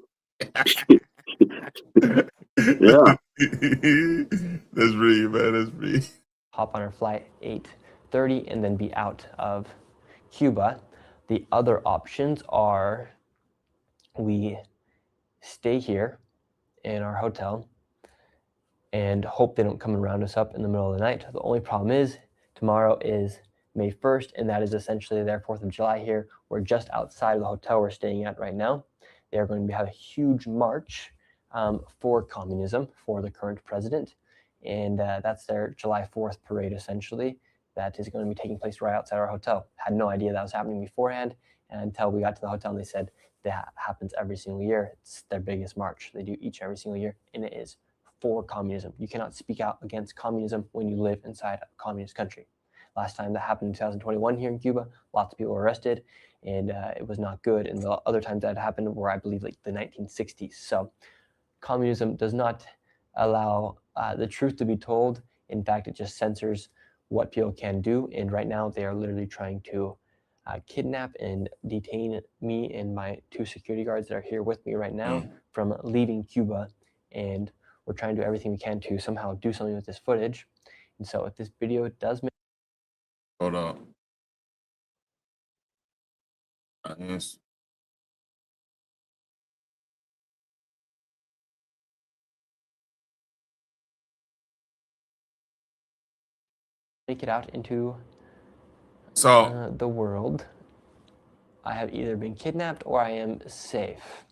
Yeah. That's really, man. That's really. Hop on our flight 8:30 and then be out of Cuba. The other options are we stay here in our hotel and hope they don't come and round us up in the middle of the night. The only problem is tomorrow is May 1st, and that is essentially their 4th of July here. We're just outside of the hotel we're staying at right now. They are going to have a huge march for communism, for the current president, and that's their July 4th parade, essentially. That is going to be taking place right outside our hotel. Had no idea that was happening beforehand, and until we got to the hotel and they said that happens every single year. It's their biggest march. They do each and every single year, and it is for communism. You cannot speak out against communism when you live inside a communist country. Last time that happened in 2021 here in Cuba, lots of people were arrested, and it was not good. And the other times that happened were, I believe, like the 1960s. So communism does not allow the truth to be told. In fact, it just censors what people can do. And right now they are literally trying to kidnap and detain me and my two security guards that are here with me right now from leaving Cuba. And we're trying to do everything we can to somehow do something with this footage. And so if this video does make... Hold on. Yes. Make it out into the world, I have either been kidnapped or I am safe.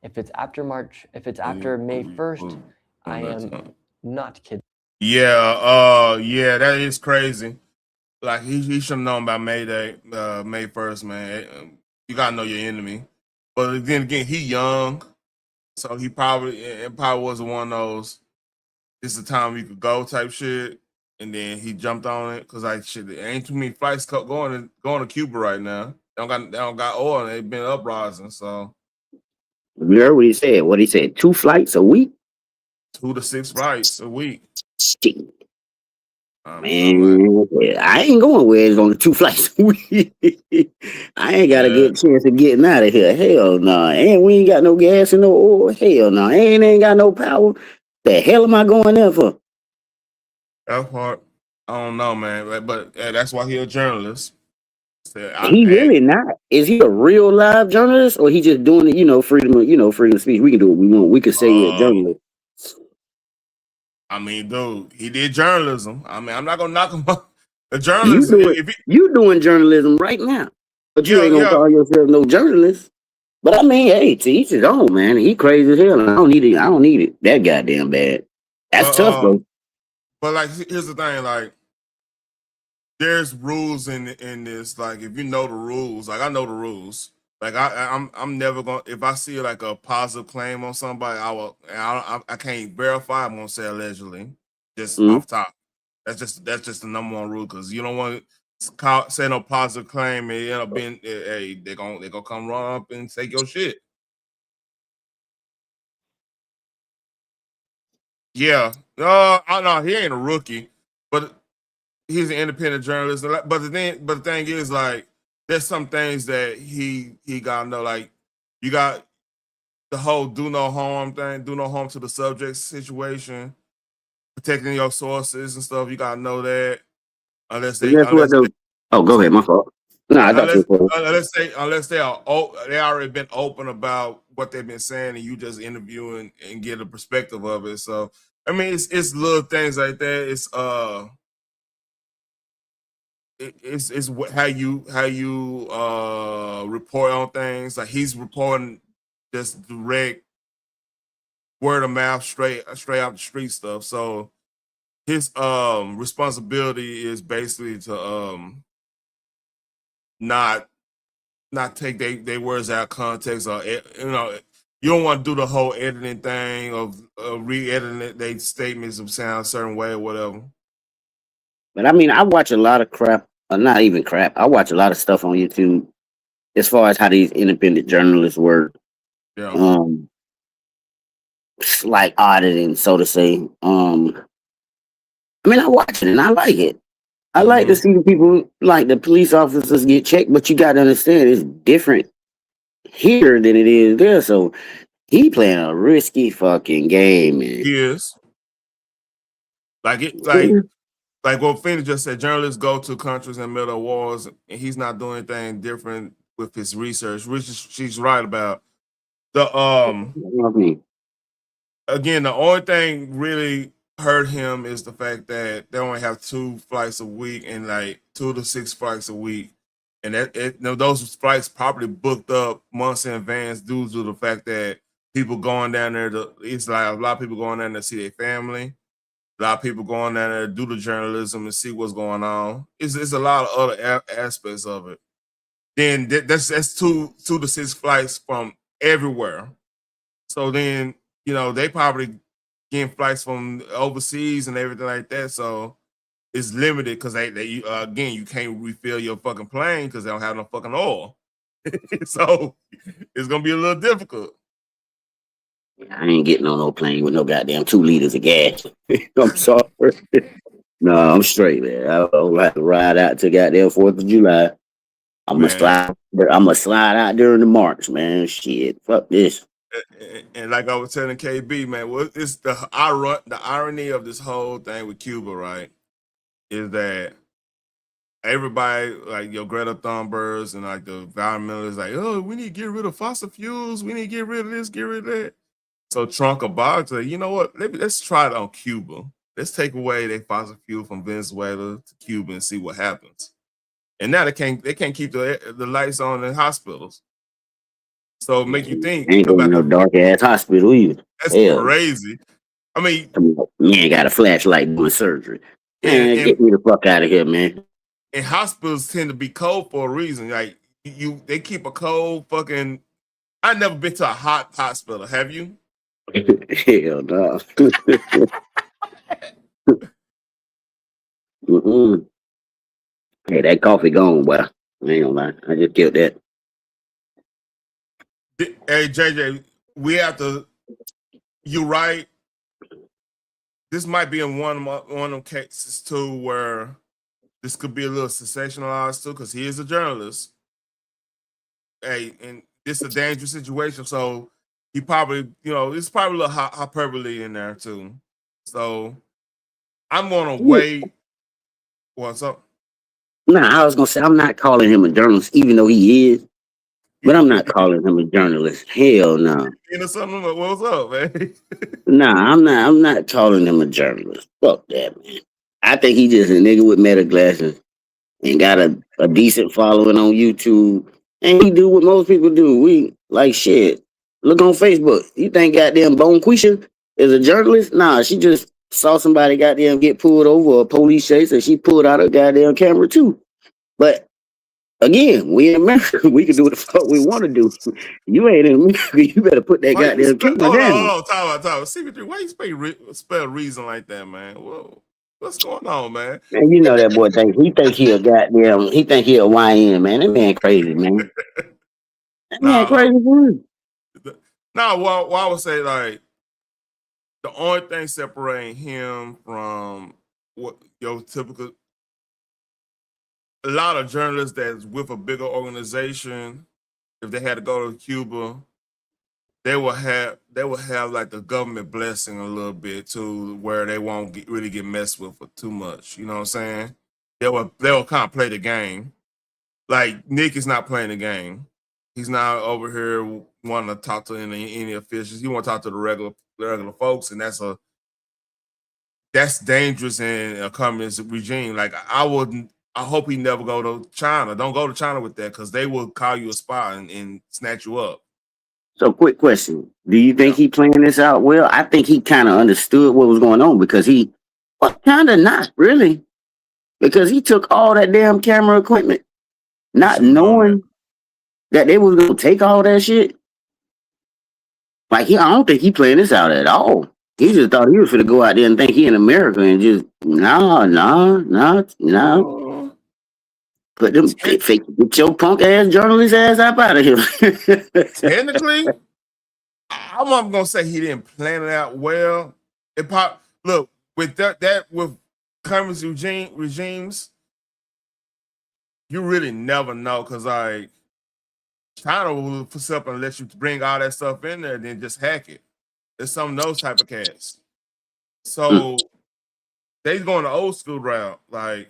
If it's after May 1st, I am not kidnapped. Yeah, that is crazy. Like he should have known about May 1st, man. You gotta know your enemy. But then again, he young, so it probably wasn't one of those. This is the time you could go type shit, and then he jumped on it because like shit, there ain't too many flights going to Cuba right now. They don't got oil. And they've been uprising, so You heard what he said? What he said? 2 flights a week? 2 to 6 flights a week. Shit. I'm like, Man, I ain't going where it's only 2 flights a week. I ain't got a yeah. good chance of getting out of here. Hell no. Nah. And we ain't got no gas and no oil. Hell no. Nah. And ain't got no power. The hell am I going there for? That part, I don't know, man. But that's why he a journalist. He really not. Is he a real live journalist or he just doing it, freedom of speech? We can do what we want. We could say we're a journalist. I mean, dude, he did journalism. I mean, I'm not gonna knock him up. The journalist, You doing journalism right now, but you ain't gonna call yourself no journalist. But I mean, hey, to each his own, man. He crazy as hell. I don't need it that goddamn bad. That's tough, though. But like, here's the thing, like, there's rules in this. Like, if you know the rules, like I know the rules. Like I'm never gonna, if I see like a positive claim on somebody, I can't verify. I'm gonna say allegedly, just off top. That's just the number one rule because you don't want to say no positive claim and end up being they gonna come run up and take your shit. Yeah, I know he ain't a rookie, but he's an independent journalist. But the thing is, like, there's some things that he gotta know. Like, you got the whole do no harm thing, do no harm to the subject situation, protecting your sources and stuff. You gotta know that. Unless they go ahead, my fault. No, I got you. Unless they already been open about what they've been saying, and you just interview and get a perspective of it. So I mean, it's little things like that. It's how you report on things. Like he's reporting just direct word of mouth, straight out the street stuff. So his responsibility is basically to not take they words out of context, or you don't want to do the whole editing thing of re-editing their statements of sound a certain way or whatever. But I mean, I watch a lot of crap, not even crap. I watch a lot of stuff on YouTube as far as how these independent journalists work. Yeah. Like auditing, so to say. I mean, I watch it and I like it. I like to see the people, like the police officers, get checked, but you got to understand it's different here than it is there. So he playing a risky fucking game, man. He is. Like what Phoenix just said, journalists go to countries in the middle of wars, and he's not doing anything different with his research, which she's right about. Again, the only thing really hurt him is the fact that they only have 2 flights a week and like 2 to 6 flights a week. And those flights probably booked up months in advance due to the fact that people going down there it's like a lot of people going down there to see their family. A lot of people going down there to do the journalism and see what's going on. It's a lot of other aspects of it. Then that's 2 to 6 flights from everywhere. So then, they probably getting flights from overseas and everything like that. So it's limited because again, you can't refill your fucking plane because they don't have no fucking oil. So it's gonna be a little difficult. I ain't getting on no plane with no goddamn 2 liters of gas. I'm sorry. No, I'm straight, man. I'll have to ride out to goddamn 4th of July. I'm gonna slide out during the March, man. Shit, fuck this. And like I was telling KB, man, it's the irony of this whole thing with Cuba, right? Is that everybody, like your Greta Thunbergs and like the environmentalists, like, oh, we need to get rid of fossil fuels. We need to get rid of this, get rid of that. So Trump about to, you know what? Let's try it on Cuba. Let's take away their fossil fuel from Venezuela to Cuba and see what happens. And now they can't keep the lights on in hospitals. So make you think. Ain't going to no dark ass hospital either. That's crazy. I mean, you ain't got a flashlight doing surgery. Man, get me the fuck out of here, man. and hospitals tend to be cold for a reason. Like they keep a cold fucking. I've never been to a hot hospital. Have you? Hell no. Mm-mm. Hey, that coffee gone, boy. I ain't gonna lie. I just killed that. Hey JJ, we have to. You're right. This might be in one of them cases too, where this could be a little sensationalized too, because he is a journalist. Hey, and this is a dangerous situation, so he probably, it's probably a little hyperbole in there too. So I'm gonna wait. What's up? Nah, I was gonna say I'm not calling him a journalist, even though he is. But I'm not calling him a journalist. Hell no. You know something? What's up, man? Nah, I'm not calling him a journalist. Fuck that, man. I think he just a nigga with meta glasses and got a decent following on YouTube. And he do what most people do. We like shit. Look on Facebook. You think goddamn Bone Quisha is a journalist? Nah, she just saw somebody goddamn get pulled over a police chase and she pulled out her goddamn camera too. But again, we in America, we can do what the fuck we want to do. You ain't in America, you better put that goddamn camera down. Hold on, time out. CP3, why you spell reason like that, man? Whoa, what's going on, man? Man, you know that boy think he a goddamn, he think he a YN, man. That man crazy, man. That man crazy, dude. Well, I would say like the only thing separating him from what your typical, a lot of journalists that's with a bigger organization, if they had to go to Cuba, they will have like the government blessing a little bit too, where they won't really get messed with for too much. You know what I'm saying? They will kind of play the game. Like Nick is not playing the game. He's not over here wanting to talk to any officials. He want to talk to the regular folks, and that's dangerous in a communist regime. Like I hope he never go to China. Don't go to China with that, because they will call you a spy and snatch you up. So quick question. Do you think he playing this out well? I think he kind of understood what was going on because kind of not really. Because he took all that damn camera equipment, not knowing that they was gonna take all that shit. Like I don't think he playing this out at all. He just thought he was gonna go out there and think he in America and just no. Put them fake get your punk ass journalist ass up out of here. Technically, I'm gonna say he didn't plan it out well. Look with that with communist regimes, you really never know, because like China will put up and let you bring all that stuff in there, and then just hack it. It's some of those type of cats. So they going the old school route, like.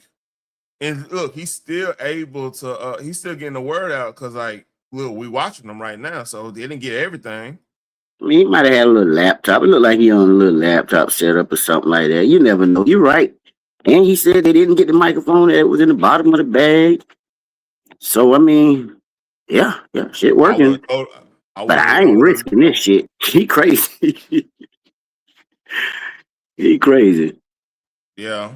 And look, he's still able to. He's still getting the word out, because like, look, we watching them right now, so they didn't get everything. I mean, he might have had a little laptop. It looked like he on a little laptop setup or something like that. You never know. You're right. And he said they didn't get the microphone that was in the bottom of the bag. So I mean, yeah, shit working. But I ain't risking this shit. He crazy. He crazy. Yeah.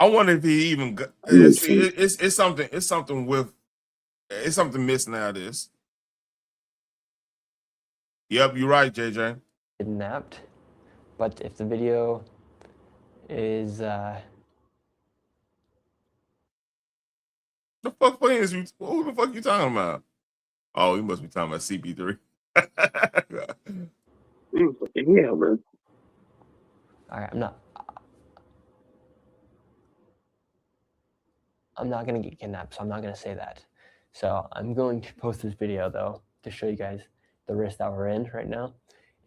I wonder if he even it's something missing out of this. Yep, you're right, JJ. Kidnapped, but if the video is the fuck is you? Who the fuck you talking about? Oh, you must be talking about CP3. Yeah, bro. All right, I'm not gonna get kidnapped, so I'm not gonna say that. So I'm going to post this video though to show you guys the risk that we're in right now,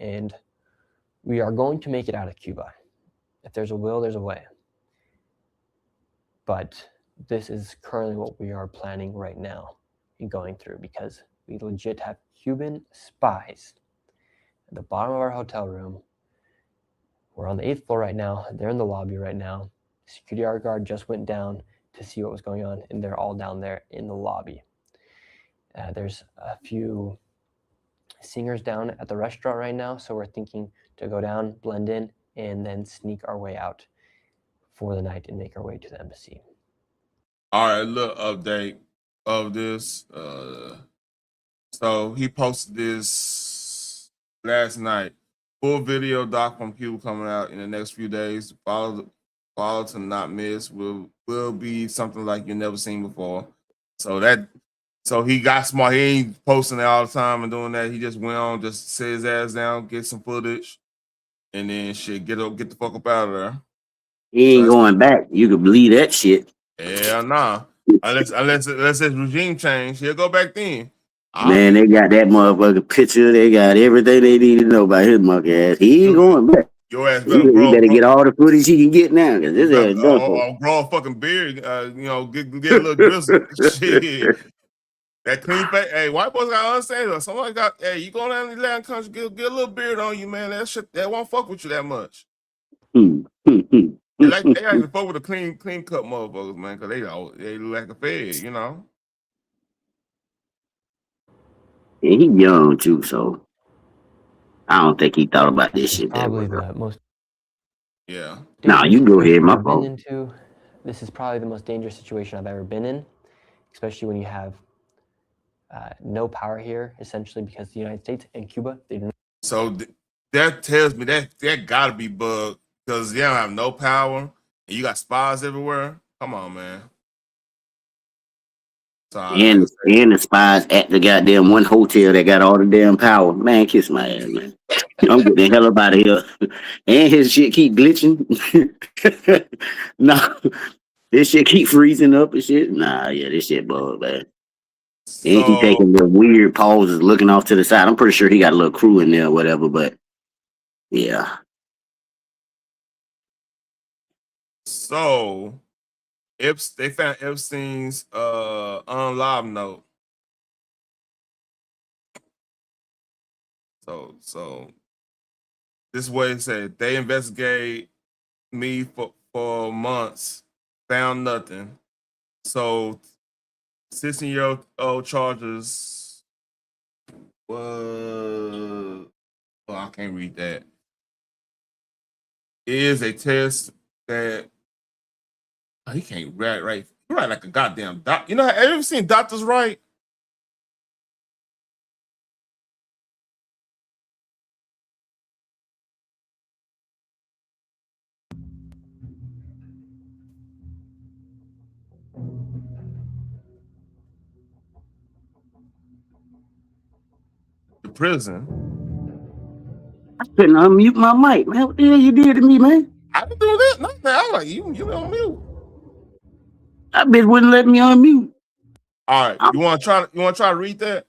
and we are going to make it out of Cuba. If there's a will, there's a way. But this is currently what we are planning right now and going through, because we legit have Cuban spies at the bottom of our hotel room. We're on the 8th floor right now. They're in the lobby right now. Security guard just went down to see what was going on, and they're all down there in the lobby. There's a few singers down at the restaurant right now, so we're thinking to go down, blend in, and then sneak our way out for the night and make our way to the embassy. All right, a little update of this. So he posted this last night. Full video doc from Cuba coming out in the next few days. Follow to not miss. Will be something like you've never seen before. So he got smart. He ain't posting it all the time and doing that. He just went on, just sit his ass down, get some footage, and then shit, get the fuck up out of there. He ain't going back. You could believe that shit. Hell nah. Unless it's regime change, he'll go back then. Man, they got that motherfucking picture. They got everything they need to know about his monkey ass. He ain't going back. Your ass better He better get all the footage he can get now, because this ass done for. grow a fucking beard, get a little drizzle. Shit. That clean face. Hey, white boys gotta understand that. Somebody got, hey, you go down to the Latin country, get a little beard on you, man. That shit, that won't fuck with you that much. They gotta even fuck with the clean cut motherfuckers, man, because they look like a fed, you know. Yeah, he young too, so I don't think he thought about this shit. Probably the most. Yeah. Nah, you go ahead, my fault. This is probably the most dangerous situation I've ever been in, especially when you have no power here, essentially, because the United States and Cuba, they do not. So that tells me that gotta be bugged, because you don't have no power and you got spies everywhere. Come on, man. And the spies at the goddamn one hotel that got all the damn power. Man, kiss my ass, man. I'm getting the hell up out of here. And his shit keep glitching. Nah, this shit keep freezing up and shit. Nah, yeah, this shit bug, man. And he keep taking the weird pauses, looking off to the side. I'm pretty sure he got a little crew in there or whatever, but yeah. So they found Epstein's unlive note. So this way it said they investigate me for months, found nothing. So 16-year-old charges was, well, I can't read that. It is a test that he can't write right. You write like a goddamn doc. You know, have you ever seen doctors write? The prison. I couldn't unmute my mic, man. What the hell you did to me, man? I didn't do that. Nothing. I was like, you on mute. I bitch wouldn't let me unmute. All right, you want to try to read that?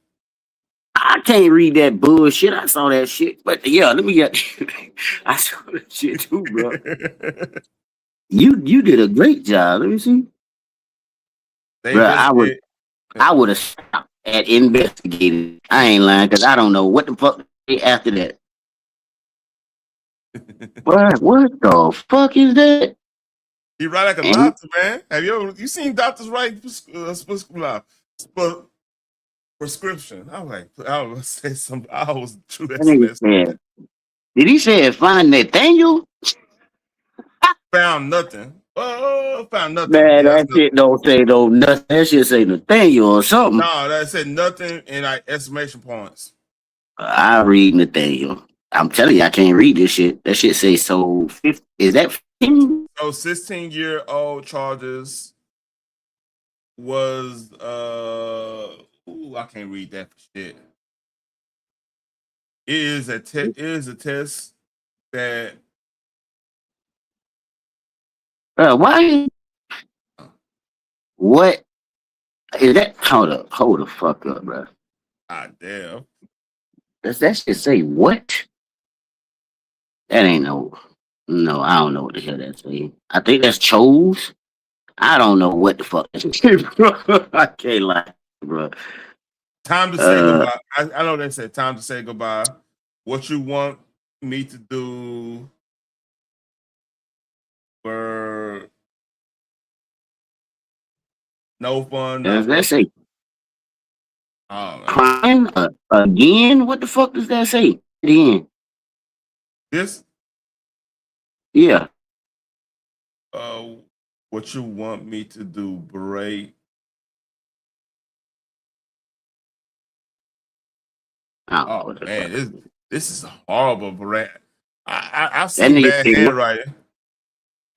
I can't read that bullshit. I saw that shit, but yeah, let me get. I saw that shit too, bro. You did a great job. Let me see, bro. I would have stopped at investigating. I ain't lying, because I don't know what the fuck after that. What the fuck is that? He write like a doctor, man. Have you seen doctors write prescription? I was say something. I was true. Did he say find Nathaniel? Found nothing. Found nothing. Man, that shit don't say no nothing. That shit say Nathaniel or something. No, that said nothing in like exclamation points. I read Nathaniel. I'm telling you, I can't read this shit. That shit say so. Is that 15? So 16-year-old charges was I can't read that for shit. It is a test that why? What is that? Hold the fuck up, bro. Ah, damn. Does that shit say what? That ain't no. I don't know what the hell that's saying. I think that's chose. I don't know what the fuck that's saying, bro. I can't lie, bro. Time to say goodbye. I know they said time to say goodbye. What you want me to do for no fun? Does that say oh, crime again? What the fuck does that say? Again. This Yeah. What you want me to do, Bray? Oh man, this is horrible, Bray. I've That seen nigga bad say what?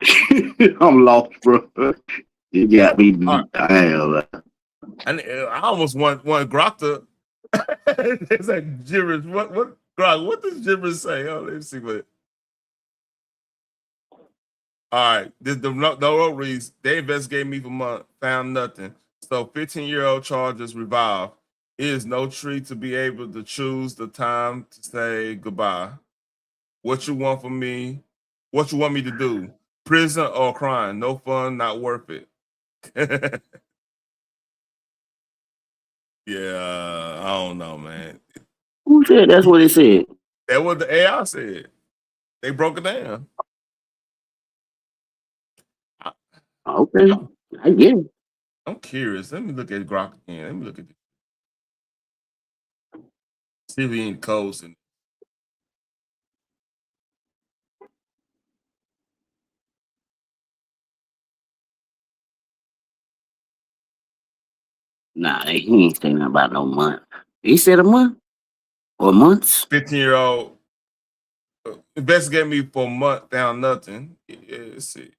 handwriting. I'm lost, bro. You got me All beat. Damn. I almost want Grok to. It's like gibberish. What Grok? What does gibberish say? Oh, let's see what. All right, the road reads. They investigated me for months, found nothing. So 15-year-old charges revived. It is no treat to be able to choose the time to say goodbye. What you want from me? What you want me to do? Prison or crime? No fun, not worth it. Yeah, I don't know, man. Who said that's what it said? That what the AI said. They broke it down. Okay, I get it. I'm curious. Let me look at Grok again. Let me look at it. See if he ain't codes in. Nah, he ain't saying nothing about no month. He said a month or months. 15-year-old investigate me for a month, found nothing. Yeah, let's see.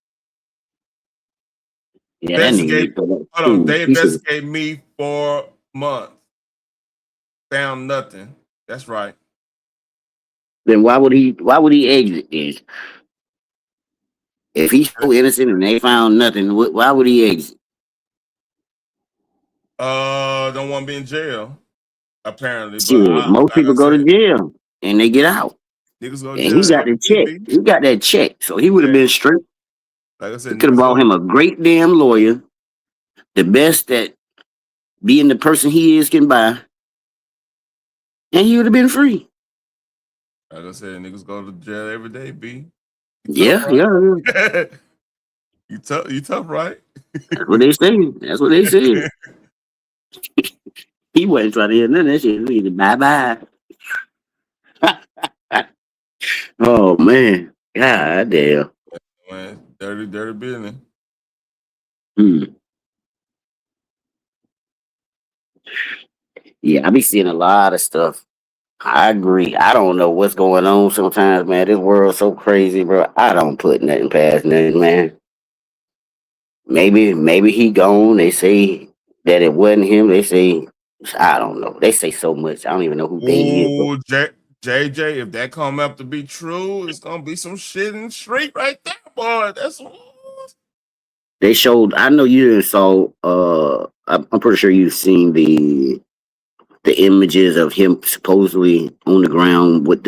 Yeah, that nigga. Hold on. They investigate me for months, found nothing. That's right. Then why would he exit this? If he's so innocent and they found nothing, why would he exit? Don't want to be in jail, apparently. But Shit, most like I people go to said, jail and they get out. niggas go to And jail he got every the day, check. B. He got that check, so he would have been straight. Like I said, He could have bought him a great damn lawyer, the best that being the person he is can buy, and he would have been free. Like I said, niggas go to jail every day, B. Yeah, Tough, yeah. right? You tough, right? That's what they say. That's what they say. He wasn't trying to hear none of that shit. He said, bye bye. Oh man, god damn. Man, dirty business. Yeah, I be seeing a lot of stuff. I agree. I don't know what's going on sometimes, man. This world's so crazy, bro. I don't put nothing past nothing, man. Maybe he gone. They say that it wasn't him. They say I don't know. They say so much. I don't even know who they is. Ooh, JJ, if that come up to be true, it's gonna be some shit in the street right there, boy. That's They showed. I know you saw. I'm pretty sure you've seen the images of him supposedly on the ground with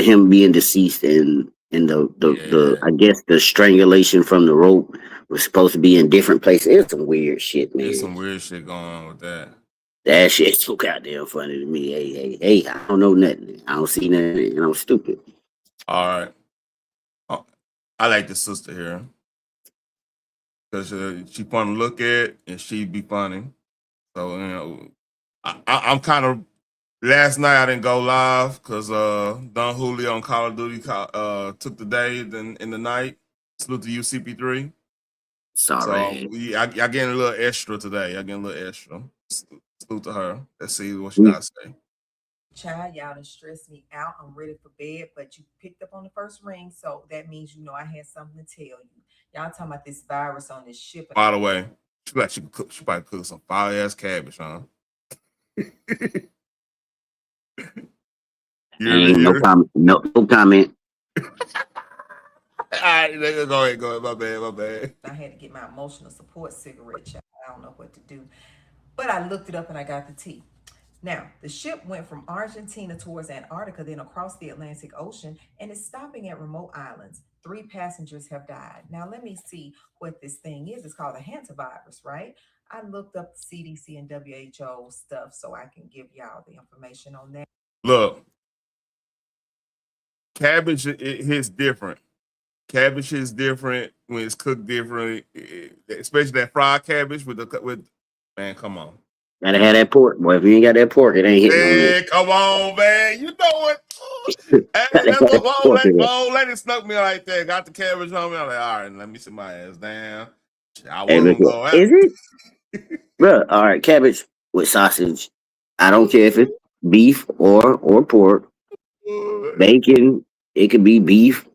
him being deceased and the I guess the strangulation from the rope was supposed to be in different places. It's some weird shit, man. There's some weird shit going on with that. That shit's so goddamn funny to me. Hey, I don't know nothing. I don't see nothing, and I'm stupid. All right. I like the sister here because she fun to look at and she be funny. So you know, I'm kind of. Last night I didn't go live because Don Julio on Call of Duty took the day in the night. Salute to UCP3. Sorry. So I getting a little extra today. I getting a little extra. Salute to her. Let's see what she got to say. Child, y'all done stressed me out. I'm ready for bed, but you picked up on the first ring, so that means you know I had something to tell you. Y'all talking about this virus on this ship. By the way, she probably cook some fire ass cabbage, huh? Ain't no comment. No comment. All right, go ahead. My bad. I had to get my emotional support cigarette, child. I don't know what to do. But I looked it up and I got the tea. Now, the ship went from Argentina towards Antarctica, then across the Atlantic Ocean, and is stopping at remote islands. 3 passengers have died. Now, let me see what this thing is. It's called a hantavirus, right? I looked up the CDC and WHO stuff so I can give y'all the information on that. Look, cabbage it hits different. Cabbage is different when it's cooked different, especially that fried cabbage with man. Come on, Gotta have that pork, boy. If you ain't got that pork, it ain't hitting on that. Come on, man. You know what? that's what Pork in my old lady snuck me like that. Got the cabbage on me. I'm like, all right, let me sit my ass down. I Hey, wasn't look, gonna go out. is it? Bro, all right, cabbage with sausage. I don't care if it's beef or pork. Bacon, it could be beef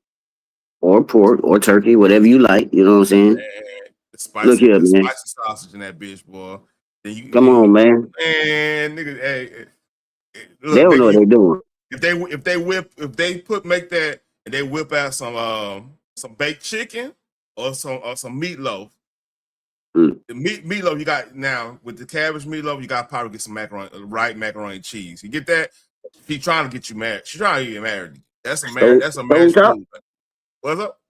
or pork or turkey, whatever you like. You know what I'm saying? Look here, The man. spicy sausage in that bitch, boy. Then Come on, man. man, nigga, hey, They look, don't know what they're doing. if they make that and they whip out some baked chicken or some meatloaf. Mm. The meatloaf you got now with the cabbage meatloaf, you got to probably get some macaroni and cheese. You get that? She's trying to get you married. She's trying to get married. That's a marriage. That's a marriage Stove top? move. What's up?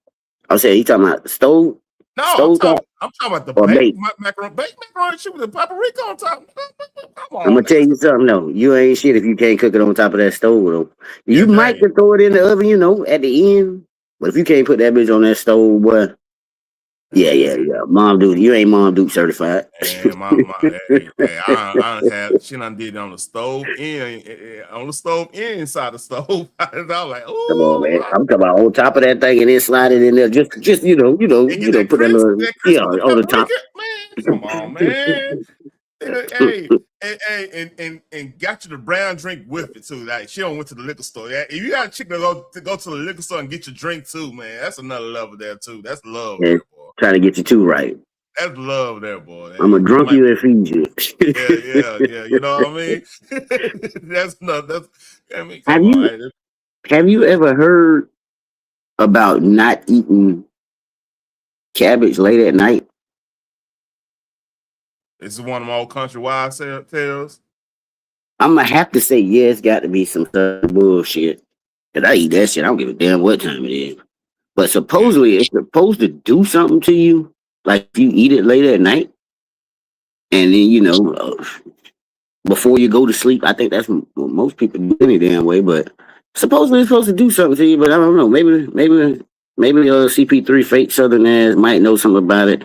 I said, you talking about stove? No, Stove top I'm talking about the or baked bake? macaroni and cheese with the paprika on top. Come on, I'm gonna tell you something though. You ain't shit if you can't cook it on top of that stove though. You might could throw it in the oven, you know, at the end. But if you can't put that bitch on that stove, boy, yeah. Mom Duke, you ain't Mom Duke certified. Hey, I have she done did it on the stove inside the stove. I was like, Come on, ooh, man. I'm talking about on top of that thing and then slide it in there. Just and get that put that crisp, little with the on the top. paprika, man. Come on, man. Hey, and got you the brown drink with it too. Like she don't went to the liquor store. Yeah, if you got a chick to go to the liquor store and get your drink too, man, that's another level there too. That's love And there, boy. trying to get you two right. That's love there, boy. I'm gonna drunk you and feed you. Yeah. You know what I mean? I mean, Have come on. have you ever heard about not eating cabbage late at night? This is one of my old country wives tales. I'm gonna have to say, yeah, it's got to be some sort of bullshit. Cause I eat that shit. I don't give a damn what time it is. But supposedly, it's supposed to do something to you. Like if you eat it late at night, and then before you go to sleep. I think that's what most people do any damn way. But supposedly, it's supposed to do something to you. But I don't know. Maybe CP3 fake Southern ass might know something about it.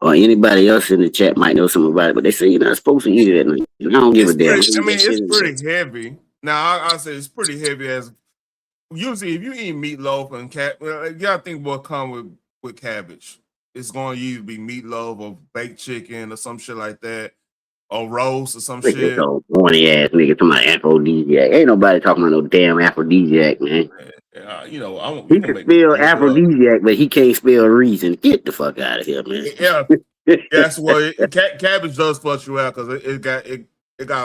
Or anybody else in the chat might know something about it, but they say you're not supposed to eat it at night. I don't give a damn. It's pretty heavy. Now I say it's pretty heavy. As usually, if you eat meatloaf and you gotta think what come with cabbage. It's going to either be meatloaf or baked chicken or some shit like that, or roast or some shit. Horny ass nigga talking about aphrodisiac. Ain't nobody talking about no damn aphrodisiac, man. He can spell aphrodisiac, but he can't spell reason. Get the fuck out of here, man. Yeah, that's what cabbage does flush you out because it got a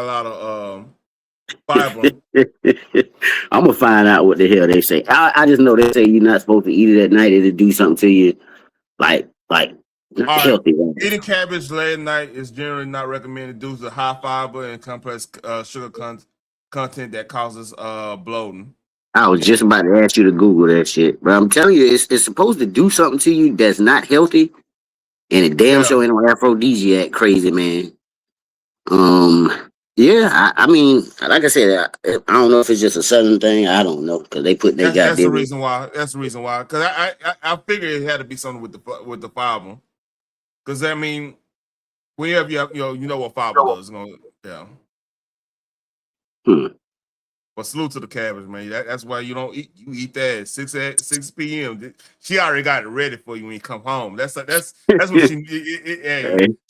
lot of fiber. I'm gonna find out what the hell they say. I just know they say you're not supposed to eat it at night. It'll do something to you, like healthy. Eating cabbage late at night is generally not recommended due to high fiber and complex sugar content that causes bloating. I was just about to ask you to Google that shit, but I'm telling you, it's supposed to do something to you that's not healthy, and it damn sure ain't no aphrodisiac, crazy man. Yeah, I mean, like I said, I don't know if it's just a southern thing. I don't know because they put their That's the goddamn. reason why. That's the reason why. Because I figured it had to be something with the fiber. Because I mean, whenever you know what fiber does. Yeah. But salute to the cabbage, man. That's why you don't eat. You eat that at 6 p.m. She already got it ready for you when you come home. That's what she.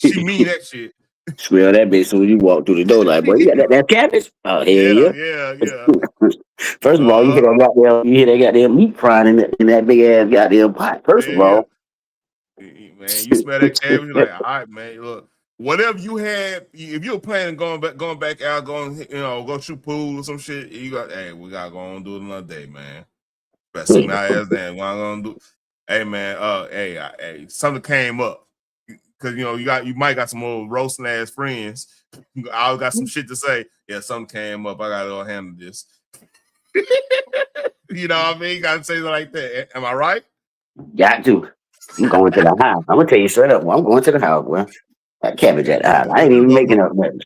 She mean that shit. Smell that bitch when you walk through the door, like, boy, you got that cabbage? Oh, hell yeah. First of all, you hear that goddamn meat frying in that big ass goddamn pot. First of all, man, you smell that cabbage, you're like, all right, man. Look, whatever you had, if you're planning going back out, go shoot pool or some shit, you got, hey, we gotta go on and do it another day, man. Better sit my ass down. What I'm gonna do? Hey, man. Hey, something came up. Cause you might got some more roasting ass friends. I got some shit to say. Yeah, something came up. I gotta go handle this. You know what I mean? Gotta say it like that. Am I right? Got to. I'm going to the house. I'm gonna tell you straight up. I'm going to the house, bro. That cabbage at the house. I ain't even making up nothing.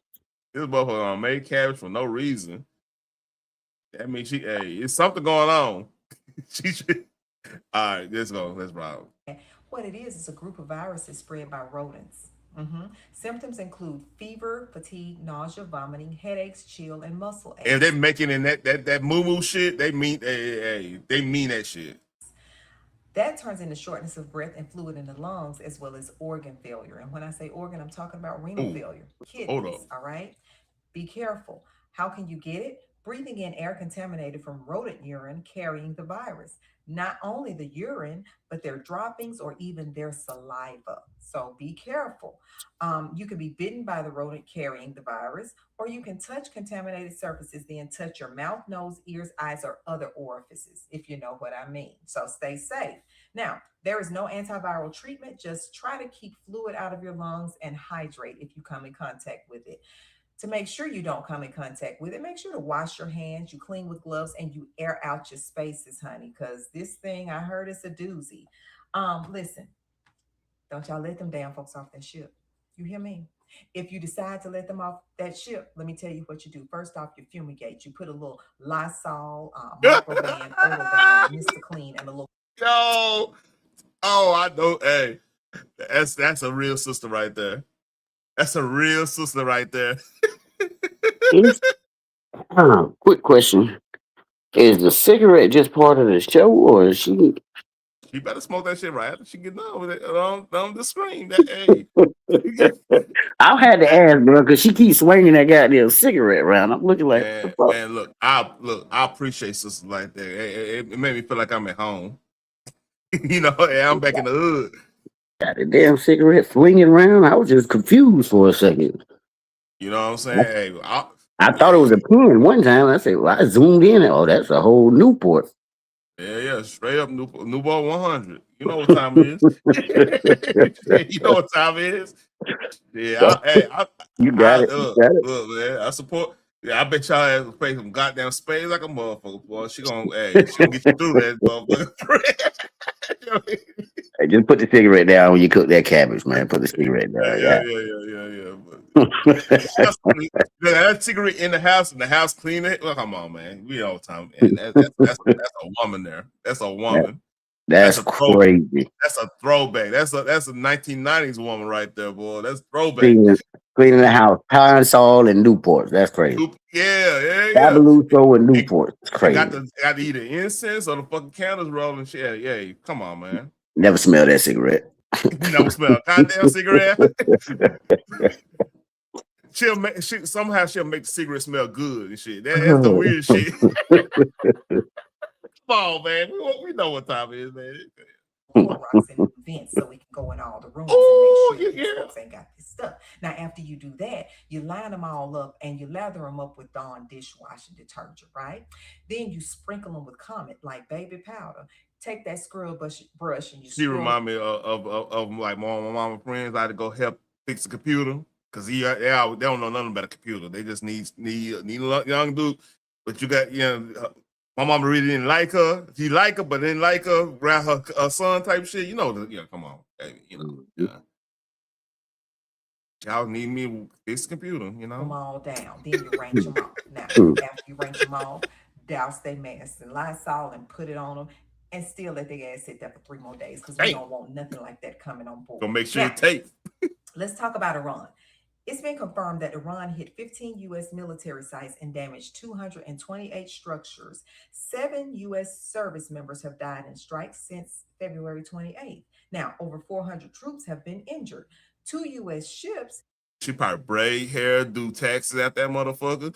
This motherfucker gonna make cabbage for no reason. That means it's something going on. All right, let's go. Let's rock. What it is a group of viruses spread by rodents. Symptoms include fever, fatigue, nausea, vomiting, headaches, chill, and muscle aches. If they're making in that moo shit, they mean they mean that shit. That turns into shortness of breath and fluid in the lungs, as well as organ failure. And when I say organ, I'm talking about renal failure, kidneys. All right. Be careful. How can you get it? Breathing in air contaminated from rodent urine carrying the virus. Not only the urine, but their droppings or even their saliva. So be careful. You can be bitten by the rodent carrying the virus, or you can touch contaminated surfaces, then touch your mouth, nose, ears, eyes, or other orifices, if you know what I mean. So stay safe. Now, there is no antiviral treatment. Just try to keep fluid out of your lungs and hydrate if you come in contact with it. To make sure you don't come in contact with it, make sure to wash your hands, you clean with gloves, and you air out your spaces, honey, because this thing I heard is a doozy. Listen, don't y'all let them damn folks off that ship. You hear me? If you decide to let them off that ship, let me tell you what you do. First off, you fumigate. You put a little Lysol, Microban, Odorban, Mr. Clean, and a little. Yo, I know. Hey, that's a real sister right there. That's a real sister right there. Quick question: is the cigarette just part of the show, or is she? She better smoke that shit right after she get done with it on the screen. That hey. I had to ask, bro, because she keeps swinging that goddamn cigarette around. I'm looking like, man, look, I appreciate sisters like that. It made me feel like I'm at home. You know, I'm back in the hood. Got the damn cigarette flinging around. I was just confused for a second. You know what I'm saying? I thought it was a pen one time. I said, well, I zoomed in. Oh, that's a whole Newport. Yeah, straight up Newport 100. You know what time it is. You know what time it is. Yeah, you got it. Look, man, I support. Yeah, I bet y'all have to play some goddamn spades like a motherfucker, boy. She gonna get you through that motherfucker. Hey, just put the cigarette down when you cook that cabbage, man. Put the cigarette down. That cigarette in the house clean it. Well, come on, man. We all the time, man. That's a woman there. That's a woman. That's crazy. That's a throwback. That's a 1990s woman right there, boy. That's throwback. Cleaning the house, Pine-Sol and Newport. That's crazy. Yeah. Babaluso and Newport. It's crazy. Got to either incense or the fucking candles rolling shit. Yeah, come on, man. Never smell that cigarette. You never smell a goddamn cigarette. She'll make the cigarette smell good and shit. That's the weird shit. Come on, man. We know what time it is, man. Rocks and vents so we can go in all the rooms and make sure these folks ain't got this stuff. Now, after you do that, you line them all up and you lather them up with Dawn dishwashing detergent, right? Then you sprinkle them with Comet, like baby powder. Take that scrub brush and you. She remind me of like my mama friends. I had to go help fix the computer because they don't know nothing about a computer. They just need a young dude. But you got my mama really didn't like her. She liked her, but didn't like her. Around her son type shit. You know, come on, baby. Y'all need me to fix the computer. You know, them all down. Then you range them off. Now, after you range them off, douse their mask in Lysol and put it on them. And still let their ass sit there for 3 more days because we don't want nothing like that coming on board. So make sure you tape. Let's talk about Iran. It's been confirmed that Iran hit 15 U.S. military sites and damaged 228 structures. 7 U.S. service members have died in strikes since February 28th. Now, over 400 troops have been injured. 2 U.S. ships. She probably braid hair, do taxes at that motherfucker,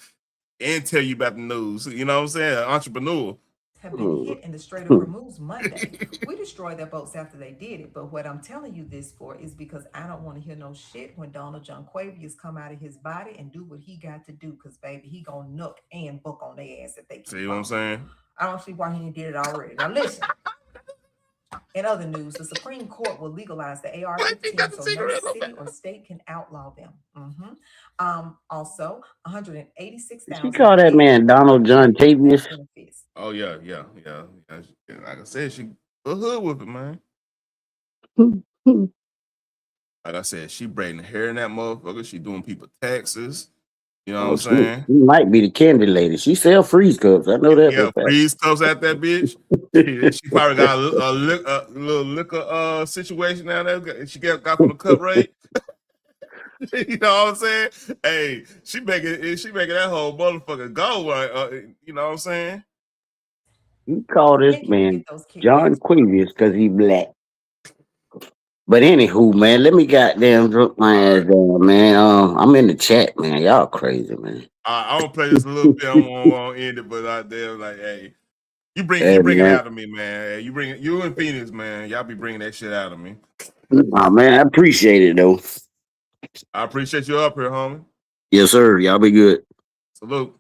and tell you about the news. You know what I'm saying? Entrepreneur. Have been hit in the Strait of Hormuz Monday. We destroyed their boats after they did it. But what I'm telling you this for is because I don't want to hear no shit when Donald John Quavius come out of his body and do what he got to do. Because, baby, he gonna nook and book on their ass if they keep See what I'm saying? I don't see why he did it already. Now, listen. In other news, the Supreme Court will legalize the AR-15 so no city or state can outlaw them. Also, 186,000. She call that man Donald John Tavius. Oh yeah. Like I said, she a hood with it, man. Like I said, she braiding hair in that motherfucker. She doing people taxes. You know what I'm saying? She might be the candy lady. She sell freeze cups. I know that. Yeah, freeze cups at that bitch. She probably got a little liquor situation down there. She got from the cup rate. You know what I'm saying? Hey, she making that whole motherfucker go. You know what I'm saying? You call this Thank you to man get those John kickbacks. Quavius because he black. But anywho, man, let me goddamn drop my ass down, man. I'm in the chat, man. Y'all crazy, man. I'm gonna play this a little bit. I won't end it, but out there, like, hey, you bring Hey, it man. out of me, man. Hey, you and Phoenix, man. Y'all be bringing that shit out of me. Nah, man, I appreciate it though. I appreciate you up here, homie. Yes, sir. Y'all be good. Salute.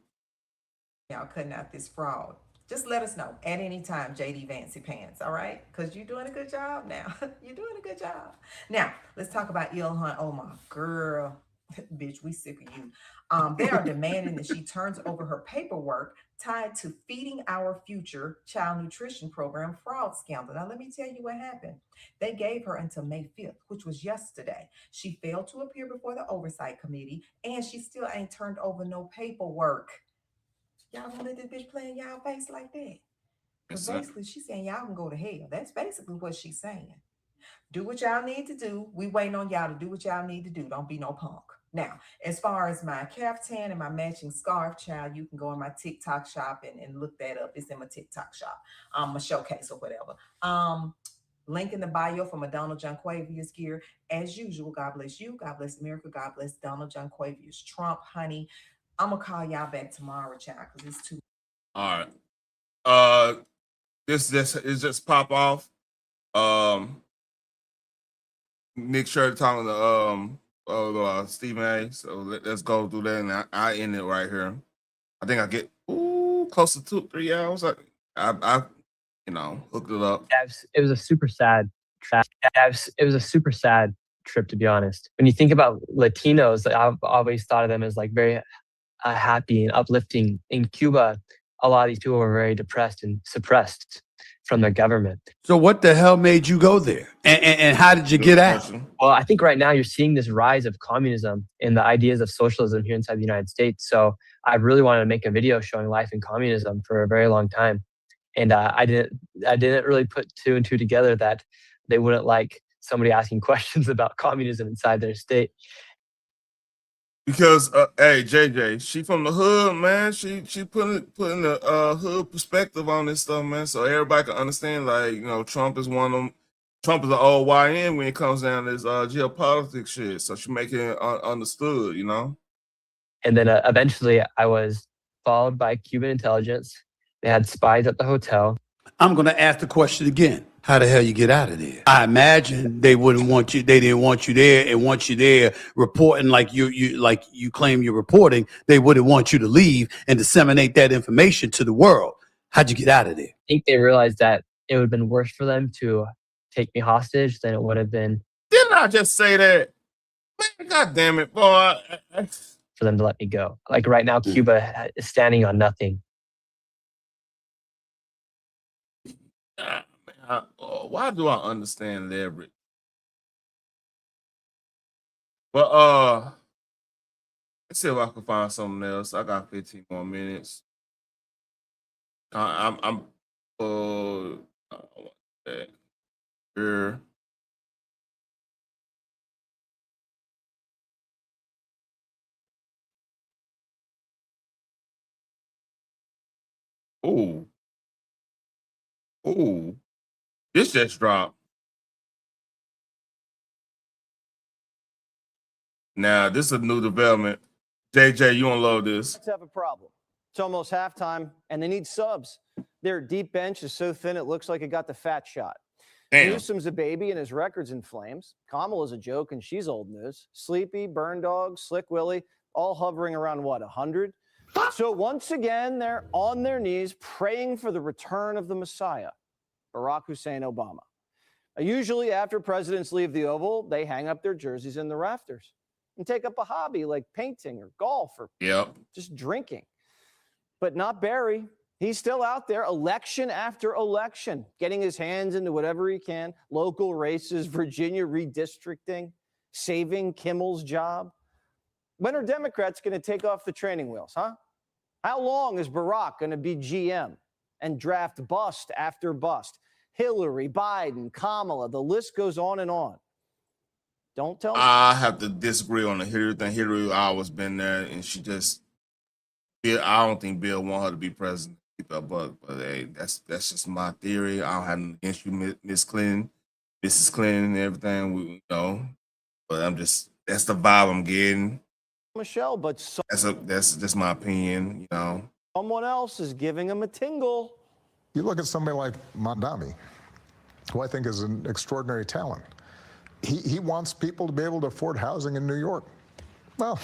Y'all cutting out this fraud. Just let us know at any time, JD Vancy Pants, all right? Because you're doing a good job now. You're doing a good job. Now, let's talk about Ilhan Omar. Girl, bitch, we sick of you. They are demanding that she turns over her paperwork tied to Feeding Our Future child nutrition program fraud scandal. Now, let me tell you what happened. They gave her until May 5th, which was yesterday. She failed to appear before the oversight committee, and she still ain't turned over no paperwork. Y'all gonna let this bitch play in y'all face like that? Because basically she's saying y'all can go to hell. That's basically what she's saying. Do what y'all need to do. We waiting on y'all to do what y'all need to do. Don't be no punk. Now, as far as my caftan and my matching scarf, child, you can go in my TikTok shop and look that up. It's in my TikTok shop, my showcase or whatever. Link in the bio for my Donald John Quavius gear. As usual, God bless you. God bless America. God bless Donald John Quavius Trump, honey. I'm gonna call y'all back tomorrow, child, because it's too. All right. This just pop off. Nick Shirt talking to Stephen A. So let's go through that, and I end it right here. I think I get close to 2-3 hours. I hooked it up. It was a super sad trip, to be honest. When you think about Latinos, I've always thought of them as like very happy and uplifting. In Cuba, a lot of these people were very depressed and suppressed from the government. So what the hell made you go there? And how did you get out? Well, I think right now you're seeing this rise of communism and the ideas of socialism here inside the United States. So I really wanted to make a video showing life in communism for a very long time. And I didn't really put two and two together that they wouldn't like somebody asking questions about communism inside their state. Because hey, JJ, she from the hood, man. She putting the hood perspective on this stuff, man. So everybody can understand, like, Trump is one of them. Trump is an old YN when it comes down to this geopolitics shit. So she make it understood, And then eventually I was followed by Cuban intelligence. They had spies at the hotel. I'm going to ask the question again. How the hell you get out of there? I imagine they wouldn't want you. They didn't want you there, and once you're there reporting like you claim you're reporting, they wouldn't want you to leave and disseminate that information to the world. How'd you get out of there? I think they realized that it would have been worse for them to take me hostage than it would have been. Didn't I just say that? Man, God damn it, boy. For them to let me go. Like right now, Cuba is standing on nothing. Why do I understand leverage? But let's see if I can find something else. I got 15 more minutes. I'm I want that here. Ooh. This just dropped. Now, this is a new development. JJ, you don't love this. Let's have a problem. It's almost halftime, and they need subs. Their deep bench is so thin it looks like it got the fat shot. Damn. Newsom's a baby, and his record's in flames. Kamala's a joke, and she's old news. Sleepy, Burn Dog, Slick Willie, all hovering around, 100? So once again, they're on their knees praying for the return of the Messiah, Barack Hussein Obama. Usually after presidents leave the Oval, they hang up their jerseys in the rafters and take up a hobby like painting or golf or just drinking. But not Barry. He's still out there election after election, getting his hands into whatever he can, local races, Virginia redistricting, saving Kimmel's job. When are Democrats going to take off the training wheels, huh? How long is Barack going to be GM and draft bust after bust? Hillary, Biden, Kamala, the list goes on and on. Don't tell me. I have to disagree on the Hillary thing. Hillary always been there, and she just. I don't think Bill want her to be president. But hey, that's just my theory. I don't have nothing against you, Miss Clinton, Mrs. Clinton, and everything. We but that's the vibe I'm getting. Michelle, but That's just my opinion. Someone else is giving him a tingle. You look at somebody like Mondami, who I think is an extraordinary talent. He wants people to be able to afford housing in New York. Well,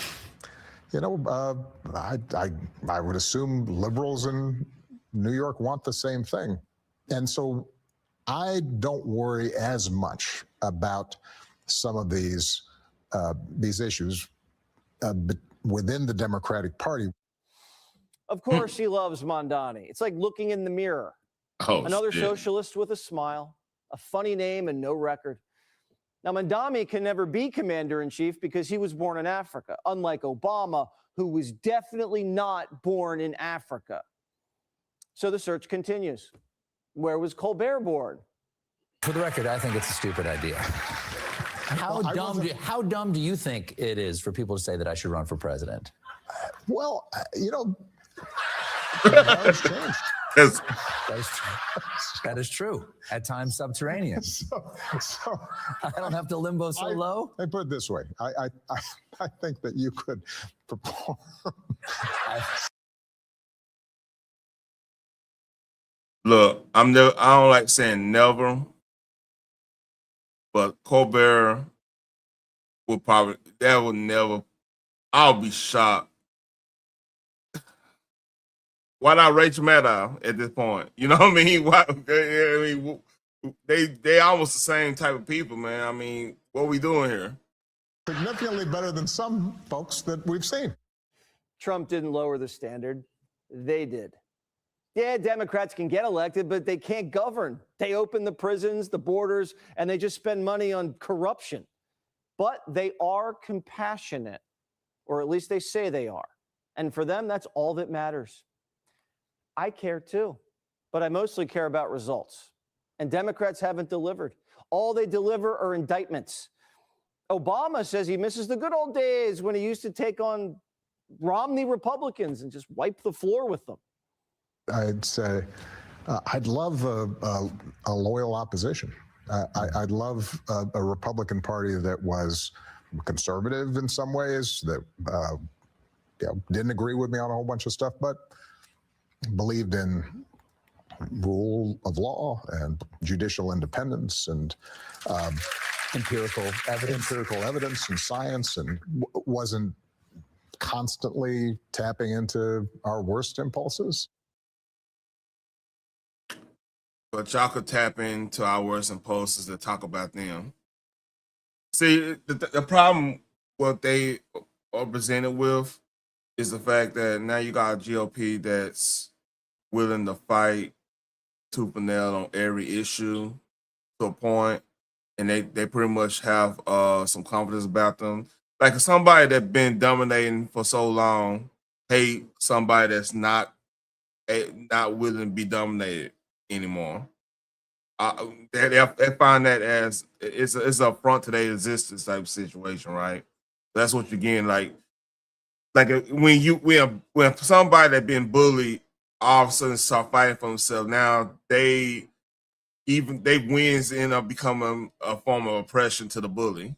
I would assume liberals in New York want the same thing. And so I don't worry as much about some of these issues within the Democratic Party. Of course, he loves Mondani. It's like looking in the mirror. Another socialist with a smile, a funny name, and no record. Now, Mondami can never be commander-in-chief because he was born in Africa, unlike Obama, who was definitely not born in Africa. So the search continues. Where was Colbert born? For the record, I think it's a stupid idea. How dumb do you think it is for people to say that I should run for president? Well, that has changed. That is true. At times subterranean. So I don't have to limbo so low. I put it this way. I think that you could perform. Look, I don't like saying never, but Colbert will never. I'll be shocked. Why not Rachel Maddow at this point? You know what I mean? They almost the same type of people, man. I mean, what are we doing here? Significantly better than some folks that we've seen. Trump didn't lower the standard. They did. Yeah, Democrats can get elected, but they can't govern. They open the prisons, the borders, and they just spend money on corruption. But they are compassionate, or at least they say they are. And for them, that's all that matters. I care too, but I mostly care about results. And Democrats haven't delivered. All they deliver are indictments. Obama says he misses the good old days when he used to take on Romney Republicans and just wipe the floor with them. I'd say I'd love a loyal opposition. I'd love a Republican Party that was conservative in some ways, that didn't agree with me on a whole bunch of stuff, but believed in rule of law and judicial independence and empirical evidence and science, and wasn't constantly tapping into our worst impulses. But y'all could tap into our worst impulses to talk about them. See, the problem what they are presented with is the fact that now you got a GOP that's willing to fight tooth and nail on every issue to a point, and they pretty much have some confidence about them. Like somebody that's been dominating for so long hate somebody that's not willing to be dominated anymore. They find that as it's an affront to their existence type of situation, right? That's what you're getting. Like when somebody that's been bullied all of a sudden start fighting for themselves, now they wins end up becoming a form of oppression to the bully.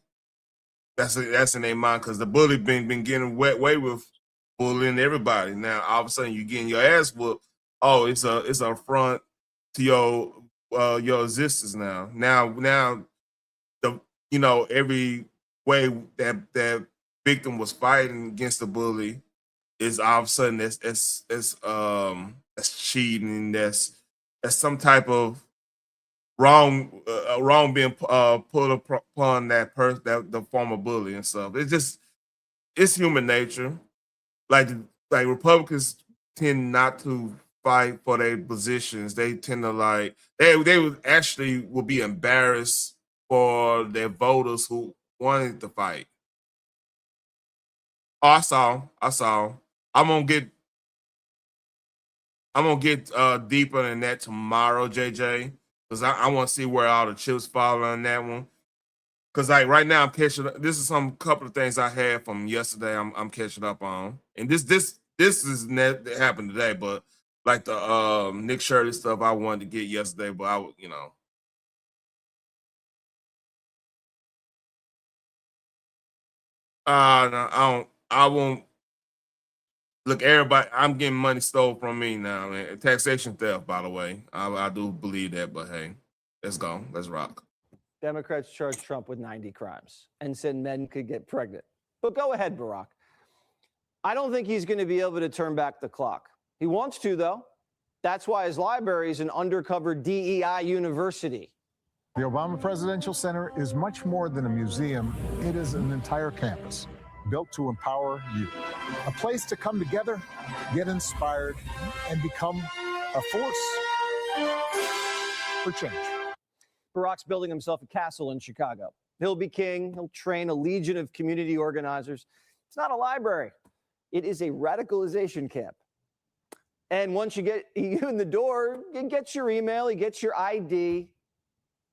That's in their mind, because the bully been getting away with bullying everybody. Now all of a sudden you're getting your ass whooped. Oh, it's an affront to your existence now. Now the every way that victim was fighting against the bully is all of a sudden that's cheating. That's some type of wrong being put upon that person, that the former bully and stuff. It's human nature. Like Republicans tend not to fight for their positions. They tend to they would be embarrassed for their voters who wanted to fight. Oh, I saw. I'm gonna get deeper than that tomorrow, JJ, because I want to see where all the chips fall on that one. Because like right now I'm catching up. This is some couple of things I had from yesterday. I'm catching up on, and this is that happened today. But like the Nick Shirley stuff I wanted to get yesterday, but I no, I won't. Look, everybody, I'm getting money stole from me now, man. Taxation theft, by the way. I do believe that, but hey, let's go. Let's rock. Democrats charged Trump with 90 crimes and said men could get pregnant. But go ahead, Barack. I don't think he's going to be able to turn back the clock. He wants to, though. That's why his library is an undercover DEI university. The Obama Presidential Center is much more than a museum. It is an entire campus built to empower you. A place to come together, get inspired, and become a force for change. Barack's building himself a castle in Chicago. He'll be king. He'll train a legion of community organizers. It's not a library. It is a radicalization camp. And once you get you in the door, he gets your email, he gets your ID.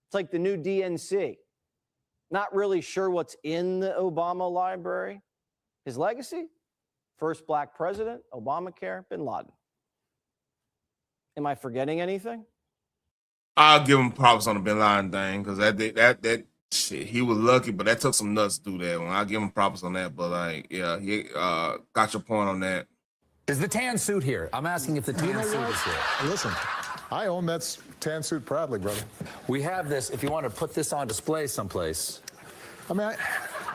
It's like the new DNC. Not really sure what's in the Obama library. His legacy? First black president, Obamacare, bin Laden. Am I forgetting anything? I'll give him props on the Bin Laden thing because that shit, he was lucky, but that took some nuts to do that one. I'll give him props on that, but like, yeah, he got your point on that. Is the tan suit here? I'm asking if the tan suit is here. Listen, I own that tan suit proudly, brother. We have this. If you want to put this on display someplace. I mean,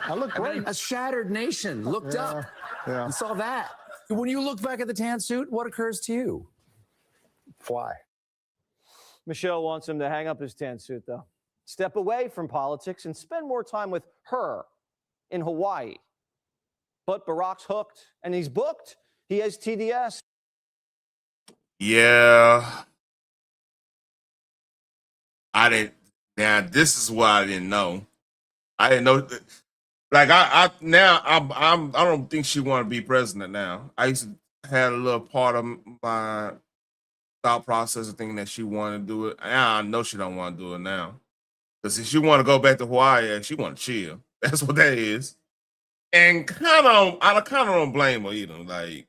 I look great. A shattered nation looked up and saw that. When you look back at the tan suit, what occurs to you? Fly. Michelle wants him to hang up his tan suit, though. Step away from politics and spend more time with her in Hawaii. But Barack's hooked, and he's booked. He has TDS. Yeah. I didn't. Now, this is what I didn't know. I didn't know. Like, I don't think she want to be president now. I used to have a little part of my thought process of thinking that she wanted to do it. I know she don't want to do it now. Because if she want to go back to Hawaii, she want to chill. That's what that is. And I kind of don't blame her either. Like,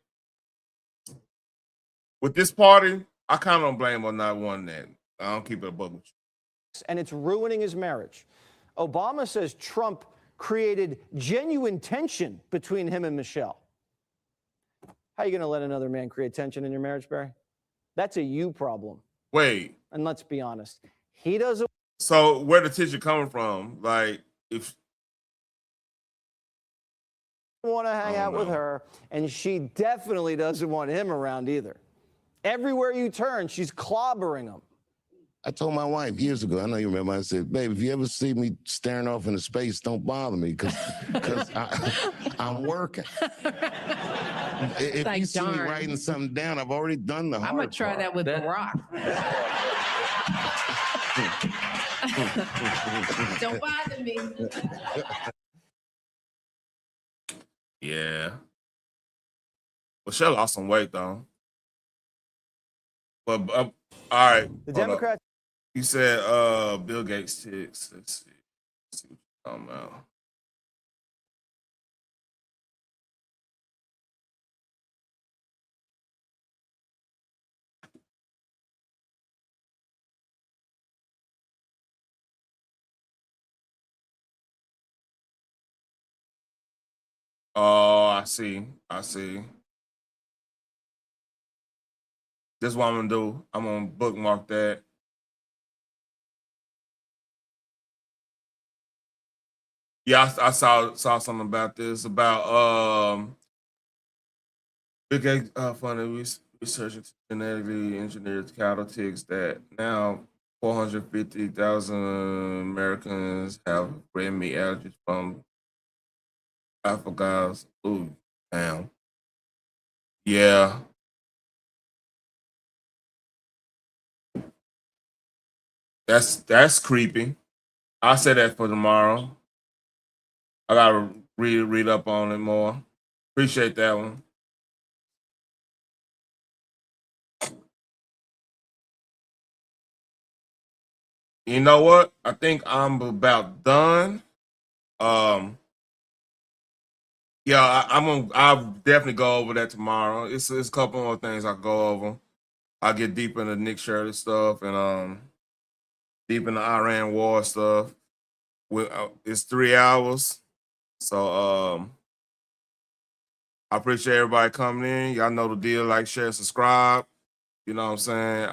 with this party, I kind of don't blame her not wanting that. I don't keep it a buck with you. And it's ruining his marriage. Obama says Trump created genuine tension between him and Michelle. How are you going to let another man create tension in your marriage, Barry? That's a you problem. Wait. And let's be honest. He doesn't. So where the tension coming from? Like, if want to hang out with her, and she definitely doesn't want him around either. Everywhere you turn, she's clobbering him. I told my wife years ago, I know you remember, I said, babe, if you ever see me staring off into space, don't bother me because I'm working. If you see me writing something down, I've already done the hard I'm going to try part. that with Barack. Don't bother me. yeah. Well, she lost some weight though. But all right. The Democrats. You said Bill Gates ticks. Let's see what you're talking about. Oh, I see. This is what I'm gonna do. I'm gonna bookmark that. Yeah, I saw something about this about Big Egg funded research into genetically engineered cattle ticks that now 450,000 Americans have red meat allergies from aflagaes. Ooh, damn. Yeah. That's creepy. I'll say that for tomorrow. I gotta read up on it more. Appreciate that one. You know what? I think I'm about done. Yeah, I'll definitely go over that tomorrow. It's a couple more things I go over. I'll get deep into Nick Shirley stuff and deep in the Iran war stuff. It's 3 hours. So I appreciate everybody coming in. Y'all know the deal, like, share, subscribe. You know what I'm saying?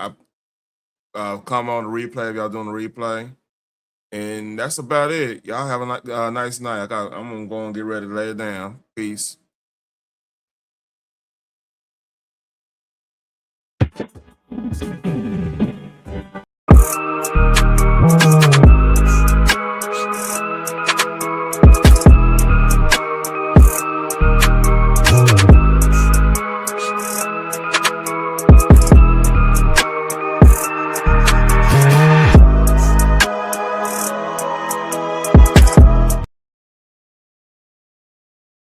Come on the replay if y'all doing the replay. And that's about it. Y'all have a nice night. I'm gonna go and get ready to lay it down. Peace.